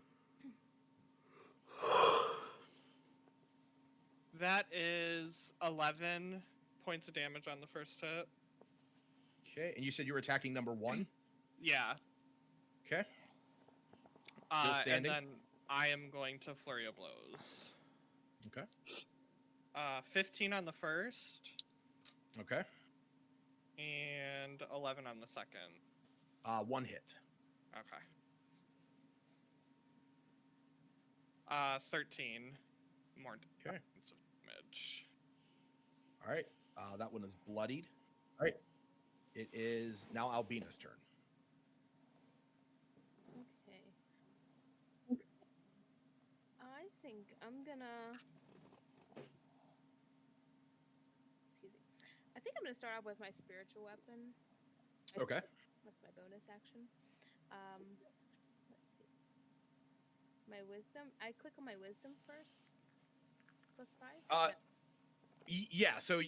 That is 11 points of damage on the first hit. Okay, and you said you were attacking number 1? Yeah. Okay. And standing? then I am going to flurry of blows. Okay. 15 on the first. Okay. And 11 on the second. 1 hit. Okay. 13 more Okay. damage. All right. That one is bloodied. All right. It is now Albina's turn. Okay. I think I'm gonna. Excuse me. I think I'm gonna start off with my spiritual weapon. Okay. That's my bonus action. Let's see. My wisdom. I click on my wisdom first. +5. Yeah. So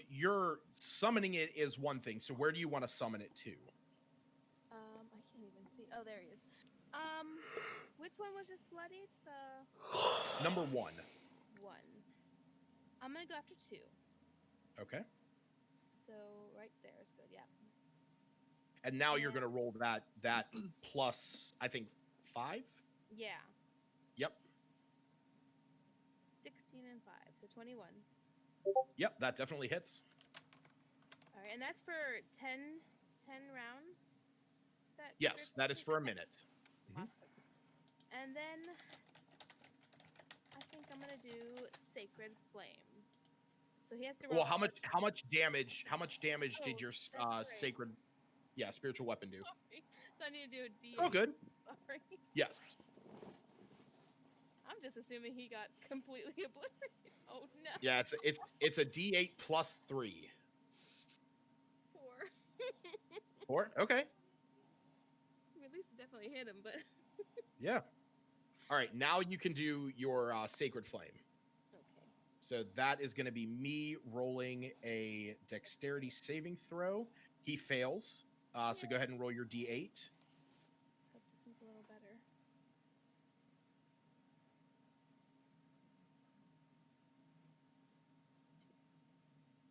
you're summoning it is one thing. So where do you want to summon it to? I can't even see. Oh, there he is. Which one was just bloodied? The Number 1. 1. I'm gonna go after 2. Okay. So right there is good. Yeah. And now you're gonna roll that plus I think 5. Yeah. Yep. 16 and 5, so 21. Yep. That definitely hits. All right, and that's for 10 rounds. Yes, that is for a minute. Awesome. And then I think I'm gonna do Sacred Flame. So he has to roll. Well, how much damage did your that's right. sacred spiritual weapon do? Sorry. So I need to do a D8. Oh, good. Sorry. Yes. I'm just assuming he got completely obliterated. Oh no. Yeah, it's a D8 plus 3. 4. 4? Okay. I mean, at least it definitely hit him, but Yeah. All right, now you can do your Sacred Flame. okay. So that is going to be me rolling a dexterity saving throw. He fails. So go ahead and roll your D8. Let's hope this one's a little better.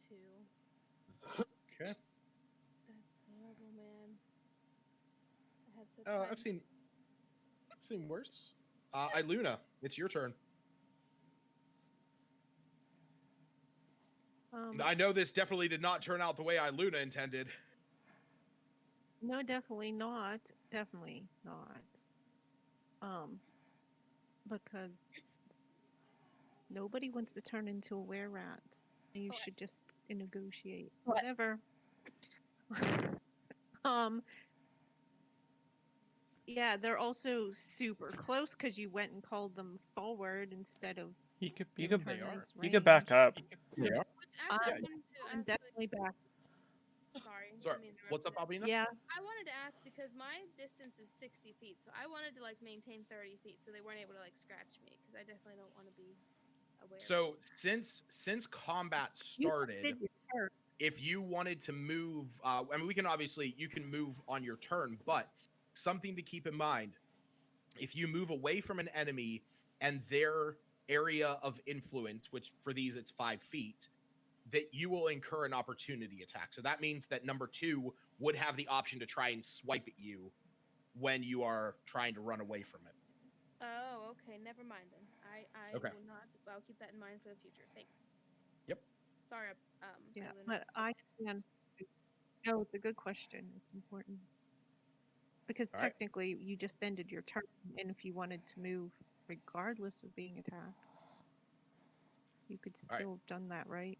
2. Okay. That's horrible, man. I had such. I've seen worse. Iluna, it's your turn. I know this definitely did not turn out the way Luna intended. No, definitely not. Definitely not. Because nobody wants to turn into a were-rat. And you should just negotiate. Whatever. um, yeah, they're also super close because you went and called them forward instead of You could giving her nice you could back range. up. They are. Which actually, I I'm wanted to I'm actually. definitely back. Sorry. Sorry, didn't mean to what's up, interrupt you. Albina? Yeah, I wanted to ask because my distance is 60 feet, so I wanted to like maintain 30 feet, so they weren't able to like scratch me because I definitely don't want to be aware. So since combat you started, did your turn. if you wanted to move, I mean, you can move on your turn, but something to keep in mind: if you move away from an enemy and their area of influence, which for these it's 5 feet, that you will incur an opportunity attack. So that means that number 2 would have the option to try and swipe at you when you are trying to run away from it. Oh, okay. Never mind then. I Okay. will not. I'll keep that in mind for the future. Thanks. Yep. Sorry. Yeah, Luna. but I can. No, it's a good question. It's important because All right. technically you just ended your turn, and if you wanted to move regardless of being attacked, you could All right. still have done that, right?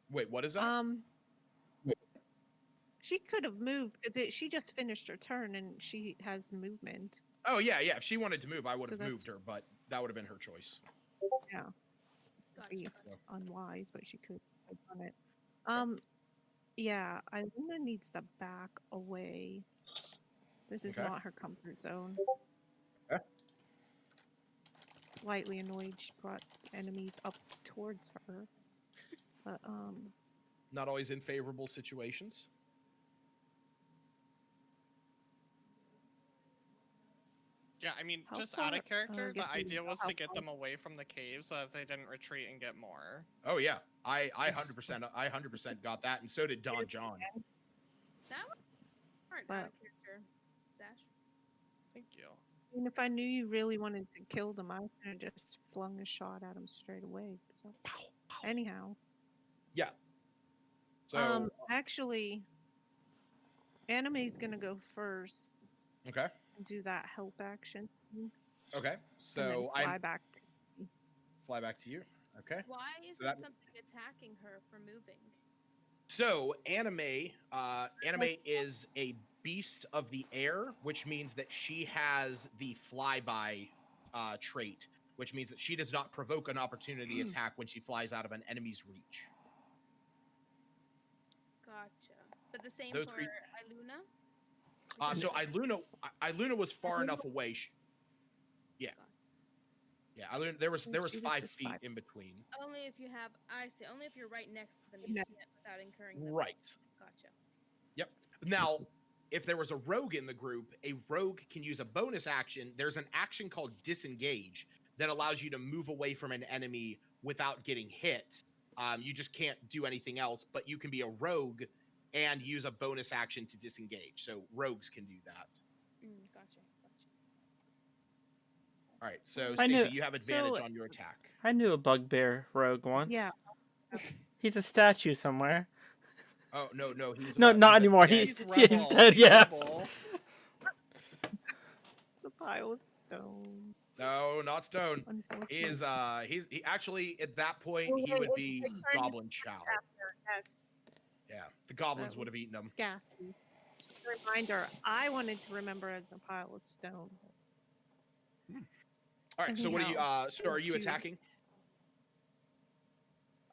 Wait, what is that? She could have moved because she just finished her turn and she has movement. Oh yeah. If she wanted to move, I would So have that's- moved her, but that would have been her choice. Yeah, Gotcha. be Gotcha. unwise, but she could have done it. Yeah, Iluna needs to back away. This is Okay. not her comfort zone. Okay. Slightly annoyed she brought enemies up towards her. But Not always in favorable situations. Yeah, I mean, How just out far- of character, guess the we idea know was how to get far- them away from the cave so that they didn't retreat and get more. Oh yeah, I 100% got that, and so did Don John. That was smart. Out But- of character. Sash. Thank you. I mean, if I knew you really wanted to kill them, I could have just flung a shot at them straight away. So Pow, pow. anyhow, Yeah. So actually, Anime's gonna go first okay, and do that help action, okay. and then So fly I back. fly back to you. Okay. Why isn't that- something attacking her for moving? So anime is a beast of the air, which means that she has the flyby trait, which means that she does not provoke an opportunity attack when she flies out of an enemy's reach. Gotcha. But the same Those for cre- Iluna? So Iluna was far enough away. Yeah. Yeah, Iluna, there was She 5 just feet 5. in between. Only if you have. I see. Only if you're right next to them, you Yeah. can't without incurring them. Right. Gotcha. Yep. Now, if there was a rogue in the group, a rogue can use a bonus action. There's an action called disengage that allows you to move away from an enemy without getting hit. You just can't do anything else, but you can be a rogue and use a bonus action to disengage. So rogues can do that. Gotcha. All right. So I knew- Stacey, you have advantage So- on your attack. I knew a bugbear rogue once. Yeah. He's a statue somewhere. Oh no, he's No, not he's a anymore. dead- He's dead. Yeah. Rebel. The pile of stone. No, not stone. Unfortunately. He actually at that point Well, he wait, would it's be my turn. goblin chow. Yes, Yeah, the goblins That would have was- eaten him. gassy. Reminder, I wanted to remember as a pile of stone. All right, so what are you? Anyhow, So are you two. attacking?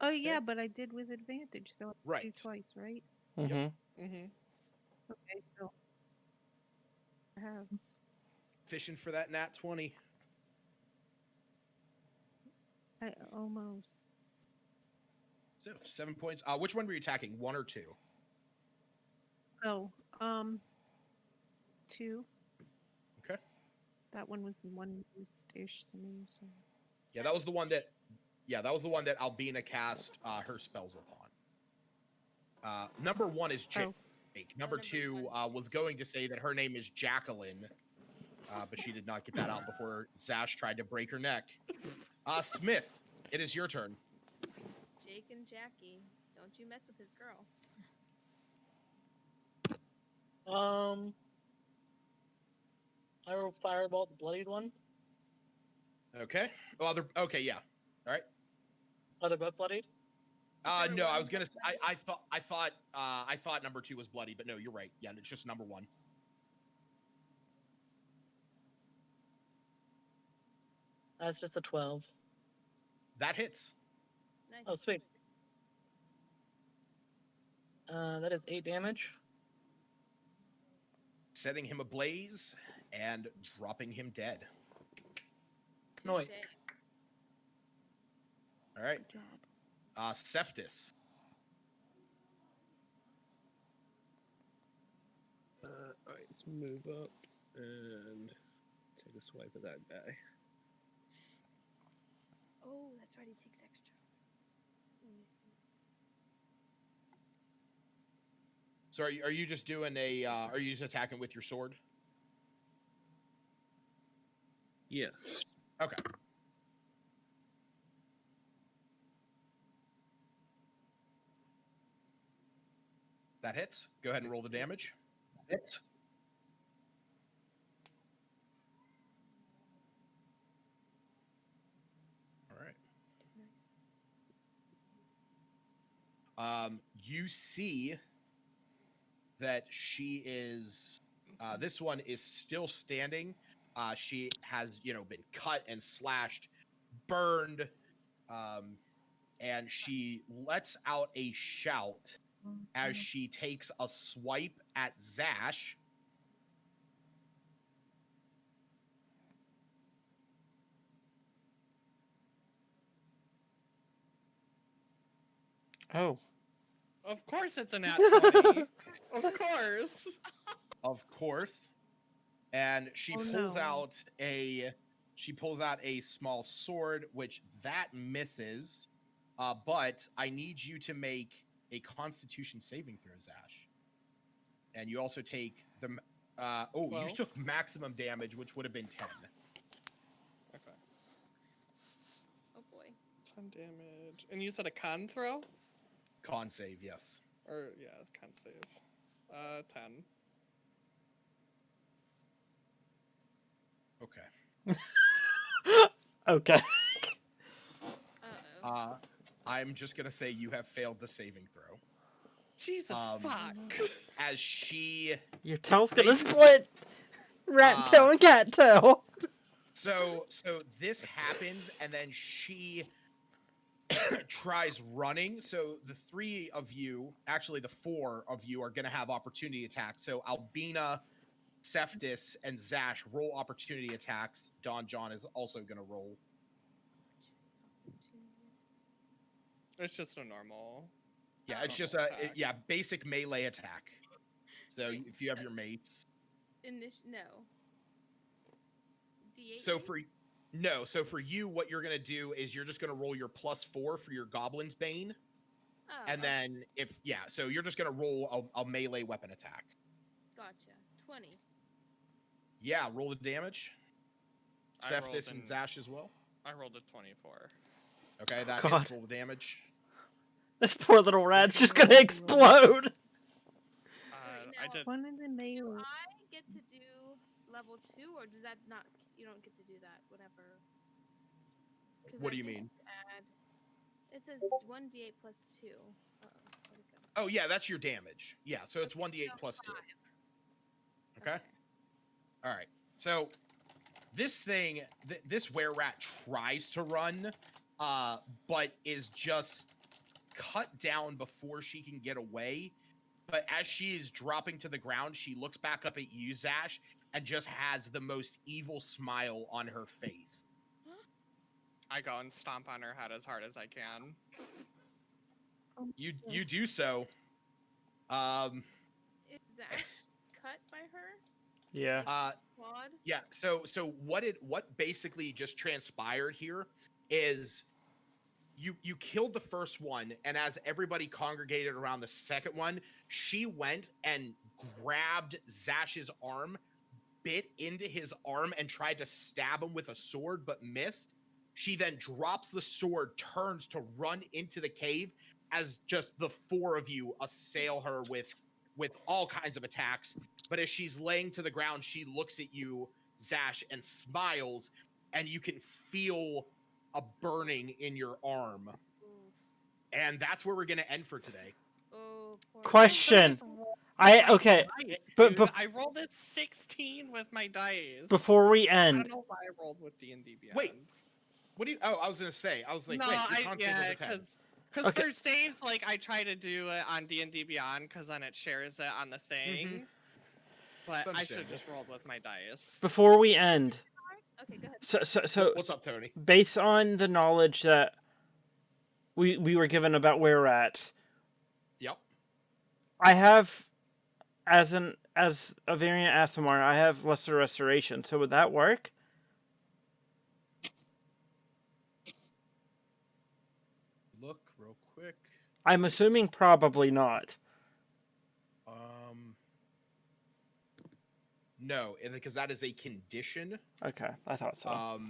Oh yeah, but I did with advantage, so I do Right. twice, right? Mm-hmm. Mm-hmm. Okay, so I have Fishing for that nat 20. I almost. So 7 points. Which one were you attacking? 1 or 2? Oh, 2. Okay. That one was one ish to me. So. Yeah, that was the one that. Yeah, that was the one that Albina cast her spells upon. Number 1 is Jake. Oh. Number number 2 one. was going to say that her name is Jacqueline, but she did not get that out before Zash tried to break her neck. Smith, it is your turn. Jake and Jackie, don't you mess with his girl. I will fireball the bloodied one. Okay. Oh, okay, yeah. All right. Are they both bloodied? there No, I one was gonna. bloody? I thought number 2 was bloody, but no, you're right. Yeah, it's just number 1. That's just a 12. That hits. Nice. Oh, sweet. That is 8 damage. Setting him ablaze and dropping him dead. Noise. Touche. All right. Good job. Cephas. Alright, let's move up and take a swipe at that guy. Oh, that's right. He takes extra. Let me see. So are you just doing a? Are you just attacking with your sword? Yes. Okay. That hits. Go ahead and roll the damage. Hits. All right. You see that she is. This one is still standing. She has, been cut and slashed, burned, and she lets out a shout as she takes a swipe at Zash. Oh. Of course it's a nat 20. Of course. Of course. And she pulls out a small sword, which that misses. But I need you to make a Constitution saving throw, Zash. And you also take the you 12? took maximum damage, which would have been 10. Okay. Oh boy. 10 damage. And you said a con throw? Con save, yes. Or, yeah, con save. 10. Okay. Okay. Uh-oh. I'm just gonna say you have failed the saving throw. Jesus fuck. As she Your tail's gonna split. Rat tail and cat tail. So this happens, and then she tries running. So the 3 of you, actually the 4 of you, are going to have opportunity attacks. So Albina, Cephas, and Zash roll opportunity attacks. Don John is also going to roll. It's just a normal. Yeah, it's normal just attack. basic melee attack. So Wait, if you have your mates. No. D8. So for you, what you're going to do is you're just going to roll your +4 for your Goblin's Bane. Oh, And then so you're just going to roll a melee weapon attack. Gotcha. 20. Yeah, roll the damage. I rolled Cephas and an- Zash as well. I rolled a 24. Okay, that God. hits. Roll the damage. This poor little rat's just gonna explode. Wait, I now, did. One of the Do melee. I get to do level 2, or does that not? You don't get to do that. Whatever. 'Cause What I do you think mean? Add, it says 1d8 plus 2. Uh-oh. Where'd it go? Oh yeah, that's your damage. Yeah, so it's 1d8 So plus 2. 5. Okay. All right. So this thing, this were-rat tries to run, but is just cut down before she can get away. But as she is dropping to the ground, she looks back up at you, Zash, and just has the most evil smile on her face. I go and stomp on her head as hard as I can. You do so. Is Zash cut by her? Yeah. Squad? Yeah. So what basically just transpired here is you killed the first one, and as everybody congregated around the second one, she went and grabbed Zash's arm, bit into his arm, and tried to stab him with a sword, but missed. She then drops the sword, turns to run into the cave as just the four of you assail her with all kinds of attacks. But as she's laying to the ground, she looks at you, Zash, and smiles, and you can feel a burning in your arm. Oof. And that's where we're going to end for today. Oh, poor Question. My Okay, dice, but dude. I rolled a 16 with my dice. before we I end, don't know why I rolled with D&D Beyond. Wait, what do you? Oh, I was going to say. I was like, no, wait, your con save was a 10. because Okay. for saves, like I try to do it on D&D Beyond because then it shares it on the thing. But I should have just rolled with my dice. before we end, Okay, go ahead. so What's up, Tony? based on the knowledge that we were given about where we're at, Yep. I have, as a variant Asimar, I have lesser restoration. So would that work? Look real quick. I'm assuming probably not. No, because that is a condition. Okay, I thought so.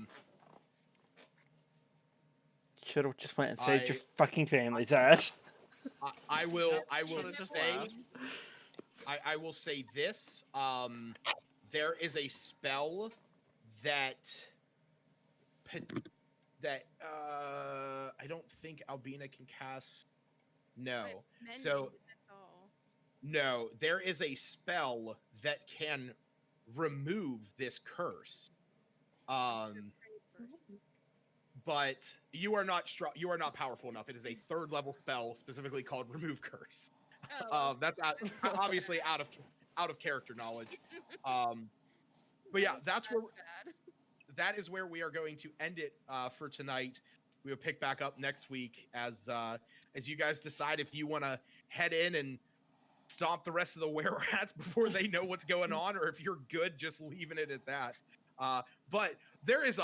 Should have just went and saved your fucking family, Zash. I will Should've just say. left. I will say this. There is a spell that I don't think Albina can cast. No. Mending, So that's all. no, there is a spell that can remove this curse. First. But you are not you are not powerful enough. It is a 3rd level spell specifically called Remove Curse. Oh, That's obviously out of character knowledge. But yeah, that's where that is where we are going to end it for tonight. We will pick back up next week as you guys decide if you want to head in and stomp the rest of the were-rats before they know what's going on, or if you're good just leaving it at that. But there is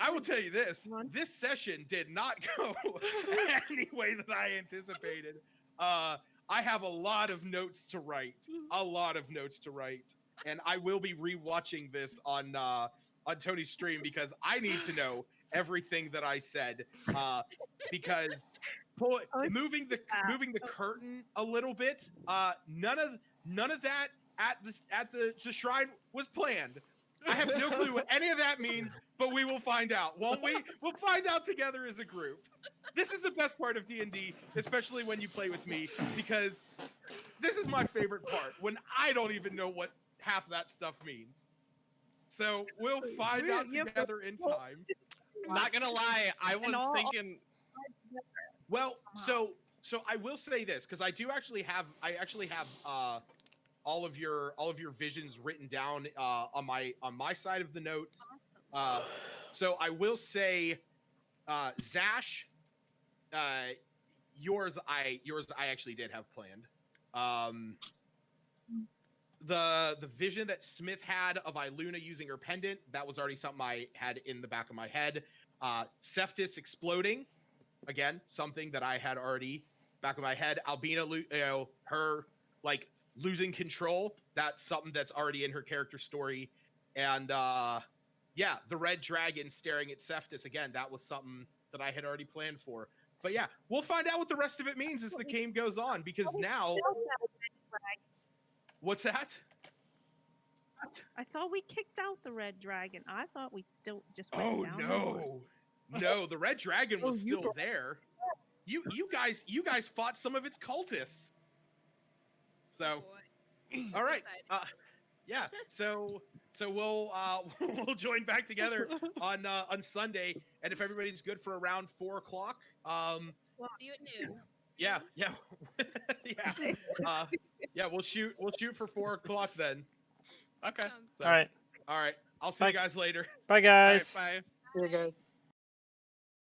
I will tell you this session did not go any way that I anticipated. I have a lot of notes to write, and I will be rewatching this on Tony's stream because I need to know everything that I said, because moving the curtain a little bit, none of that at the shrine was planned. I have no clue what any of that means, but we will find out, won't we? We'll find out together as a group. This is the best part of D&D, especially when you play with me, because this is my favorite part, when I don't even know what half that stuff means. So we'll find out together in time. Not gonna lie, I was thinking. Well, so I will say this, because I actually have all of your visions written down on my side of the notes. So I will say, Zash, yours I actually did have planned. The vision that Smith had of Iluna using her pendant, that was already something I had in the back of my head. Cephtis exploding, again, something that I had already back of my head. Albina, her like losing control, that's something that's already in her character story. And yeah, the red dragon staring at Cephtis, again, that was something that I had already planned for. But yeah, we'll find out what the rest of it means as the game goes on, because now... What's that? I thought we kicked out the red dragon. I thought we still just went down. No, the red dragon was still there. You guys fought some of its cultists. So, all right, yeah. So we'll join back together on Sunday, and if everybody's good for around 4 o'clock, see you at noon. Yeah, yeah, we'll shoot for 4 o'clock then. Okay. So, All right. I'll see you guys later. Bye, guys. All right, bye. Yeah, guys.